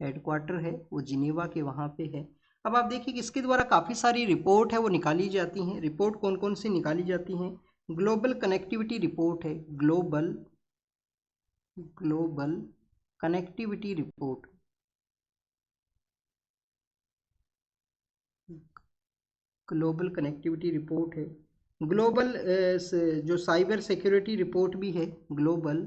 हेडक्वार्टर है वो जिनेवा के वहाँ पे है। अब आप देखिए कि इसके द्वारा काफ़ी सारी रिपोर्ट है वो निकाली जाती हैं। रिपोर्ट कौन कौन सी निकाली जाती हैं? ग्लोबल कनेक्टिविटी रिपोर्ट है, global global connectivity report, global connectivity report है। ग्लोबल जो साइबर सिक्योरिटी रिपोर्ट भी है, ग्लोबल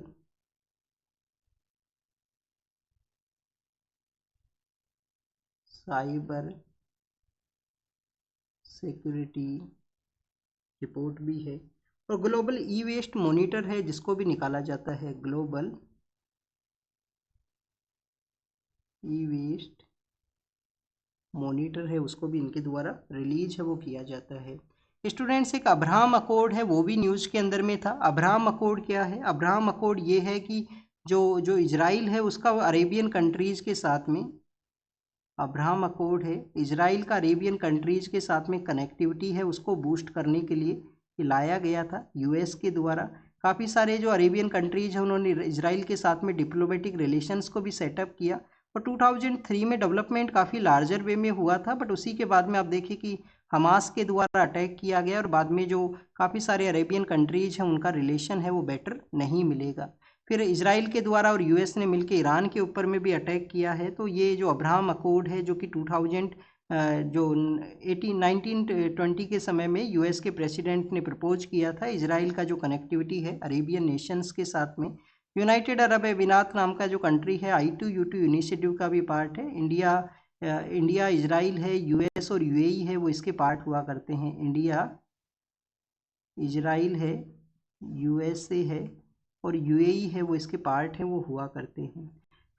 साइबर सिक्योरिटी रिपोर्ट भी है। और ग्लोबल ई वेस्ट मॉनिटर है जिसको भी निकाला जाता है, ग्लोबल ई वेस्ट मॉनिटर है, उसको भी इनके द्वारा रिलीज है वो किया जाता है। स्टूडेंट्स एक अब्राहम अकॉर्ड है वो भी न्यूज़ के अंदर में था। अब्राहम अकॉर्ड क्या है? अब्राहम अकॉर्ड ये है कि जो जो इजराइल है उसका अरेबियन कंट्रीज़ के साथ में अब्राहम अकॉर्ड है। इजराइल का अरेबियन कंट्रीज के साथ में कनेक्टिविटी है उसको बूस्ट करने के लिए ये लाया गया था यूएस के द्वारा। काफ़ी सारे जो अरेबियन कंट्रीज हैं उन्होंने इजराइल के साथ में डिप्लोमेटिक रिलेशंस को भी सेटअप किया। और 2003 में डेवलपमेंट काफ़ी लार्जर वे में हुआ था, बट उसी के बाद में आप देखिए कि हमास के द्वारा अटैक किया गया और बाद में जो काफ़ी सारे अरेबियन कंट्रीज हैं उनका रिलेशन है वो बेटर नहीं मिलेगा। फिर इजराइल के द्वारा और यूएस ने मिलकर ईरान के ऊपर में भी अटैक किया है। तो ये जो अब्राहम अकॉर्ड है जो कि 2000 जो 1920 के समय में यूएस के प्रेसिडेंट ने प्रपोज किया था, इजराइल का जो कनेक्टिविटी है अरेबियन नेशंस के साथ में। यूनाइटेड अरब एमिरात नाम का जो कंट्री है I2U2 इनिशिएटिव का भी पार्ट है। इंडिया इजराइल है, यूएस और यूएई है वो इसके पार्ट हुआ करते हैं। इंडिया इजराइल है, यूएसए है और यूएई है वो इसके पार्ट है वो हुआ करते हैं।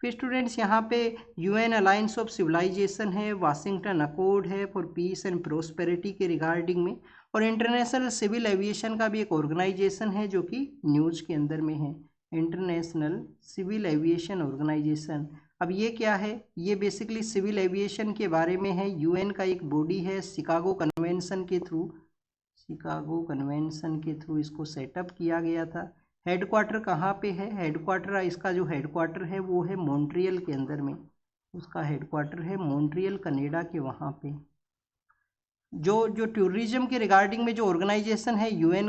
फिर स्टूडेंट्स यहाँ पे यूएन अलायंस ऑफ सिविलाइजेशन है, वाशिंगटन अकॉर्ड है फॉर पीस एंड प्रोस्पेरिटी के रिगार्डिंग में, और इंटरनेशनल सिविल एविएशन का भी एक ऑर्गेनाइजेशन है जो कि न्यूज़ के अंदर में है, इंटरनेशनल सिविल एविएशन ऑर्गेनाइजेशन। अब ये क्या है, ये बेसिकली सिविल एविएशन के बारे में है। यूएन का एक बॉडी है, शिकागो कन्वेंशन के थ्रू इसको सेटअप किया गया था। हेडक्वार्टर कहाँ पे है, हेडक्वार्टर इसका जो हेडक्वार्टर है वो है मॉन्ट्रियल के अंदर में, उसका हेडक्वार्टर है मॉन्ट्रियल कनाडा के वहाँ पे। जो टूरिज्म के रिगार्डिंग में जो ऑर्गेनाइजेशन है यूएन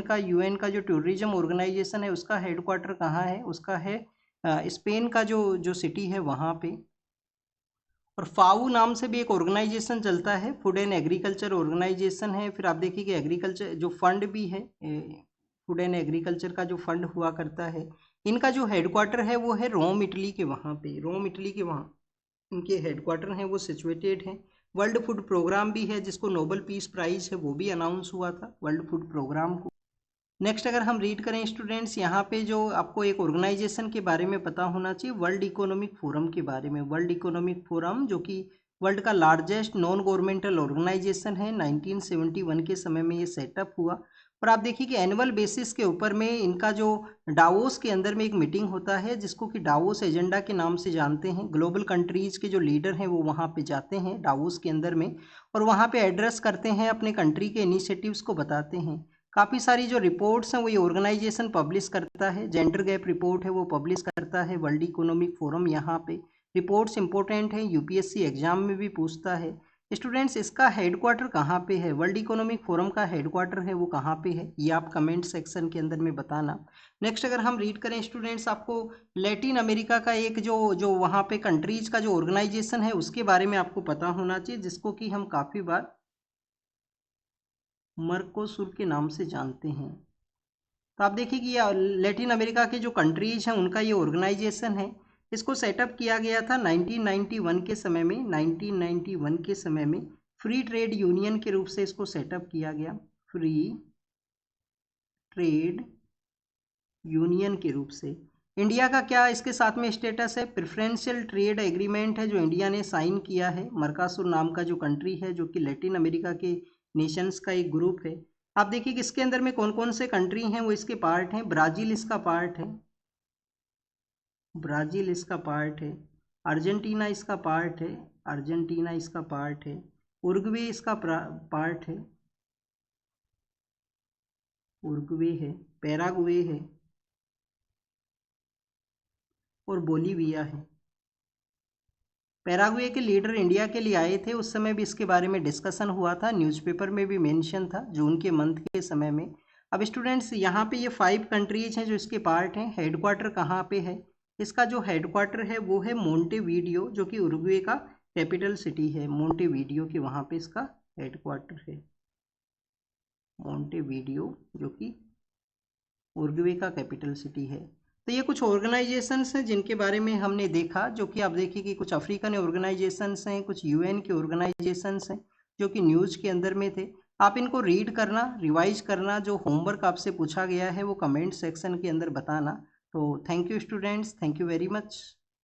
का जो टूरिज्म ऑर्गेनाइजेशन है उसका हेडक्वार्टर कहाँ है, उसका है स्पेन का जो सिटी है वहाँ पे। और फाऊ नाम से भी एक ऑर्गेनाइजेशन चलता है, फूड एंड एग्रीकल्चर ऑर्गेनाइजेशन है। फिर आप देखिए कि एग्रीकल्चर जो फंड भी है, फूड एंड एग्रीकल्चर का जो फंड हुआ करता है, इनका जो हेडक्वार्टर है वो है रोम इटली के वहाँ पे, रोम इटली के वहाँ इनके हेडक्वार्टर हैं वो सिचुएटेड हैं। वर्ल्ड फूड प्रोग्राम भी है जिसको नोबल पीस प्राइज है वो भी अनाउंस हुआ था वर्ल्ड फूड प्रोग्राम को। नेक्स्ट अगर हम रीड करें स्टूडेंट्स, यहाँ पे जो आपको एक ऑर्गेनाइजेशन के बारे में पता होना चाहिए, वर्ल्ड इकोनॉमिक फोरम के बारे में। वर्ल्ड इकोनॉमिक फोरम जो कि वर्ल्ड का लार्जेस्ट नॉन गवर्नमेंटल ऑर्गेनाइजेशन है, 1971 के समय में ये सेटअप हुआ। और आप देखिए कि एनुअल बेसिस के ऊपर में इनका जो डावोस के अंदर में एक मीटिंग होता है जिसको कि डावोस एजेंडा के नाम से जानते हैं। ग्लोबल कंट्रीज़ के जो लीडर हैं वो वहाँ पे जाते हैं डावोस के अंदर में और वहाँ पे एड्रेस करते हैं, अपने कंट्री के इनिशिएटिव्स को बताते हैं। काफ़ी सारी जो रिपोर्ट्स हैं वो ये ऑर्गेनाइजेशन पब्लिश करता है। जेंडर गैप रिपोर्ट है वो पब्लिश करता है वर्ल्ड इकोनॉमिक फोरम। यहाँ पे रिपोर्ट्स इंपॉर्टेंट हैं, यूपीएससी एग्जाम में भी पूछता है। स्टूडेंट्स इसका हेडक्वार्टर कहाँ पे है, वर्ल्ड इकोनॉमिक फोरम का हेडक्वार्टर है वो कहाँ पे है, ये आप कमेंट सेक्शन के अंदर में बताना। नेक्स्ट अगर हम रीड करें स्टूडेंट्स, आपको लैटिन अमेरिका का एक जो वहाँ पे कंट्रीज का जो ऑर्गेनाइजेशन है उसके बारे में आपको पता होना चाहिए, जिसको कि हम काफ़ी बार मर्कोसुर के नाम से जानते हैं। तो आप देखिए कि ये लैटिन अमेरिका के जो कंट्रीज हैं उनका ये ऑर्गेनाइजेशन है। इसको सेटअप किया गया था 1991 के समय में, 1991 के समय में फ्री ट्रेड यूनियन के रूप से इसको सेटअप किया गया, फ्री ट्रेड यूनियन के रूप से। इंडिया का क्या इसके साथ में स्टेटस है, प्रेफरेंशियल ट्रेड एग्रीमेंट है जो इंडिया ने साइन किया है। मर्कासुर नाम का जो कंट्री है जो कि लैटिन अमेरिका के नेशंस का एक ग्रुप है। आप देखिए कि इसके अंदर में कौन कौन से कंट्री हैं वो इसके पार्ट हैं। ब्राज़ील इसका पार्ट है, ब्राज़ील इसका पार्ट है। अर्जेंटीना इसका पार्ट है, अर्जेंटीना इसका पार्ट है। उरुग्वे इसका पार्ट है, उरुग्वे है। पैराग्वे है और बोलीविया है। पैराग्वे के लीडर इंडिया के लिए आए थे, उस समय भी इसके बारे में डिस्कशन हुआ था, न्यूज़पेपर में भी मेंशन था जून के मंथ के समय में। अब स्टूडेंट्स यहाँ पे ये 5 कंट्रीज हैं जो इसके पार्ट हैं। हेडक्वार्टर कहाँ पे है, इसका जो हेडक्वार्टर है वो है मोंटेवीडियो जो कि उरुग्वे का कैपिटल सिटी है। मोंटेवीडियो के वहाँ पे इसका हेडक्वार्टर है, मोंटेवीडियो जो कि उरुग्वे का कैपिटल सिटी है। तो ये कुछ ऑर्गेनाइजेशंस हैं जिनके बारे में हमने देखा, जो कि आप देखिए कि कुछ अफ्रीकन ऑर्गेनाइजेशंस हैं, कुछ यूएन के ऑर्गेनाइजेशंस हैं जो कि न्यूज़ के अंदर में थे। आप इनको रीड करना, रिवाइज करना, जो होमवर्क आपसे पूछा गया है वो कमेंट सेक्शन के अंदर बताना। तो thank you students, thank you very much.